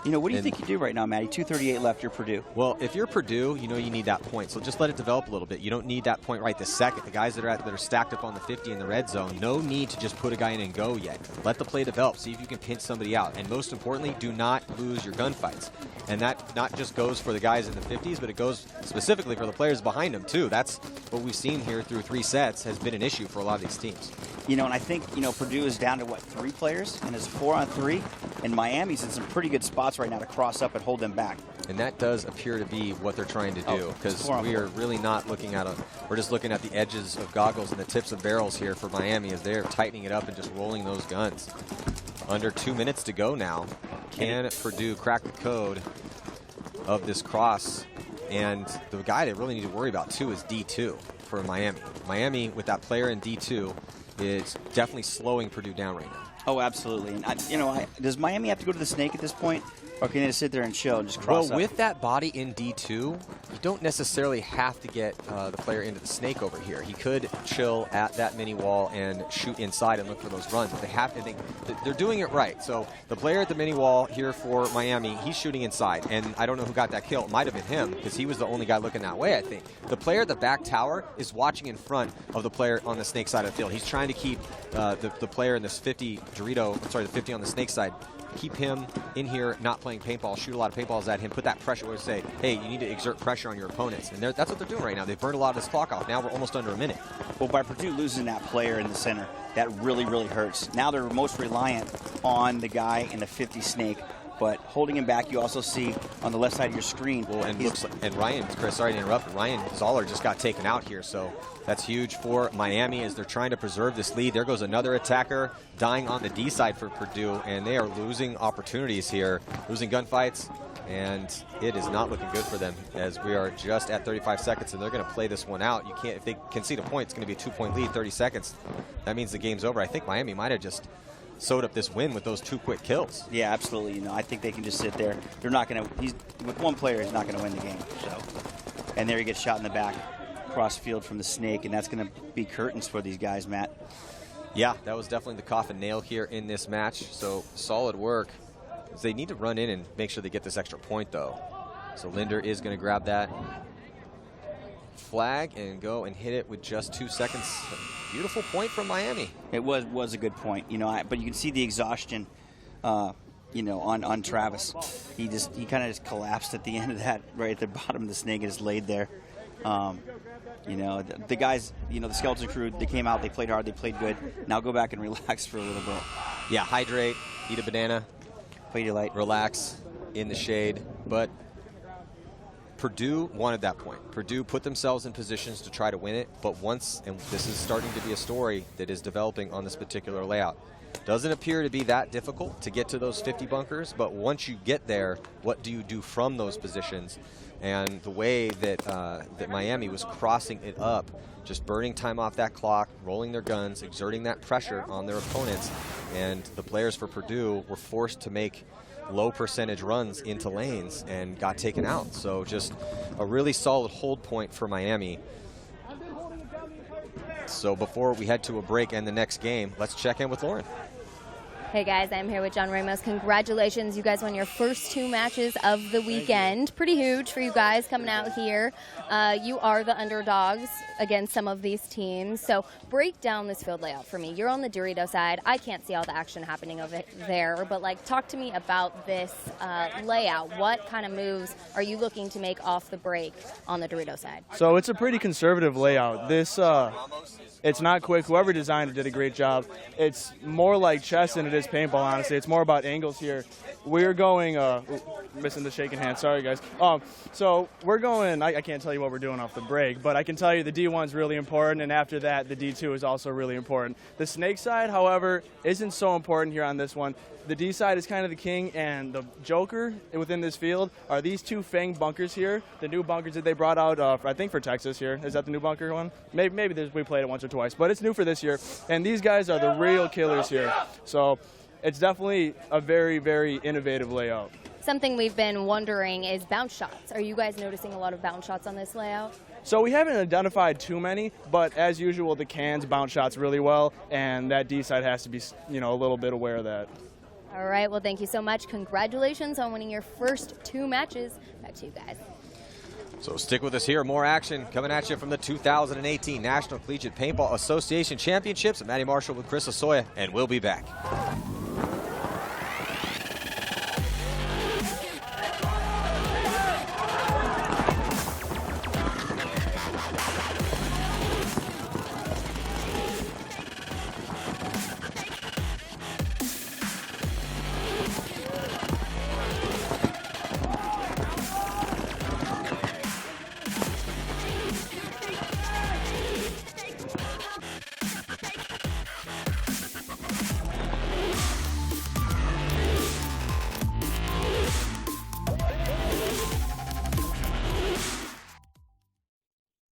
What do you think you do right now, Matty? 2:38 left, you're Purdue. Well, if you're Purdue, you need that point. So just let it develop a little bit. You don't need that point right this second. The guys that are stacked up on the 50 in the red zone, no need to just put a guy in and go yet. Let the play develop. See if you can pinch somebody out. And most importantly, do not lose your gunfights. And that not just goes for the guys in the 50s, but it goes specifically for the players behind them, too. That's what we've seen here through 3 sets has been an issue for a lot of these teams. And I think, Purdue is down to, 3 players? And it's 4-on-3. And Miami's in some pretty good spots right now to cross up and hold them back. And that does appear to be what they're trying to do, because we are really not looking at we're just looking at the edges of goggles and the tips of barrels here for Miami as they're tightening it up and just rolling those guns. Under 2 minutes to go now. Can Purdue crack the code of this cross? And the guy they really need to worry about, too, is D2 for Miami. Miami, with that player in D2, it's definitely slowing Purdue down right now. Oh, absolutely. And, does Miami have to go to the snake at this point? Or can they just sit there and chill and just cross Well, up? with that body in D2, you don't necessarily have to get the player into the snake over here. He could chill at that mini wall and shoot inside and look for those runs. But they have to think they're doing it right. So the player at the mini wall here for Miami, he's shooting inside. And I don't know who got that kill. It might have been him because he was the only guy looking that way, I think. The player at the back tower is watching in front of the player on the snake side of the field. He's trying to keep the player in this 50 the 50 on the snake side, keep him in here not playing paintball, shoot a lot of paintballs at him, put that pressure where we say, hey, you need to exert pressure on your opponents. And that's what they're doing right now. They've burned a lot of this clock off. Now we're almost under a minute. Well, by Purdue losing that player in the center, that really, really hurts. Now they're most reliant on the guy in the 50 snake. But holding him back, you also see on the left side of your screen. Well, and Ryan, Chris, sorry to interrupt, but Ryan Zoller just got taken out here, so that's huge for Miami as they're trying to preserve this lead. There goes another attacker dying on the D side for Purdue, and they are losing opportunities here, losing gunfights, and it is not looking good for them as we are just at 35 seconds, and they're going to play this one out. You can't, if they concede a point, it's going to be a 2-point lead, 30 seconds. That means the game's over. I think Miami might have just sewed up this win with those 2 quick kills. Yeah, absolutely. I think they can just sit there. They're not going to. With one player, he's not going to win the game. So, and there he gets shot in the back, cross field from the snake, and that's going to be curtains for these guys, Matt. Yeah, that was definitely the coffin nail here in this match. So solid work. They need to run in and make sure they get this extra point, though. So Linder is going to grab that flag and go and hit it with just 2 seconds. Beautiful point from Miami. It was a good point, but you can see the exhaustion, on Travis. He kind of just collapsed at the end of that, right at the bottom of the snake, and just laid there. The guys, the skeleton crew, they came out, they played hard, they played good. Now go back and relax for a little bit. Yeah, hydrate, eat a banana, Pedialyte, relax in the shade, but Purdue wanted that point. Purdue put themselves in positions to try to win it, but once, and this is starting to be a story that is developing on this particular layout, doesn't appear to be that difficult to get to those 50 bunkers, but once you get there, what do you do from those positions? And the way that, that Miami was crossing it up, just burning time off that clock, rolling their guns, exerting that pressure on their opponents, and the players for Purdue were forced to make low percentage runs into lanes and got taken out. So just a really solid hold point for Miami. So before we head to a break and the next game, let's check in with Lauren. Hey guys, I'm here with John Ramos. Congratulations, you guys won your first 2 matches of the weekend. Pretty huge for you guys coming out here. You are the underdogs against some of these teams. So break down this field layout for me. You're on the Dorito side. I can't see all the action happening over there, but talk to me about this layout. What kind of moves are you looking to make off the break on the Dorito side? So it's a pretty conservative layout. This it's not quick. Whoever designed it did a great job. It's more like chess than it is paintball, honestly. It's more about angles here. We're going, missing the shaking hand, sorry guys. So we're going, I can't tell you what we're doing off the break, but I can tell you the D1's really important, and after that, the D2 is also really important. The snake side, however, isn't so important here on this one. The D side is kind of the king, and the joker within this field are these 2 fanged bunkers here, the new bunkers that they brought out, I think for Texas here. Is that the new bunker one? Maybe we played it once or twice, but it's new for this year. And these guys are the real killers here. So it's definitely a very, very innovative layout. Something we've been wondering is bounce shots. Are you guys noticing a lot of bounce shots on this layout? So we haven't identified too many, but as usual, the cans bounce shots really well, and that D side has to be, a little bit aware of that. All right, well, thank you so much. Congratulations on winning your first 2 matches. Back to you guys. So stick with us here. More action coming at you from the 2018 National Collegiate Paintball Association Championships. I'm Matty Marshall with Chris Osoya, and we'll be back.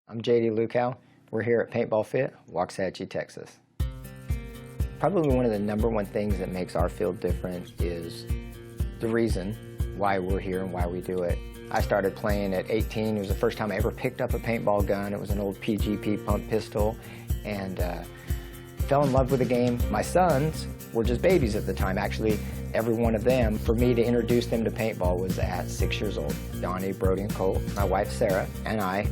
I'm JD Lukow. We're here at Paintball Fit, Waxahachie, Texas. Probably one of the #1 things that makes our field different is the reason why we're here and why we do it. I started playing at 18. It was the first time I ever picked up a paintball gun. It was an old PGP pump pistol, and fell in love with the game. My sons were just babies at the time. Actually, every one of them, for me to introduce them to paintball was at 6 years old. Donnie, Brody, and Colt, my wife Sarah, and I,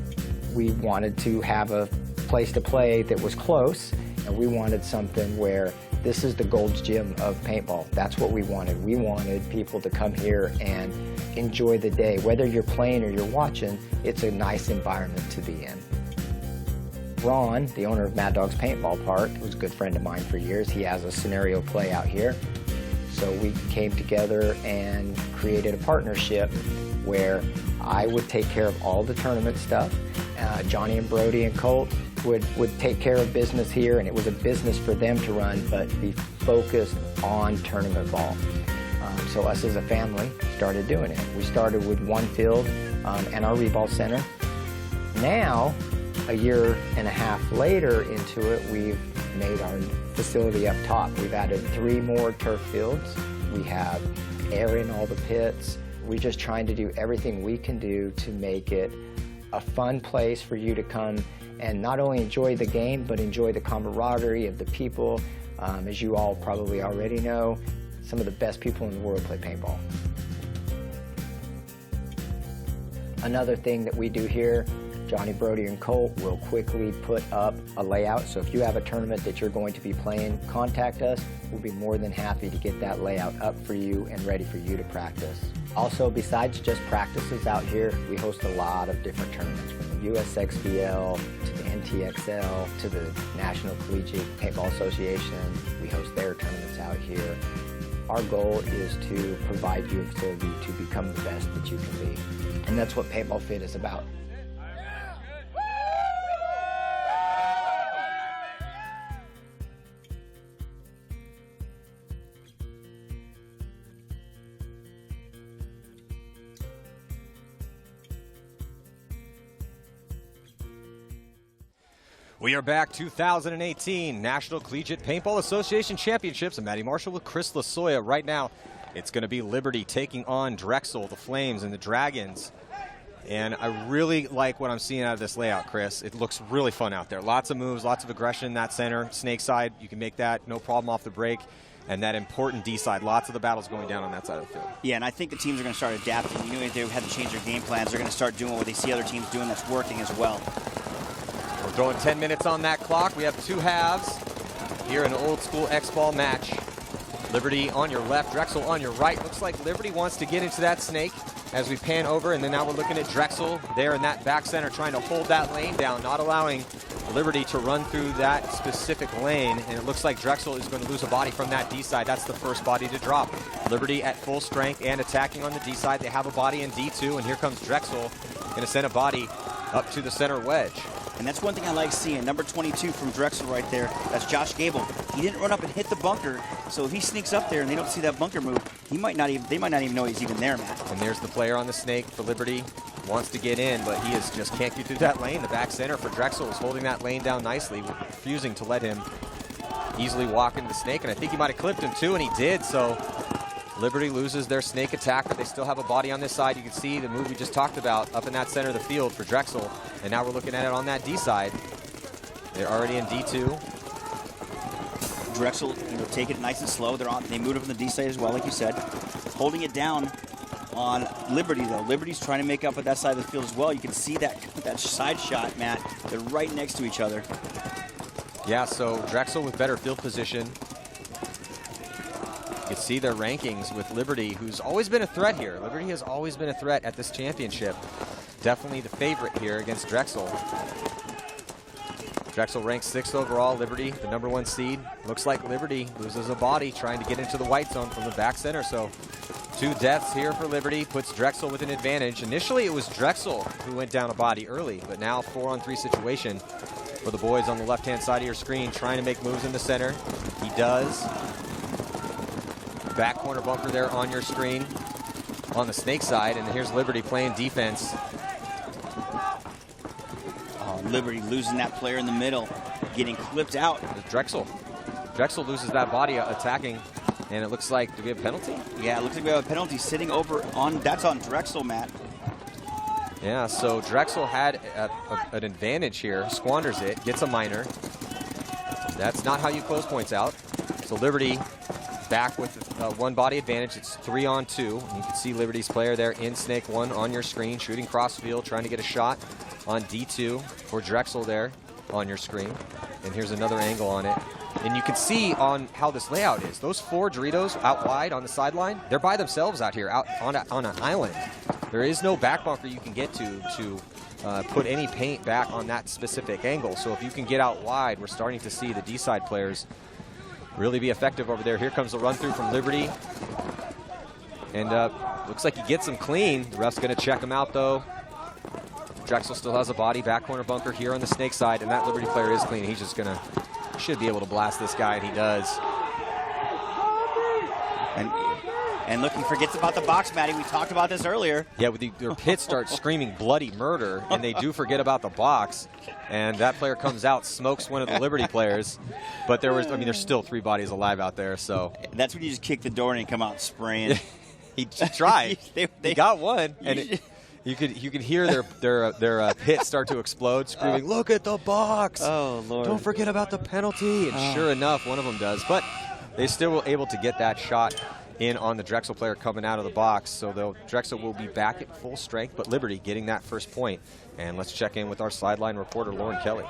we wanted to have a place to play that was close, and we wanted something where this is the Gold's Gym of paintball. That's what we wanted. We wanted people to come here and enjoy the day. Whether you're playing or you're watching, it's a nice environment to be in. Ron, the owner of Mad Dog's Paintball Park, was a good friend of mine for years. He has a scenario play out here. So we came together and created a partnership where I would take care of all the tournament stuff. Johnny and Brody and Colt would take care of business here, and it was a business for them to run, but be focused on tournament ball. So us as a family started doing it. We started with one field and our reball center. Now, a year and a half later into it, we've made our facility up top. We've added 3 more turf fields. We have air in all the pits. We're just trying to do everything we can do to make it a fun place for you to come and not only enjoy the game, but enjoy the camaraderie of the people. As you all probably already know, some of the best people in the world play paintball. Another thing that we do here, Johnny, Brody, and Colt will quickly put up a layout. So if you have a tournament that you're going to be playing, contact us. We'll be more than happy to get that layout up for you and ready for you to practice. Also, besides just practices out here, we host a lot of different tournaments, from the USXBL to the NTXL to the National Collegiate Paintball Association. We host their tournaments out here. Our goal is to provide you a facility to become the best that you can be. And that's what Paintball Fit is about. We are back. 2018 National Collegiate Paintball Association Championships. I'm Matty Marshall with Chris Lasoya. Right now, it's going to be Liberty taking on Drexel, the Flames, and the Dragons. And I really like what I'm seeing out of this layout, Chris. It looks really fun out there. Lots of moves, lots of aggression in that center. Snake side, you can make that no problem off the break. And that important D side, lots of the battles going down on that side of the field. Yeah, and I think the teams are going to start adapting. You know, if they had to change their game plans, they're going to start doing what they see other teams doing that's working as well. We're throwing 10 minutes on that clock. We have 2 halves here in an old school X-ball match. Liberty on your left, Drexel on your right. Looks like Liberty wants to get into that snake as we pan over, and then now we're looking at Drexel there in that back center trying to hold that lane down, not allowing Liberty to run through that specific lane, and it looks like Drexel is going to lose a body from that D side. That's the first body to drop. Liberty at full strength and attacking on the D side. They have a body in D2, and here comes Drexel, going to send a body up to the center wedge. And that's one thing I like seeing. Number 22 from Drexel right there. That's Josh Gable. He didn't run up and hit the bunker, so if he sneaks up there and they don't see that bunker move, they might not even know he's even there, Matt. And there's the player on the snake for Liberty. Wants to get in, but he just can't get through that lane. The back center for Drexel is holding that lane down nicely, refusing to let him easily walk into the snake. And I think he might have clipped him too, and he did. So Liberty loses their snake attack, but they still have a body on this side. You can see the move we just talked about up in that center of the field for Drexel. And now we're looking at it on that D side. They're already in D2. Drexel, take it nice and slow. They moved up on the D side as well, like you said. Holding it down on Liberty, though. Liberty's trying to make up at that side of the field as well. You can see that side shot, Matt. They're right next to each other. Yeah, so Drexel with better field position. You can see their rankings with Liberty, who's always been a threat here. Liberty has always been a threat at this championship. Definitely the favorite here against Drexel. Drexel ranks 6th overall. Liberty, the #1 seed. Looks like Liberty loses a body trying to get into the white zone from the back center. So 2 deaths here for Liberty puts Drexel with an advantage. Initially, it was Drexel who went down a body early, but now 4-on-3 situation for the boys on the left-hand side of your screen, trying to make moves in the center. He does. Back corner bunker there on your screen on the snake side, and here's Liberty playing defense. Liberty losing that player in the middle, getting clipped out. Drexel. Drexel loses that body attacking, and it looks like, do we have a penalty? Yeah, it looks like we have a penalty sitting over on, that's on Drexel, Matt. Yeah, so Drexel had an advantage here, squanders it, gets a minor. That's not how you close points out. So Liberty back with one body advantage. It's 3-on-2. You can see Liberty's player there in Snake 1 on your screen, shooting cross field, trying to get a shot on D2 for Drexel there on your screen. And here's another angle on it. And you can see on how this layout is. Those 4 Doritos out wide on the sideline, they're by themselves out here, out on an island. There is no back bunker you can get to put any paint back on that specific angle. So if you can get out wide, we're starting to see the D-side players really be effective over there. Here comes the run through from Liberty. And looks like he gets him clean. The ref's going to check him out, though. Drexel still has a body, back corner bunker here on the Snake side, and that Liberty player is clean. He's just going to, should be able to blast this guy, and he does. And looking forgets about the box, Matty. We talked about this earlier. Yeah, their pits start screaming bloody murder, and they do forget about the box. And that player comes out, smokes one of the Liberty players. But there's still 3 bodies alive out there. So that's when you just kick the door and come out spraying. He tried. They got one, and you could hear their pits start to explode, screaming, "Look at the box! Oh Lord! Don't forget about the penalty!" And sure enough, one of them does. But they still were able to get that shot in on the Drexel player coming out of the box. So Drexel will be back at full strength, but Liberty getting that first point. And let's check in with our sideline reporter, Lauren Kelly.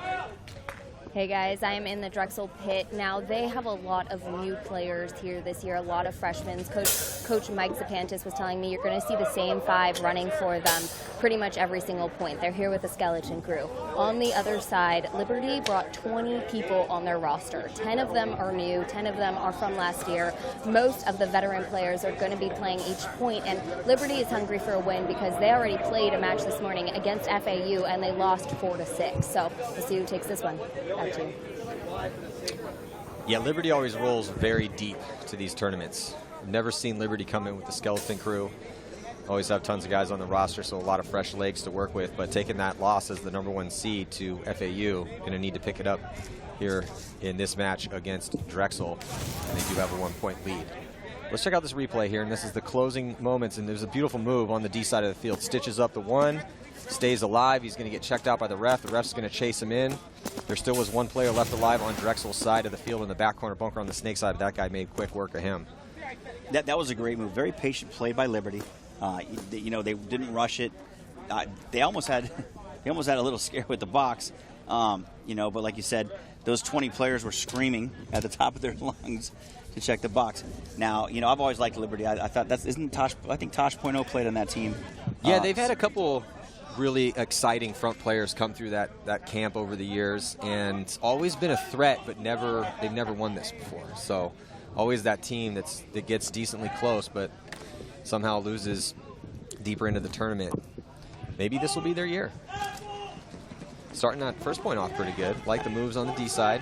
Hey guys, I am in the Drexel pit. Now they have a lot of new players here this year, a lot of freshmen. Coach Mike Zapantis was telling me you're going to see the same 5 running for them pretty much every single point. They're here with the skeleton crew. On the other side, Liberty brought 20 people on their roster. 10 of them are new, 10 of them are from last year. Most of the veteran players are going to be playing each point, and Liberty is hungry for a win because they already played a match this morning against FAU and they lost 4-6. So we'll see who takes this one. Yeah, Liberty always rolls very deep to these tournaments. Never seen Liberty come in with the skeleton crew. Always have tons of guys on the roster, so a lot of fresh legs to work with. But taking that loss as the #1 seed to FAU, going to need to pick it up here in this match against Drexel. And they do have a 1-point lead. Let's check out this replay here, and this is the closing moments. And there's a beautiful move on the D side of the field. Stitches up the 1. Stays alive. He's going to get checked out by the ref. The ref's going to chase him in. There still was 1 player left alive on Drexel's side of the field in the back corner bunker on the Snake side. That guy made quick work of him. That was a great move. Very patient play by Liberty. They didn't rush it. They almost had a little scare with the box. But like you said, those 20 players were screaming at the top of their lungs to check the box. Now, I've always liked Liberty. I thought isn't Tosh? I think Tosh Point .0 played on that team. Yeah, they've had a couple really exciting front players come through that camp over the years, and always been a threat, but they've never won this before. So always that team that gets decently close, but somehow loses deeper into the tournament. Maybe this will be their year. Starting that first point off pretty good. Like the moves on the D side.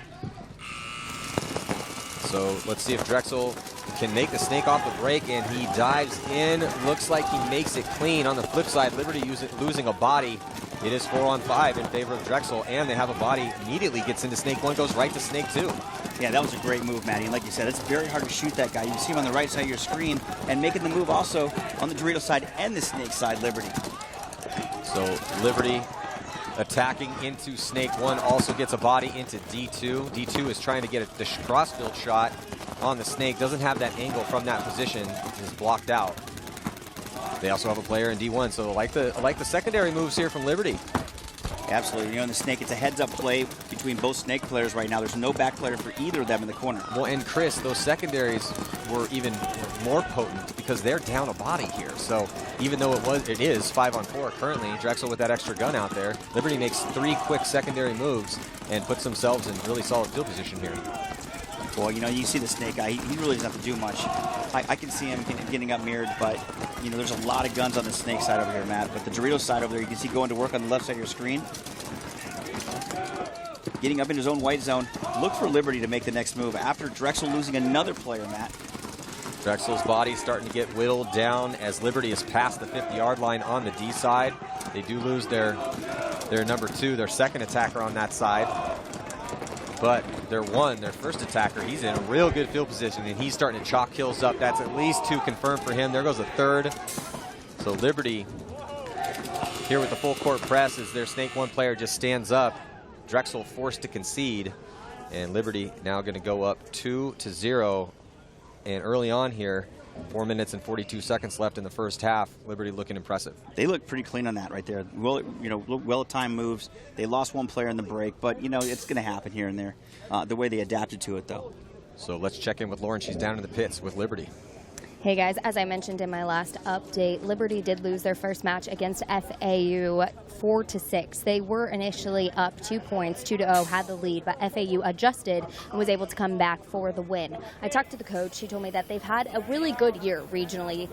So let's see if Drexel can make the Snake off the break, and he dives in. Looks like he makes it clean. On the flip side, Liberty losing a body. It is 4-on-5 in favor of Drexel, and they have a body. Immediately gets into Snake 1, goes right to Snake 2. Yeah, that was a great move, Matty. And like you said, it's very hard to shoot that guy. You see him on the right side of your screen, and making the move also on the Dorito side and the Snake side, Liberty. So Liberty attacking into Snake 1, also gets a body into D2. D2 is trying to get the crossfield shot on the Snake. Doesn't have that angle from that position. Is blocked out. They also have a player in D1, so I like the secondary moves here from Liberty. Absolutely. In the Snake, it's a heads-up play between both Snake players right now. There's no back player for either of them in the corner. Well, and Chris, those secondaries were even more potent because they're down a body here. So even though it is 5-on-4 currently, Drexel with that extra gun out there, Liberty makes 3 quick secondary moves and puts themselves in really solid field position here. Well, you see the Snake guy. He really doesn't have to do much. I can see him getting up mirrored, but there's a lot of guns on the Snake side over here, Matt. But the Dorito side over there, you can see going to work on the left side of your screen. Getting up in his own white zone. Look for Liberty to make the next move after Drexel losing another player, Matt. Drexel's body starting to get whittled down as Liberty is past the 50-yard line on the D side. They do lose their number 2, their second attacker on that side. But their first attacker. He's in a real good field position, and he's starting to chalk kills up. That's at least 2 confirmed for him. There goes a third. So Liberty here with the full court press as their Snake 1 player just stands up. Drexel forced to concede, and Liberty now going to go up 2-0. And early on here, 4 minutes and 42 seconds left in the first half. Liberty looking impressive. They look pretty clean on that right there. Well-timed moves. They lost 1 player in the break, but it's going to happen here and there. The way they adapted to it, though. So let's check in with Lauren. She's down in the pits with Liberty. Hey guys, as I mentioned in my last update, Liberty did lose their first match against FAU 4-6. They were initially up 2 points, 2-0, had the lead, but FAU adjusted and was able to come back for the win. I talked to the coach. She told me that they've had a really good year regionally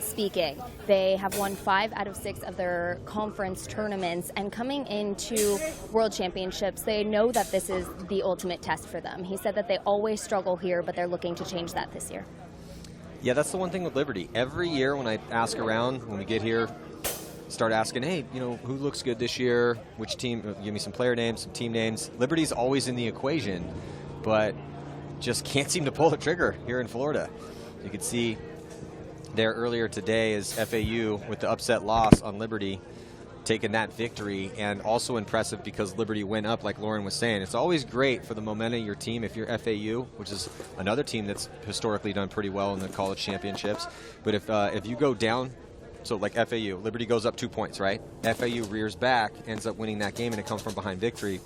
speaking. They have won 5 out of 6 of their conference tournaments, and coming into World Championships, they know that this is the ultimate test for them. He said that they always struggle here, but they're looking to change that this year. Yeah, that's the one thing with Liberty. Every year when I ask around, when we get here, start asking, hey, who looks good this year? Which team? Give me some player names, some team names. Liberty's always in the equation, but just can't seem to pull the trigger here in Florida. You could see there earlier today is FAU with the upset loss on Liberty, taking that victory, and also impressive because Liberty went up, like Lauren was saying. It's always great for the momentum of your team if you're FAU, which is another team that's historically done pretty well in the college championships. But if you go down, so like FAU, Liberty goes up 2 points, right? FAU rears back, ends up winning that game, and it comes from behind victory.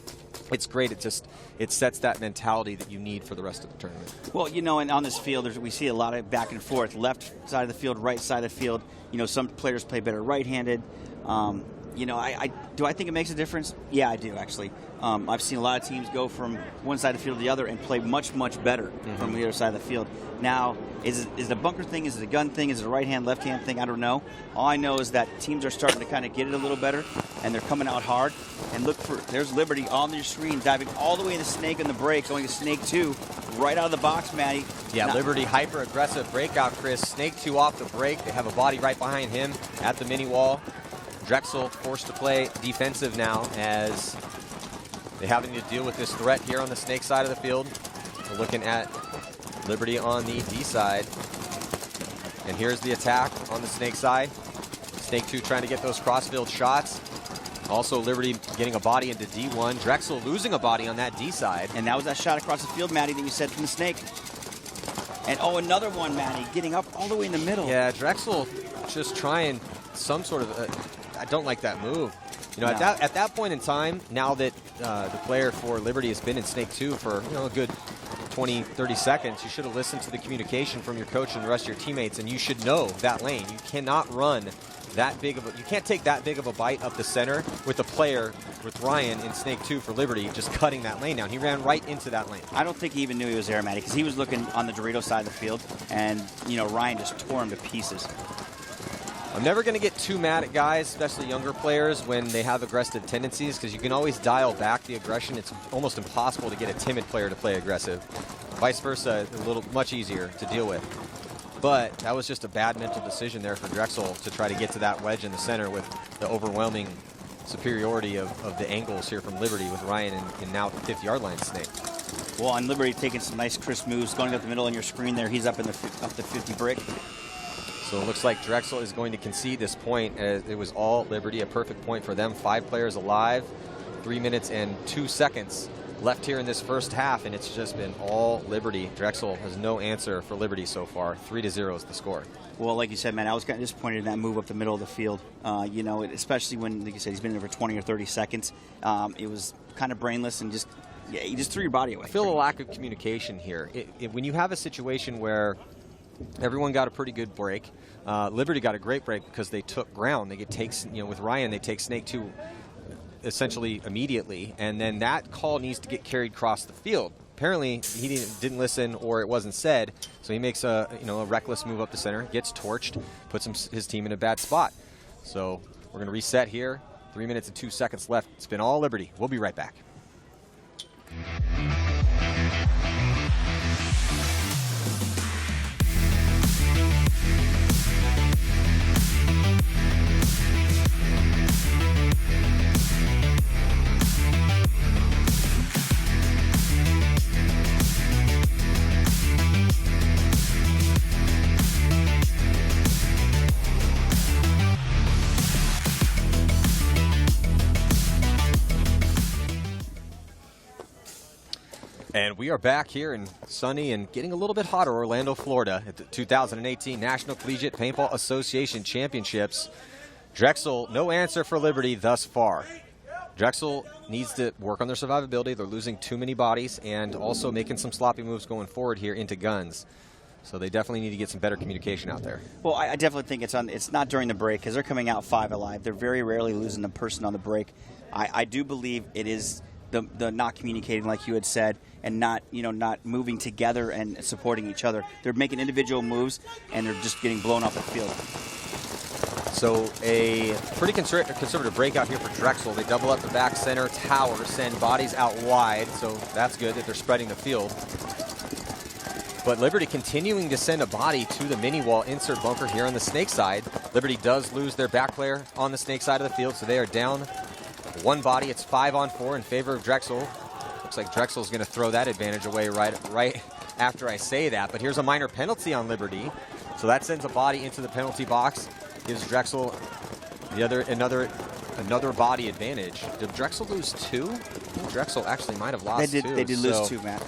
It's great. It sets that mentality that you need for the rest of the tournament. Well, and on this field, we see a lot of back and forth, left side of the field, right side of the field. Some players play better right-handed. Do I think it makes a difference? Yeah, I do, actually. I've seen a lot of teams go from one side of the field to the other and play much, much better from the other side of the field. Now, is it a bunker thing? Is it a gun thing? Is it a right-hand, left-hand thing? I don't know. All I know is that teams are starting to kind of get it a little better, and they're coming out hard. And there's Liberty on your screen, diving all the way into Snake in the break, going to Snake 2, right out of the box, Maddie. Yeah, Liberty hyper-aggressive breakout, Chris. Snake 2 off the break. They have a body right behind him at the mini wall. Drexel forced to play defensive now as they're having to deal with this threat here on the Snake side of the field. We're looking at Liberty on the D side. And here's the attack on the Snake side. Snake 2 trying to get those crossfield shots. Also Liberty getting a body into D1. Drexel losing a body on that D side. And that was that shot across the field, Maddie, that you said from the Snake. And another one, Maddie, getting up all the way in the middle. Yeah, Drexel just trying some sort of... I don't like that move. No. At that point in time, now that the player for Liberty has been in Snake 2 for a good 20, 30 seconds, you should have listened to the communication from your coach and the rest of your teammates, and you should know that lane. You cannot run that big of you can't take that big of a bite up the center with a player, with Ryan in Snake 2 for Liberty, just cutting that lane down. He ran right into that lane. I don't think he even knew he was there, Matty, because he was looking on the Dorito side of the field, and, Ryan just tore him to pieces. I'm never going to get too mad at guys, especially younger players, when they have aggressive tendencies, because you can always dial back the aggression. It's almost impossible to get a timid player to play aggressive. Vice versa, much easier to deal with. But that was just a bad mental decision there for Drexel to try to get to that wedge in the center with the overwhelming superiority of the angles here from Liberty with Ryan in now the 50-yard line Snake. Well, on Liberty taking some nice crisp moves, going up the middle on your screen there. He's up the 50 brick. So it looks like Drexel is going to concede this point. It was all Liberty, a perfect point for them. 5 players alive, 3 minutes and 2 seconds left here in this first half, and it's just been all Liberty. Drexel has no answer for Liberty so far. 3-0 is the score. Well, like you said, man, I was kind of disappointed in that move up the middle of the field. Especially when, like you said, he's been there for 20 or 30 seconds. It was kind of brainless and you just threw your body away. I feel a lack of communication here. When you have a situation where everyone got a pretty good break, Liberty got a great break because they took ground. With Ryan, they take Snake 2 essentially immediately, and then that call needs to get carried across the field. Apparently, he didn't listen, or it wasn't said, so he makes a reckless move up the center, gets torched, puts his team in a bad spot. So we're going to reset here. 3 minutes and 2 seconds left. It's been all Liberty. We'll be right back. we are back here in sunny and getting a little bit hotter Orlando, Florida at the 2018 National Collegiate Paintball Association Championships. Drexel, no answer for Liberty thus far. Drexel needs to work on their survivability. They're losing too many bodies and also making some sloppy moves going forward here into guns. So they definitely need to get some better communication out there. Well, I definitely think it's not during the break because they're coming out 5 alive. They're very rarely losing the person on the break. I do believe it is the not communicating, like you had said, and not moving together and supporting each other. They're making individual moves, and they're just getting blown off the field. So a pretty conservative breakout here for Drexel. They double up the back center tower, send bodies out wide, so that's good that they're spreading the field. But Liberty continuing to send a body to the mini wall insert bunker here on the snake side. Liberty does lose their back player on the snake side of the field, so they are down 1 body. It's 5-on-4 in favor of Drexel. Looks like Drexel's going to throw that advantage away right after I say that. But here's a minor penalty on Liberty. So that sends a body into the penalty box. Gives Drexel another body advantage. Did Drexel lose 2? I think Drexel actually might have lost 2. They did lose 2, Matt.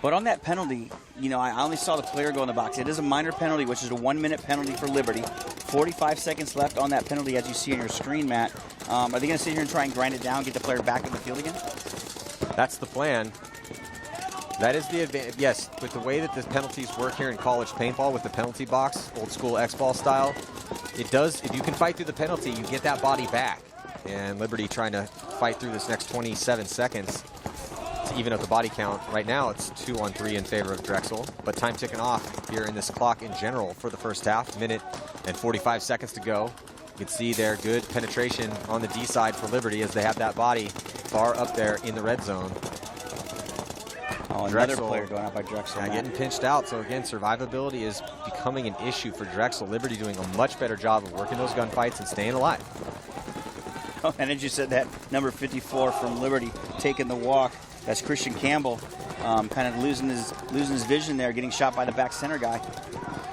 But on that penalty, I only saw the player go in the box. It is a minor penalty, which is a 1-minute penalty for Liberty. 45 seconds left on that penalty, as you see on your screen, Matt. Are they going to sit here and try and grind it down, get the player back in the field again? That's the plan. That is the advantage. Yes, with the way that the penalties work here in college paintball with the penalty box, old school X-ball style, it does, if you can fight through the penalty, you get that body back. And Liberty trying to fight through this next 27 seconds to even up the body count. Right now it's 2-on-3 in favor of Drexel, but time ticking off here in this clock in general for the first half. Minute and 45 seconds to go. You can see there good penetration on the D side for Liberty as they have that body far up there in the red zone. Oh, another player going out by Drexel. Yeah, getting pinched out. So again, survivability is becoming an issue for Drexel. Liberty doing a much better job of working those gunfights and staying alive. Oh, and as you said, that number 54 from Liberty taking the walk. That's Christian Campbell, kind of losing his vision there, getting shot by the back center guy.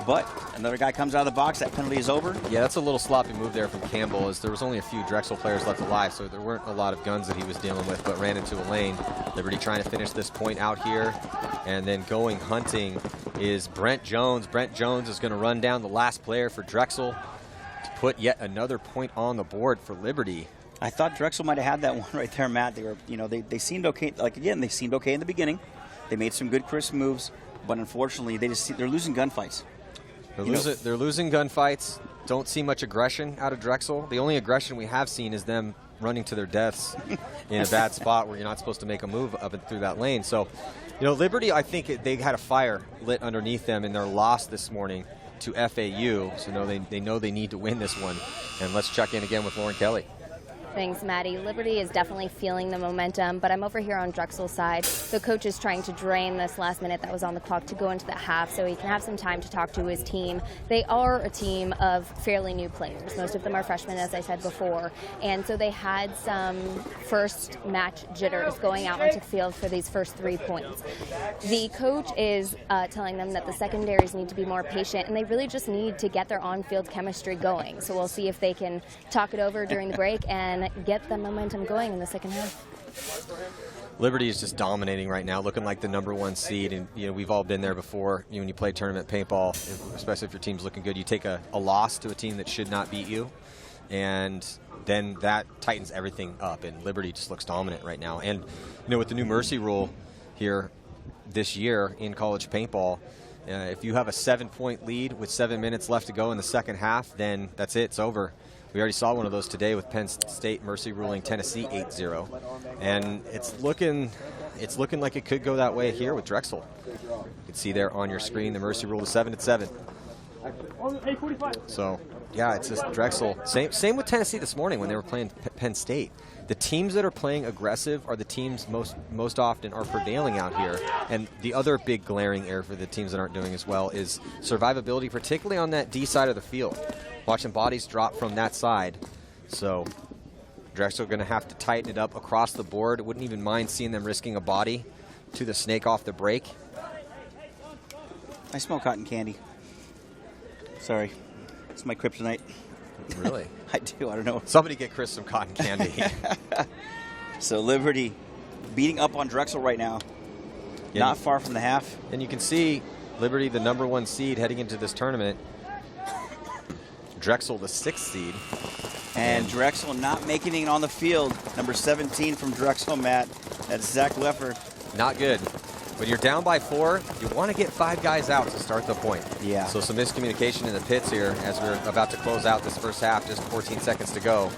But another guy comes out of the box. That penalty is over. Yeah, that's a little sloppy move there from Campbell, as there was only a few Drexel players left alive, so there weren't a lot of guns that he was dealing with, but ran into a lane. Liberty trying to finish this point out here, and then going hunting is Brent Jones. Brent Jones is going to run down the last player for Drexel to put yet another point on the board for Liberty. I thought Drexel might have had that one right there, Matt. They were, they seemed okay. Like again, they seemed okay in the beginning. They made some good crisp moves, but unfortunately, they're losing gunfights. They're losing gunfights. Don't see much aggression out of Drexel. The only aggression we have seen is them running to their deaths in a bad spot where you're not supposed to make a move up and through that lane. So, Liberty, I think they had a fire lit underneath them in their loss this morning to FAU. So they know they need to win this one. And let's check in again with Lauren Kelly. Thanks, Maddie. Liberty is definitely feeling the momentum, but I'm over here on Drexel's side. The coach is trying to drain this last minute that was on the clock to go into the half so he can have some time to talk to his team. They are a team of fairly new players. Most of them are freshmen, as I said before, and so they had some first match jitters going out onto the field for these first 3 points. The coach is telling them that the secondaries need to be more patient, and they really just need to get their on-field chemistry going. So we'll see if they can talk it over during the break and get the momentum going in the second half. Liberty is just dominating right now, looking like the #1 seed, and we've all been there before. When you play tournament paintball, especially if your team's looking good, you take a loss to a team that should not beat you, and then that tightens everything up, and Liberty just looks dominant right now. And with the new mercy rule here this year in college paintball, if you have a 7-point lead with 7 minutes left to go in the second half, then that's it, it's over. We already saw one of those today with Penn State mercy ruling Tennessee 8-0. And it's looking like it could go that way here with Drexel. You can see there on your screen the mercy rule is 7-7. So, yeah, it's just Drexel. Same with Tennessee this morning when they were playing Penn State. The teams that are playing aggressive are the teams most often are prevailing out here. And the other big glaring error for the teams that aren't doing as well is survivability, particularly on that D side of the field. Watching bodies drop from that side. So Drexel going to have to tighten it up across the board. Wouldn't even mind seeing them risking a body to the snake off the break. I smell cotton candy. Sorry. It's my kryptonite. Really? I do. I don't know. Somebody get Chris some cotton candy. So Liberty beating up on Drexel right now. Not far from the half. And you can see Liberty, the #1 seed heading into this tournament. Drexel, the 6th seed. And Drexel not making it on the field. Number 17 from Drexel, Matt. That's Zach Leffer. Not good. When you're down by 4, you want to get 5 guys out to start the point. Yeah. So some miscommunication in the pits here as we're about to close out this first half, just 14 seconds to go.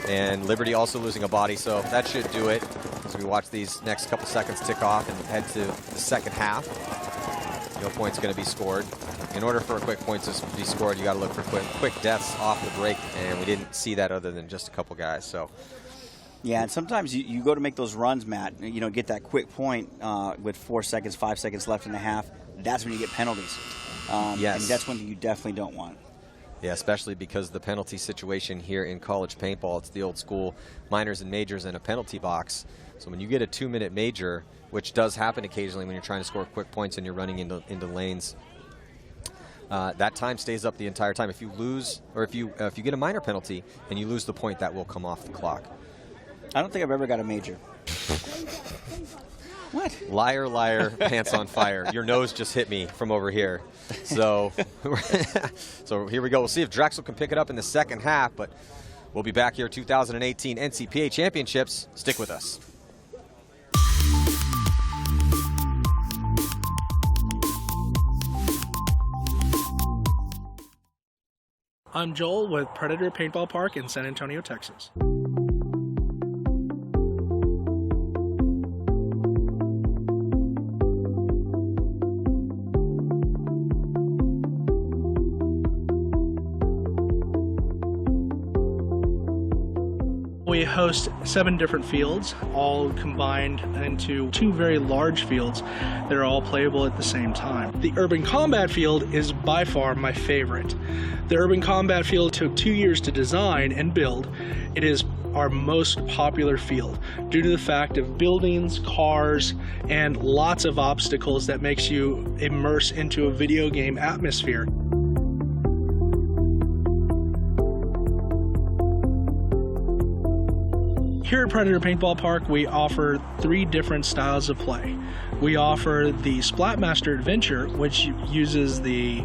And Liberty also losing a body, so that should do it as we watch these next couple seconds tick off and head to the second half. No points going to be scored. In order for a quick point to be scored, you got to look for quick deaths off the break, and we didn't see that other than just a couple guys. So. Yeah, and sometimes you go to make those runs, Matt, get that quick point with 4 seconds, 5 seconds left in the half. That's when you get penalties. Yes. And that's one thing you definitely don't want. Yeah, especially because the penalty situation here in college paintball, it's the old school minors and majors in a penalty box. So when you get a 2-minute major, which does happen occasionally when you're trying to score quick points and you're running into lanes, that time stays up the entire time. If you lose, or if you get a minor penalty and you lose the point, that will come off the clock. I don't think I've ever got a major. What? Liar, liar, pants on fire. Your nose just hit me from over here. So, so here we go. We'll see if Drexel can pick it up in the second half, but we'll be back here 2018 NCPA Championships. Stick with us. I'm Joel with Predator Paintball Park in San Antonio, Texas. We host 7 different fields, all combined into 2 very large fields that are all playable at the same time. The Urban Combat field is by far my favorite. The Urban Combat field took 2 years to design and build. It is our most popular field due to the fact of buildings, cars, and lots of obstacles that makes you immerse into a video game atmosphere. Here at Predator Paintball Park, we offer 3 different styles of play. We offer the Splatmaster Adventure, which uses the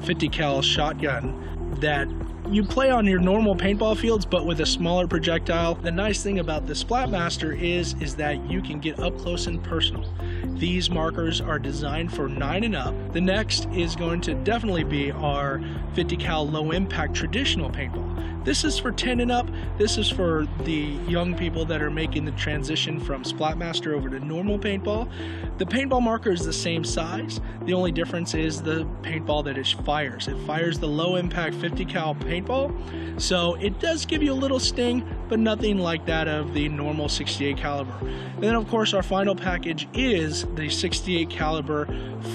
50 cal shotgun that you play on your normal paintball fields, but with a smaller projectile. The nice thing about the Splatmaster is that you can get up close and personal. These markers are designed for 9 and up. The next is going to definitely be our 50 cal low impact traditional paintball. This is for 10 and up. This is for the young people that are making the transition from Splatmaster over to normal paintball. The paintball marker is the same size. The only difference is the paintball that it fires. It fires the low impact 50 cal paintball. So it does give you a little sting, but nothing like that of the normal 68 caliber. And then of course our final package is the 68 caliber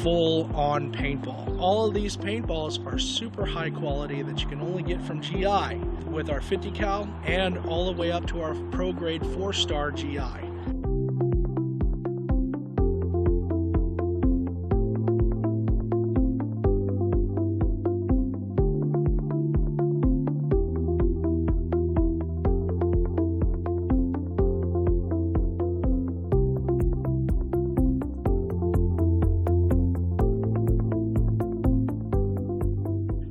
full on paintball. All of these paintballs are super high quality that you can only get from GI with our 50 cal and all the way up to our pro grade 4-star GI.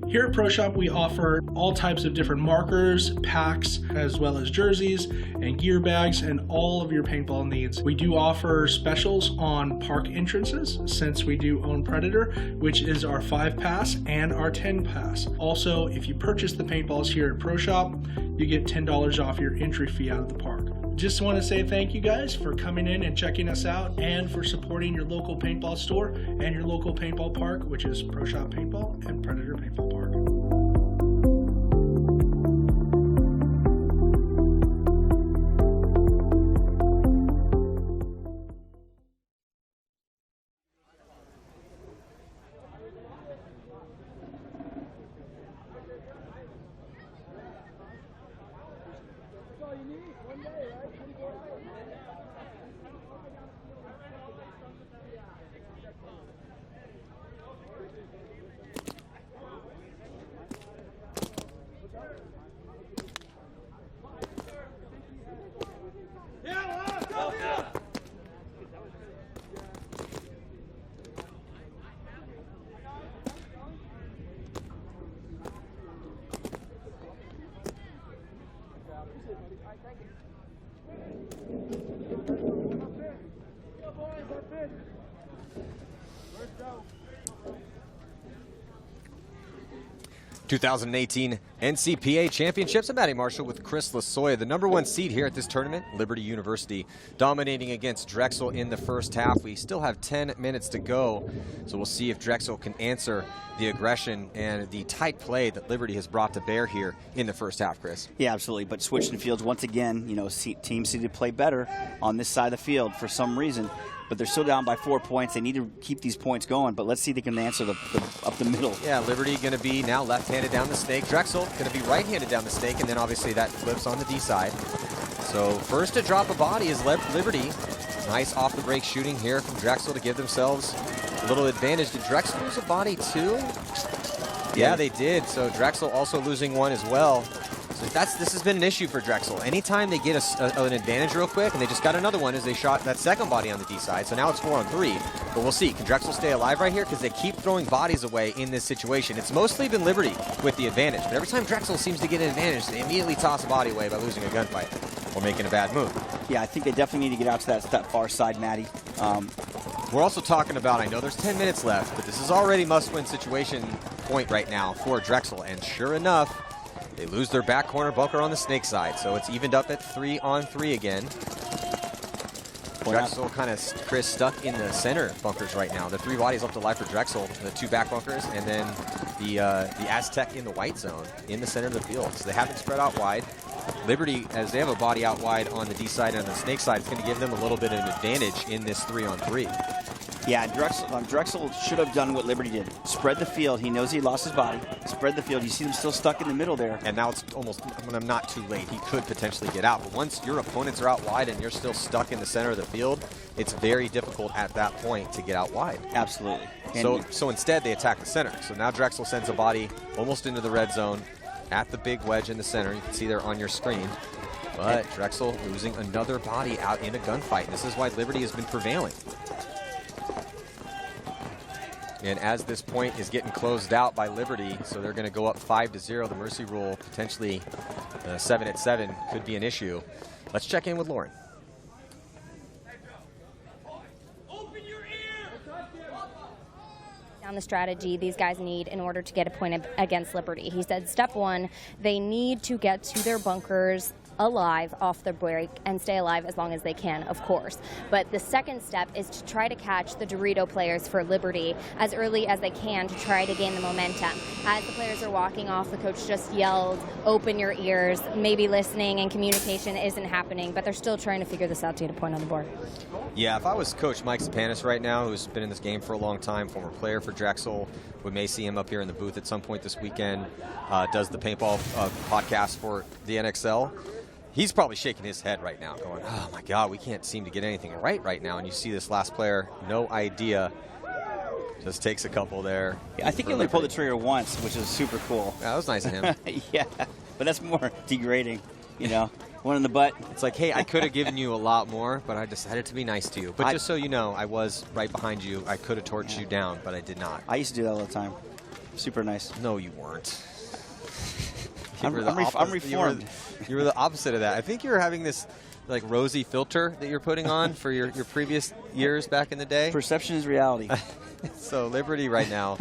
Here at Pro Shop, we offer all types of different markers, packs, as well as jerseys and gear bags and all of your paintball needs. We do offer specials on park entrances since we do own Predator, which is our 5 pass and our 10 pass. Also, if you purchase the paintballs here at Pro Shop, you get $10 off your entry fee out of the park. Just want to say thank you guys for coming in and checking us out and for supporting your local paintball store and your local paintball park, which is Pro Shop Paintball and Predator Paintball Park. 2018 NCPA Championships. I'm Matty Marshall with Chris Lasoya. The #1 seed here at this tournament, Liberty University, dominating against Drexel in the first half. We still have 10 minutes to go, so we'll see if Drexel can answer the aggression and the tight play that Liberty has brought to bear here in the first half, Chris. Yeah, absolutely. But switching fields once again, you know, teams seem to play better on this side of the field for some reason. But they're still down by 4 points. They need to keep these points going, but let's see if they can answer up the middle. Yeah, Liberty going to be now left-handed down the stake. Drexel going to be right-handed down the stake, and then obviously that flips on the D side. So first to drop a body is Liberty. Nice off-the-break shooting here from Drexel to give themselves a little advantage. Did Drexel lose a body too? Yeah, they did. So Drexel also losing one as well. So this has been an issue for Drexel. Anytime they get an advantage real quick, and they just got another one as they shot that second body on the D side. So now it's 4-on-3. But we'll see. Can Drexel stay alive right here? Because they keep throwing bodies away in this situation. It's mostly been Liberty with the advantage. But every time Drexel seems to get an advantage, they immediately toss a body away by losing a gunfight or making a bad move. Yeah, I think they definitely need to get out to that far side, Matty. We're also talking about, I know there's 10 minutes left, but this is already must-win situation point right now for Drexel. And sure enough, they lose their back corner bunker on the snake side, so it's evened up at 3-on-3 again. Drexel kind of, Chris, stuck in the center bunkers right now. The 3 bodies left alive for Drexel, the 2 back bunkers, and then the Aztec in the white zone in the center of the field. So they haven't spread out wide. Liberty, as they have a body out wide on the D side and the snake side, it's going to give them a little bit of an advantage in this 3-on-3. Yeah, Drexel should have done what Liberty did. Spread the field. He knows he lost his body. Spread the field. You see them still stuck in the middle there. And now it's almost, when I'm not too late, he could potentially get out. But once your opponents are out wide and you're still stuck in the center of the field, it's very difficult at that point to get out wide. Absolutely. So instead, they attack the center. So now Drexel sends a body almost into the red zone at the big wedge in the center. You can see there on your screen. But Drexel losing another body out in a gunfight. This is why Liberty has been prevailing. And as this point is getting closed out by Liberty, so they're going to go up 5-0. The mercy rule potentially 7-7 could be an issue. Let's check in with Lauren. Down the strategy these guys need in order to get a point against Liberty. He said step 1, they need to get to their bunkers alive off the break and stay alive as long as they can, of course. But the second step is to try to catch the Dorito players for Liberty as early as they can to try to gain the momentum. As the players are walking off, the coach just yelled, open your ears. Maybe listening and communication isn't happening, but they're still trying to figure this out to get a point on the board. Yeah, if I was Coach Mike Sapanis right now, who's been in this game for a long time, former player for Drexel, we may see him up here in the booth at some point this weekend, does the paintball podcast for the NXL. He's probably shaking his head right now, going, oh my God, we can't seem to get anything right now. And you see this last player, no idea, just takes a couple there. Yeah, I think he only pulled the trigger once, which is super cool. Yeah, that was nice of him. Yeah, but that's more degrading, you know. One in the butt. It's like, hey, I could have given you a lot more, but I decided to be nice to you. But just so you know, I was right behind you. I could have torched you down, but I did not. I used to do that all the time. Super nice. No, you weren't. I'm reformed. You were the opposite of that. I think you were having this like rosy filter that you're putting on for your previous years back in the day. Perception is reality. So Liberty right now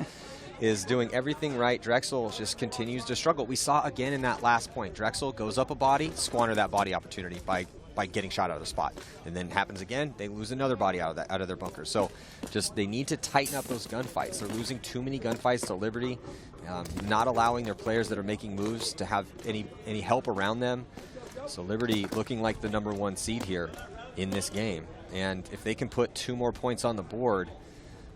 is doing everything right. Drexel just continues to struggle. We saw again in that last point. Drexel goes up a body, squander that body opportunity by getting shot out of the spot. And then happens again, they lose another body out of their bunker. So just they need to tighten up those gunfights. They're losing too many gunfights to Liberty, not allowing their players that are making moves to have any help around them. So Liberty looking like the #1 seed here in this game. And if they can put 2 more points on the board,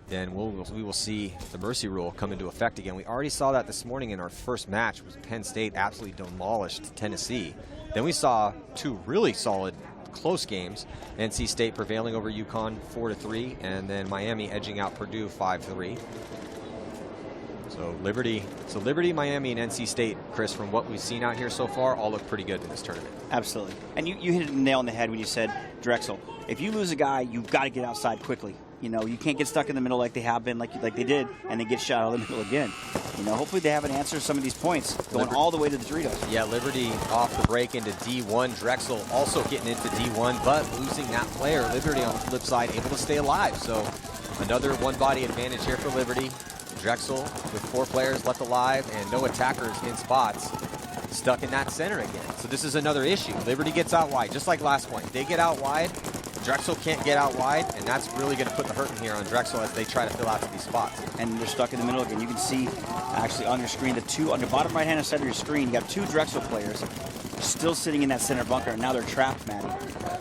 then we will see the mercy rule come into effect again. We already saw that this morning in our first match. Was Penn State absolutely demolished Tennessee. Then we saw 2 really solid close games. NC State prevailing over UConn 4-3, and then Miami edging out Purdue 5-3. So Liberty, Miami, and NC State, Chris, from what we've seen out here so far, all look pretty good in this tournament. Absolutely. And you hit a nail on the head when you said Drexel. If you lose a guy, you've got to get outside quickly. You know, you can't get stuck in the middle like they have been, like they did, and then get shot out of the middle again. You know, hopefully they have an answer to some of these points, going all the way to the Doritos. Yeah, Liberty off the break into D1. Drexel also getting into D1, but losing that player. Liberty on the flip side able to stay alive. So another 1-body advantage here for Liberty. Drexel with 4 players left alive and no attackers in spots, stuck in that center again. So this is another issue. Liberty gets out wide, just like last point. They get out wide, Drexel can't get out wide, and that's really going to put the hurt in here on Drexel as they try to fill out to these spots. And they're stuck in the middle again. You can see actually on your screen, on the bottom right-hand side of your screen, you have 2 Drexel players still sitting in that center bunker, and now they're trapped, Maddie.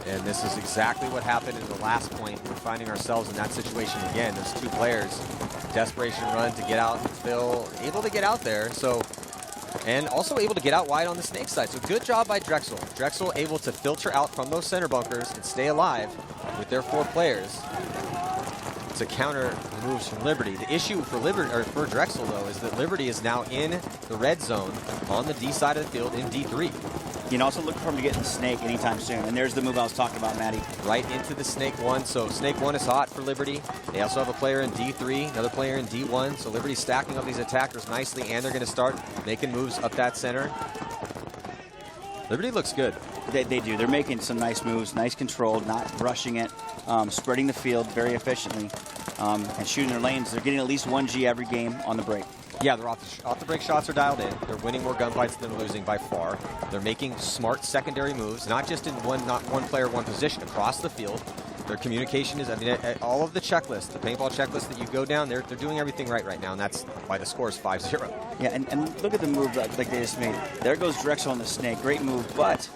And this is exactly what happened in the last point. We're finding ourselves in that situation again. There's 2 players, desperation run to get out and fill, able to get out there. So, and also able to get out wide on the snake side. So good job by Drexel. Drexel able to filter out from those center bunkers and stay alive with their 4 players to counter the moves from Liberty. The issue for for Drexel though is that Liberty is now in the red zone on the D side of the field in D3. You can also look for him to get in the snake anytime soon. And there's the move I was talking about, Maddie. Right into the snake 1. So snake 1 is hot for Liberty. They also have a player in D3, another player in D1. So Liberty's stacking up these attackers nicely, and they're going to start making moves up that center. Liberty looks good. They do. They're making some nice moves, nice control, not rushing it, spreading the field very efficiently, and shooting their lanes. They're getting at least 1 G every game on the break. Yeah, they're off the break shots are dialed in. They're winning more gunfights than they're losing by far. They're making smart secondary moves, not just in not one player, one position, across the field. Their communication is, I mean, all of the checklists, the paintball checklist that you go down, they're doing everything right now, and that's why the score is 5-0. Yeah, and look at the move like they just made. There goes Drexel on the snake. Great move, but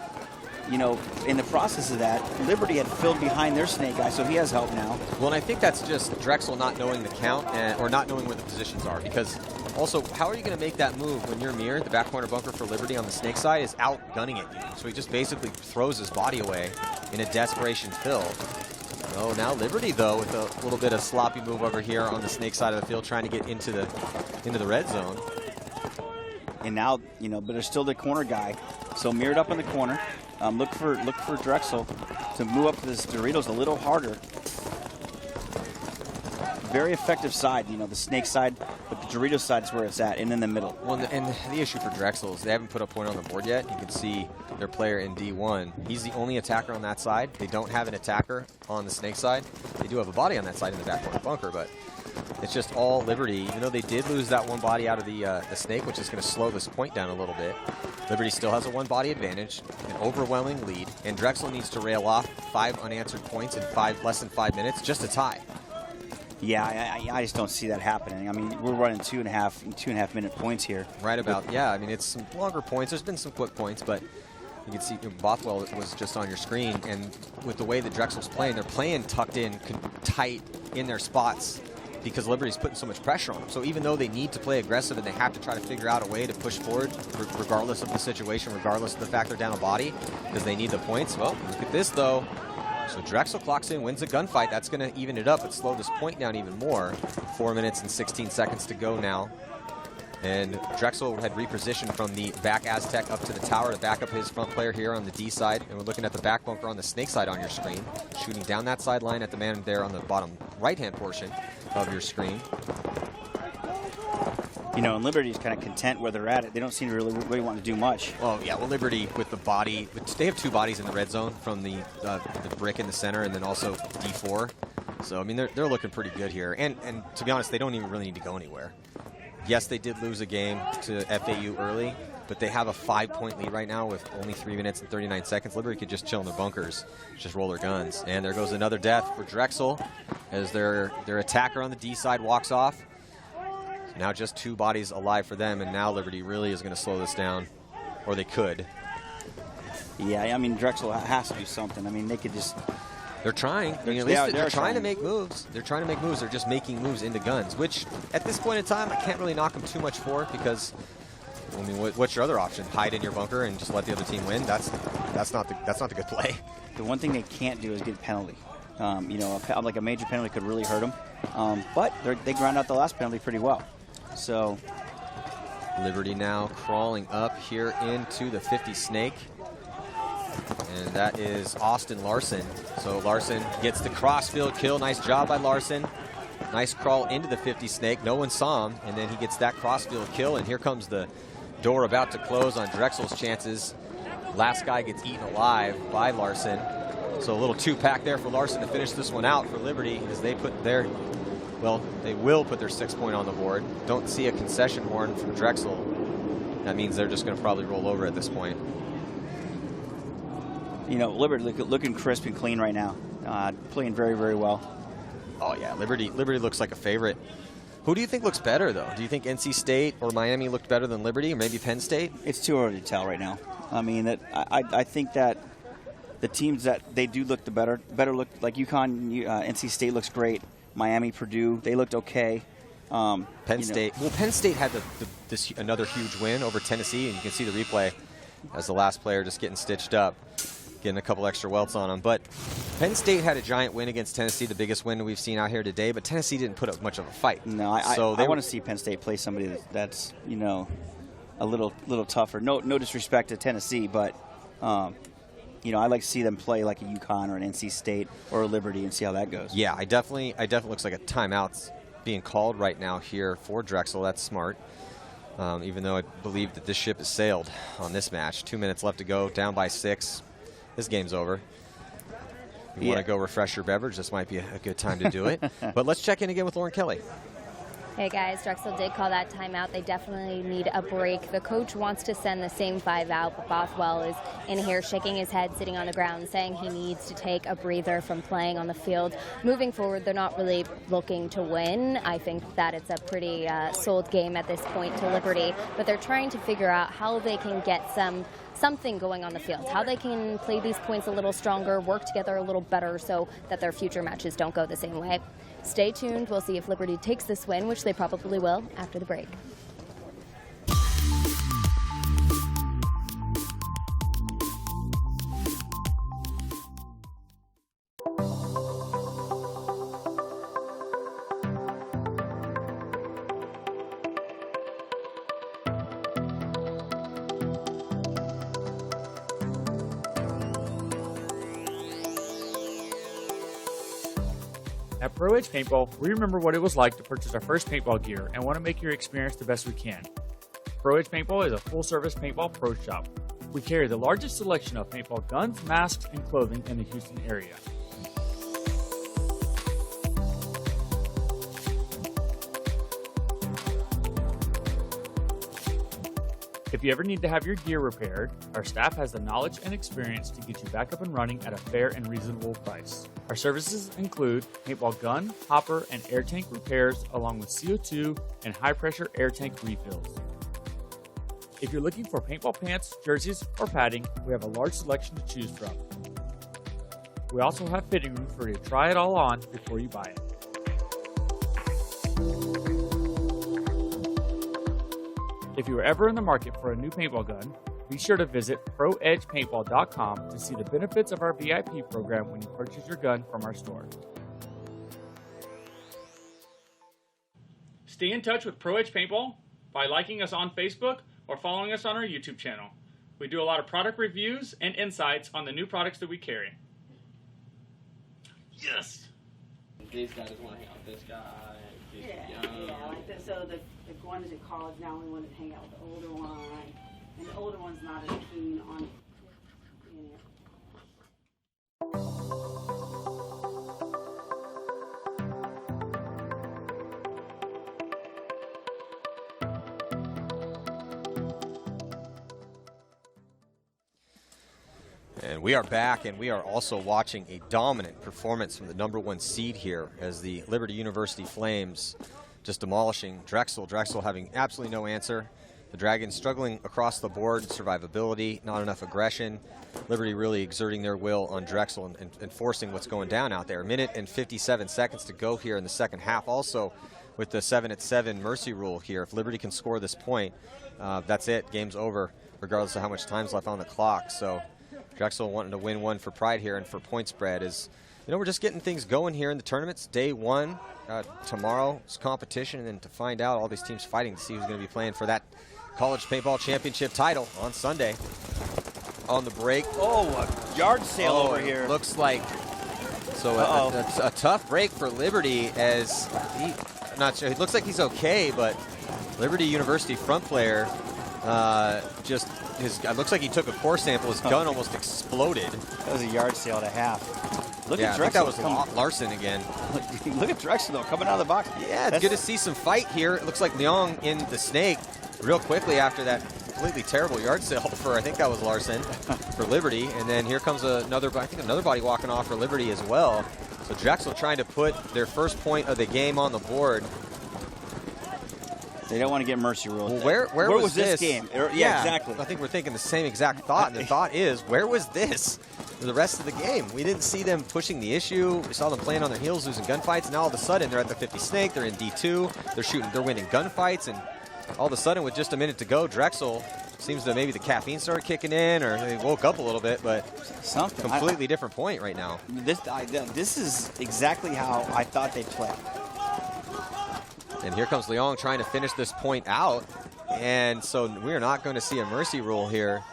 you know, in the process of that, Liberty had filled behind their snake guy, so he has help now. Well, and I think that's just Drexel not knowing the count or not knowing where the positions are, because also, how are you going to make that move when your mirror, the back corner bunker for Liberty on the snake side, is out gunning at you? So he just basically throws his body away in a desperation fill. Oh, now Liberty, though, with a little bit of sloppy move over here on the snake side of the field, trying to get into the red zone. And now, you know, but there's still the corner guy. So mirrored up in the corner. Look for Drexel to move up to this Doritos a little harder. Very effective side, you know, the snake side, but the Doritos side is where it's at, and in the middle. Well, and the issue for Drexel is they haven't put a point on the board yet. You can see their player in D1. He's the only attacker on that side. They don't have an attacker on the snake side. They do have a body on that side in the back corner bunker, but it's just all Liberty. Even though they did lose that 1 body out of the snake, which is going to slow this point down a little bit, Liberty still has a 1 body advantage, an overwhelming lead, and Drexel needs to rail off 5 unanswered points in less than 5 minutes just to tie. Yeah, I just don't see that happening. I mean, we're running 2.5 minute points here. Right about, yeah. I mean, it's some longer points. There's been some quick points, but you can see Bothwell was just on your screen, and with the way that Drexel's playing, they're playing tucked in, tight in their spots because Liberty's putting so much pressure on them. So even though they need to play aggressive and they have to try to figure out a way to push forward, regardless of the situation, regardless of the fact they're down a body, because they need the points. Well, look at this, though. So Drexel clocks in, wins a gunfight. That's going to even it up, but slow this point down even more. 4 minutes and 16 seconds to go now. And Drexel had repositioned from the back Aztec up to the tower to back up his front player here on the D side. And we're looking at the back bunker on the snake side on your screen, shooting down that sideline at the man there on the bottom right-hand portion of your screen. You know, and Liberty's kind of content where they're at it. They don't seem to really want to do much. Well, yeah, well, Liberty with the body, they have 2 bodies in the red zone from the brick in the center and then also D4. So, I mean, they're looking pretty good here. And to be honest, they don't even really need to go anywhere. Yes, they did lose a game to FAU early, but they have a 5-point lead right now with only 3 minutes and 39 seconds. Liberty could just chill in their bunkers, just roll their guns. And there goes another death for Drexel as their attacker on the D side walks off. Now just 2 bodies alive for them, and now Liberty really is going to slow this down, or they could. Yeah, I mean, Drexel has to do something. I mean, they could just... They're trying. I mean, at least they're trying to make moves. They're trying to make moves. They're just making moves into guns, which at this point in time, I can't really knock them too much for because, I mean, what's your other option? Hide in your bunker and just let the other team win? That's not the good play. The one thing they can't do is get a penalty. You know, like a major penalty could really hurt them. But they ground out the last penalty pretty well. So Liberty now crawling up here into the 50 snake. And that is Austin Larson. So Larson gets the crossfield kill. Nice job by Larson. Nice crawl into the 50 snake. No one saw him. And then he gets that crossfield kill. And here comes the door about to close on Drexel's chances. Last guy gets eaten alive by Larson. So a little 2-pack there for Larson to finish this one out for Liberty as they put their Well, they will put their 6 point on the board. Don't see a concession horn from Drexel. That means they're just going to probably roll over at this point. You know, Liberty looking crisp and clean right now. Playing very, very well. Oh, yeah, Liberty looks like a favorite. Who do you think looks better, though? Do you think NC State or Miami looked better than Liberty, or maybe Penn State? It's too early to tell right now. I mean, I think that the teams that they do look the better look, like UConn, NC State looks great. Miami, Purdue, they looked okay. Penn State. Well, Penn State had another huge win over Tennessee, and you can see the replay as the last player just getting stitched up, getting a couple extra welts on him. But Penn State had a giant win against Tennessee, the biggest win we've seen out here today, but Tennessee didn't put up much of a fight. No, I want to see Penn State play somebody that's you know, a little tougher. No disrespect to Tennessee, but you know, I like to see them play like a UConn or an NC State or a Liberty and see how that goes. Yeah, I definitely looks like a timeout's being called right now here for Drexel. That's smart. Even though I believe that this ship has sailed on this match. 2 minutes left to go, down by 6. This game's over. You want to go refresh your beverage, this might be a good time to do it. But let's check in again with Lauren Kelly. Hey guys, Drexel did call that timeout. They definitely need a break. The coach wants to send the same 5 out, but Bothwell is in here shaking his head, sitting on the ground, saying he needs to take a breather from playing on the field. Moving forward, they're not really looking to win. I think that it's a pretty sold game at this point to Liberty, but they're trying to figure out how they can get something going on the field, how they can play these points a little stronger, work together a little better so that their future matches don't go the same way. Stay tuned. We'll see if Liberty takes this win, which they probably will after the break. At Pro Edge Paintball, we remember what it was like to purchase our first paintball gear and want to make your experience the best we can. Pro Edge Paintball is a full-service paintball pro shop. We carry the largest selection of paintball guns, masks, and clothing in the Houston area. If you ever need to have your gear repaired, our staff has the knowledge and experience to get you back up and running at a fair and reasonable price. Our services include paintball gun, hopper, and air tank repairs, along with CO2 and high-pressure air tank refills. If you're looking for paintball pants, jerseys, or padding, we have a large selection to choose from. We also have fitting rooms for you to try it all on before you buy it. If you are ever in the market for a new paintball gun, be sure to visit ProEdgePaintball.com to see the benefits of our VIP program when you purchase your gun from our store. Stay in touch with Pro Edge Paintball by liking us on Facebook or following us on our YouTube channel. We do a lot of product reviews and insights on the new products that we carry. Yes! These guys want to hang out with this guy. Yeah, like this. So the one is in college now. We want to hang out with the older one, and the older one's not as keen on. And we are back, and we are also watching a dominant performance from the #1 seed here as the Liberty University Flames just demolishing Drexel. Drexel having absolutely no answer. The Dragons struggling across the board, survivability, not enough aggression. Liberty really exerting their will on Drexel and forcing what's going down out there. 1 minute and 57 seconds to go here in the second half. Also, with the 7-at-7 mercy rule here, if Liberty can score this point, that's it. Game's over, regardless of how much time's left on the clock. So Drexel wanting to win one for pride here and for point spread is, you know, we're just getting things going here in the tournaments. Day one, tomorrow's competition, and then to find out all these teams fighting to see who's going to be playing for that college paintball championship title on Sunday. On the break. Oh, a yard sale over here. Looks like, so a tough break for Liberty as he, not sure, it looks like he's okay, but Liberty University front player just, it looks like he took a core sample. His gun almost exploded. That was a yard sale and a half. Look yeah, at Drexel. I think that was Larson again. Look at Drexel, though, coming out of the box. Yeah, it's good to see some fight here. It looks like Leong in the snake real quickly after that completely terrible yard sale for, I think that was Larson, for Liberty. And then here comes another body walking off for Liberty as well. So Drexel trying to put their first point of the game on the board. They don't want to get mercy ruled. Well, where was this game? Yeah, exactly. I think we're thinking the same exact thought. And the thought is, where was this for the rest of the game? We didn't see them pushing the issue. We saw them playing on their heels, losing gunfights. And now all of a sudden, they're at the 50 snake. They're in D2. They're winning gunfights. And all of a sudden, with just a minute to go, Drexel seems to maybe the caffeine started kicking in, or they woke up a little bit, but something completely different point right now. This is exactly how I thought they'd play. And here comes Leong trying to finish this point out. And so we're not going to see a mercy rule here.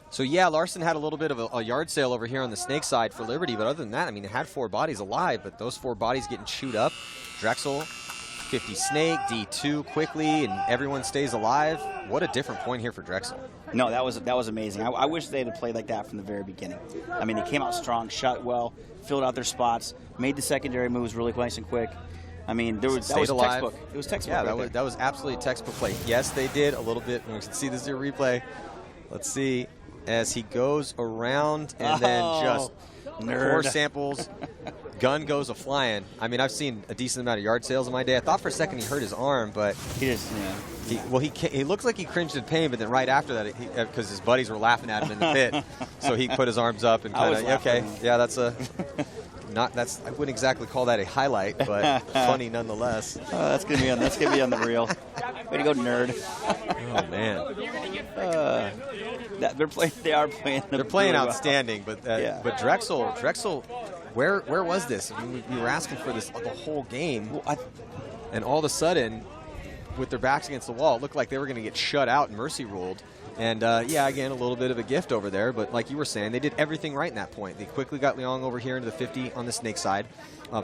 So yeah, Larson had a little bit of a yard sale over here on the snake side for Liberty, but other than that, I mean, it had 4 bodies alive, but those 4 bodies getting chewed up. Drexel, 50 snake, D2 quickly, and everyone stays alive. What a different point here for Drexel. No, that was amazing. I wish they had played like that from the very beginning. I mean, they came out strong, shot well, filled out their spots, made the secondary moves really nice and quick. I mean, that was textbook. It was textbook. Yeah, that was absolutely textbook play. Yes, they did a little bit. We can see this in replay. Let's see as he goes around and then just core samples. Gun goes a-flying. I mean, I've seen a decent amount of yard sales in my day. I thought for a second he hurt his arm, but he just, he looks like he cringed in pain, but then right after that, because his buddies were laughing at him in the pit, so he put his arms up and kind of, okay, yeah, that's a... I wouldn't exactly call that a highlight, but funny nonetheless. That's gonna be on the reel. Way to go, nerd. Oh man. They're playing really outstanding, well. But Drexel, where was this? I mean, we were asking for this the whole game, and all of a sudden, with their backs against the wall, it looked like they were going to get shut out and mercy ruled. And, yeah, again, a little bit of a gift over there. But like you were saying, they did everything right in that point. They quickly got Leong over here into the 50 on the snake side,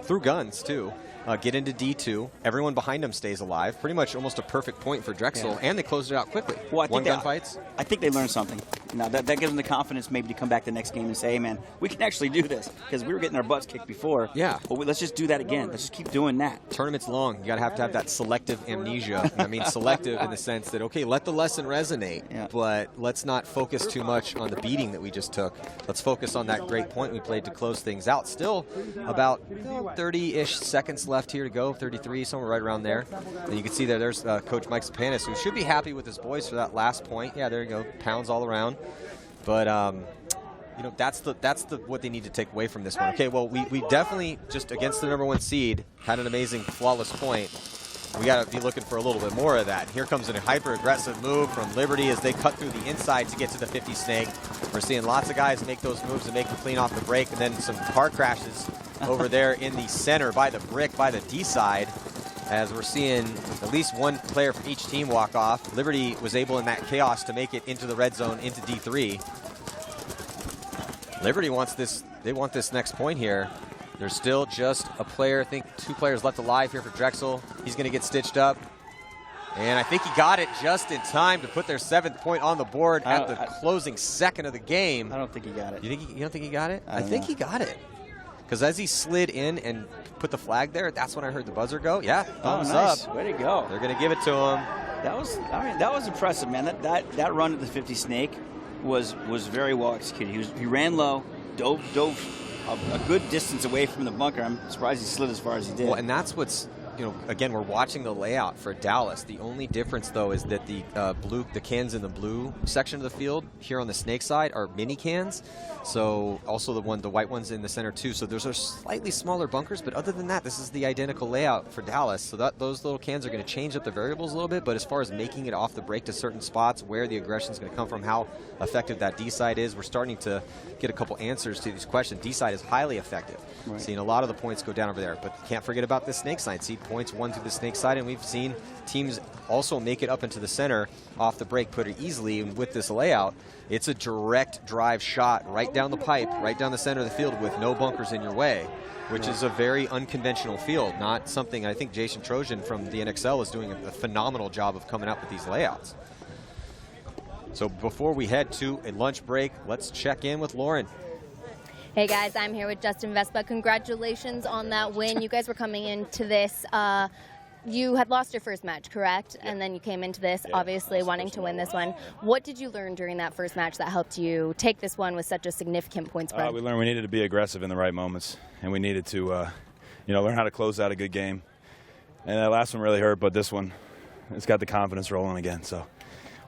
through guns, too. Get into D2. Everyone behind them stays alive. Pretty much almost a perfect point for Drexel. Yeah. And they closed it out quickly. Well, gunfights. I think they learned something. Now, that gives them the confidence maybe to come back the next game and say, hey, man, we can actually do this. Because we were getting our butts kicked before. Yeah. But let's just do that again. Let's just keep doing that. Tournament's long. You got to have that selective amnesia. I mean, selective in the sense that, okay, let the lesson resonate, but let's not focus too much on the beating that we just took. Let's focus on that great point we played to close things out. Still about 30-ish seconds left here to go, 33, somewhere right around there. And you can see there's Coach Mike Sapanis, who should be happy with his boys for that last point. Yeah, there you go, pounds all around. But you know, that's what they need to take away from this one. Okay, well, we definitely, just against the #1 seed, had an amazing, flawless point. We got to be looking for a little bit more of that. Here comes a hyper-aggressive move from Liberty as they cut through the inside to get to the 50 snake. We're seeing lots of guys make those moves and make them clean off the break, and then some car crashes over there in the center by the brick, by the D side, as we're seeing at least one player from each team walk off. Liberty was able in that chaos to make it into the red zone, into D3. Liberty wants this, they want this next point here. There's still just a player, I think 2 players left alive here for Drexel. He's going to get stitched up. And I think he got it just in time to put their 7th point on the board at the closing second of the game. I don't think he got it. You don't think he got it? I think he got it. Because as he slid in and put the flag there, that's when I heard the buzzer go. Yeah, thumbs up. Way to go. They're going to give it to him. That was impressive, man. That run at the 50 snake was very well executed. He ran low, dove a good distance away from the bunker. I'm surprised he slid as far as he did. Well, and that's what's, you know, again, we're watching the layout for Dallas. The only difference, though, is that the cans in the blue section of the field here on the snake side are mini cans. So also the white ones in the center too. So those are slightly smaller bunkers, but other than that, this is the identical layout for Dallas. So those little cans are going to change up the variables a little bit. But as far as making it off the break to certain spots, where the aggression is going to come from, how effective that D side is, we're starting to get a couple answers to these questions. D side is highly effective. Right. Seeing a lot of the points go down over there, but can't forget about the snake side. See points won through the snake side, and we've seen teams also make it up into the center off the break pretty easily. And with this layout, it's a direct drive shot right down the pipe, right down the center of the field with no bunkers in your way, which is a very unconventional field, not something I think Jason Trojan from the NXL is doing a phenomenal job of coming up with these layouts. So before we head to a lunch break, let's check in with Lauren. Hey guys, I'm here with Justin Vespa. Congratulations on that win. You guys were coming into this. You had lost your first match, correct? Yeah. And then you came into this, obviously wanting to win this one. What did you learn during that first match that helped you take this one with such a significant point spread? We learned we needed to be aggressive in the right moments, and we needed to, learn how to close out a good game. And that last one really hurt, but this one, it's got the confidence rolling again, so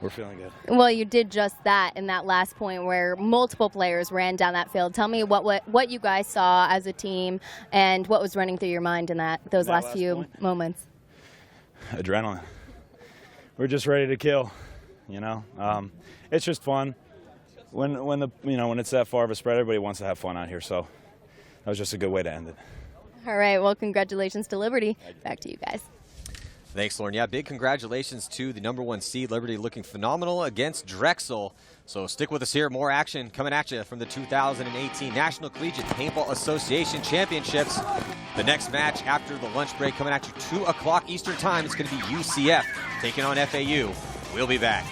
we're feeling good. Well, you did just that in that last point where multiple players ran down that field. Tell me what you guys saw as a team and what was running through your mind in those last few moments. Adrenaline. We're just ready to kill, It's just fun. When it's that far of a spread, everybody wants to have fun out here, so that was just a good way to end it. All right, well, congratulations to Liberty. Back to you guys. Thanks, Lauren. Yeah, big congratulations to the #1 seed, Liberty, looking phenomenal against Drexel. So stick with us here. More action coming at you from the 2018 National Collegiate Paintball Association Championships. The next match after the lunch break coming at you 2 o'clock Eastern Time. It's going to be UCF taking on FAU. We'll be back.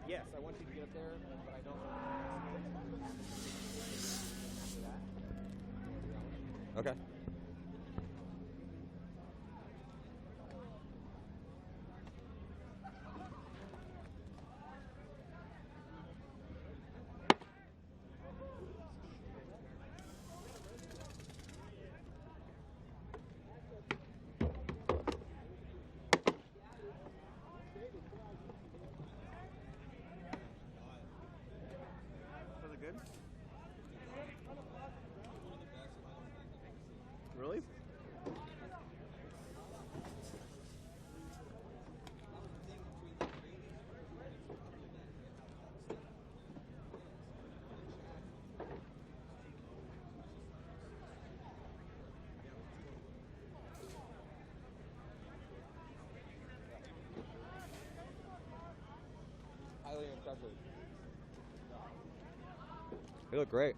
Yes, I want you to get up there, but I don't. Okay. They look great.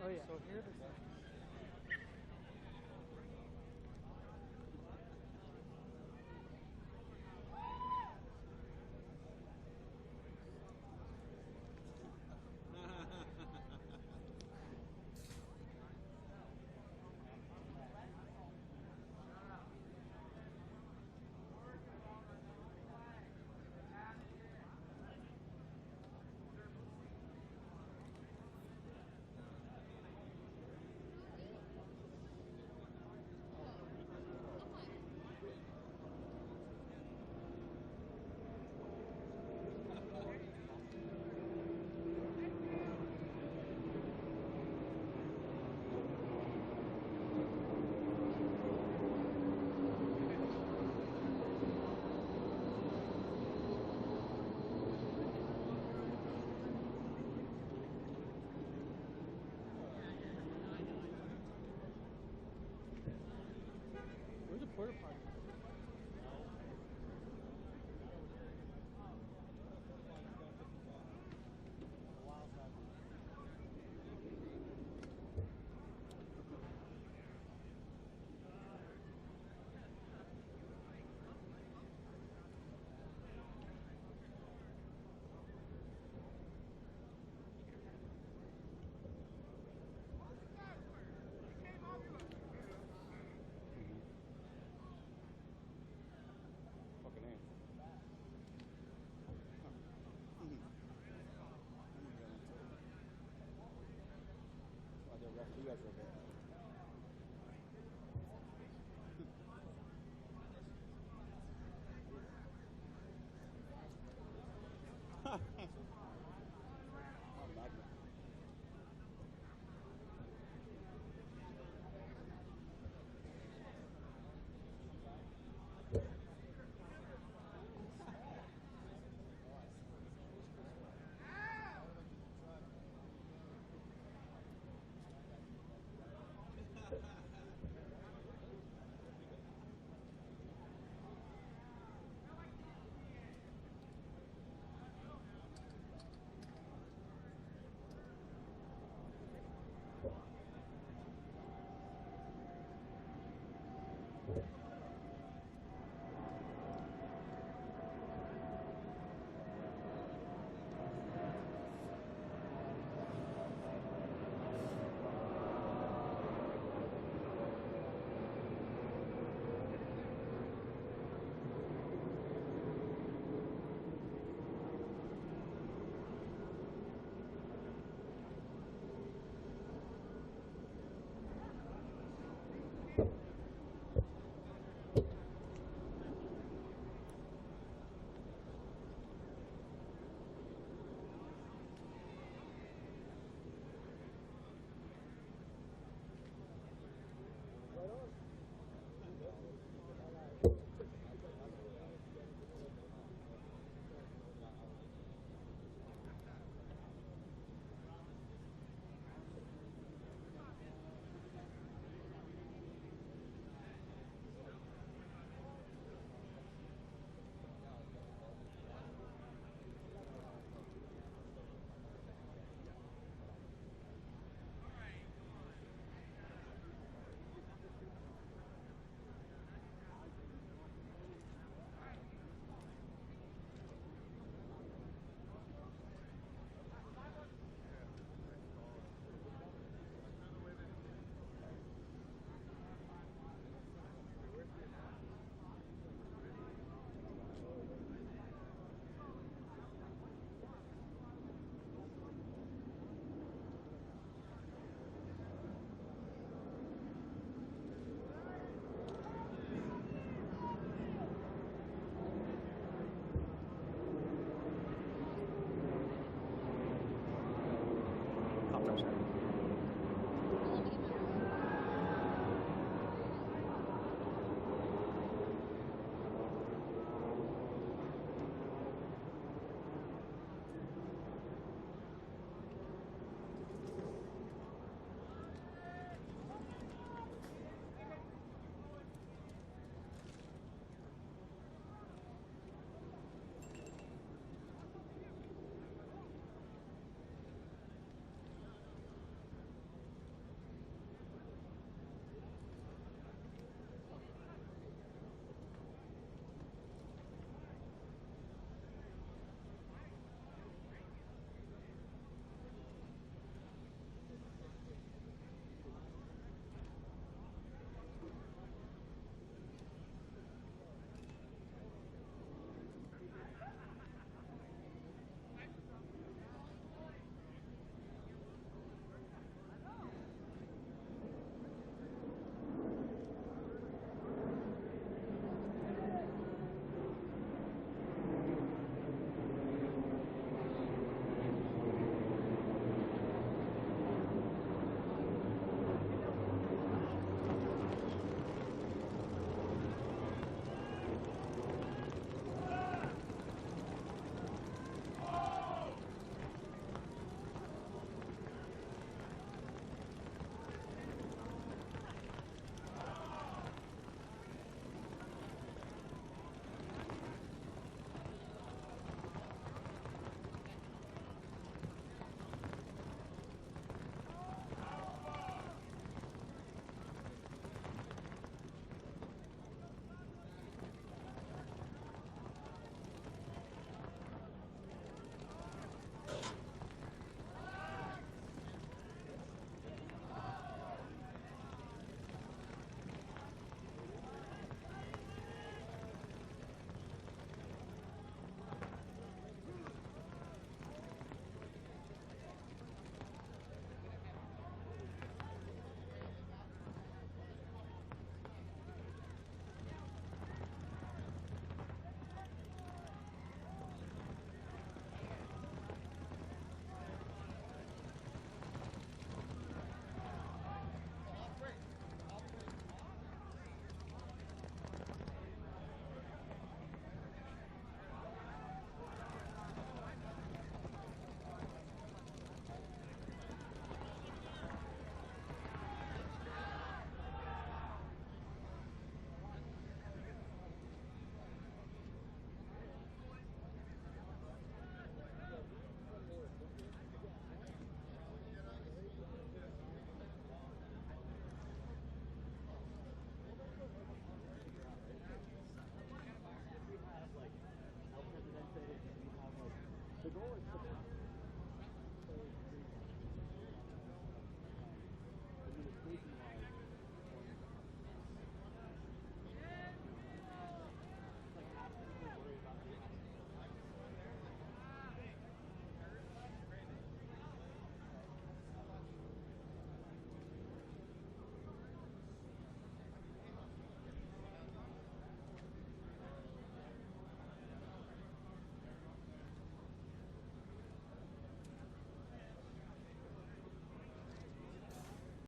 Oh yeah. So here the where's the porta potty? Fucking A. You guys are okay.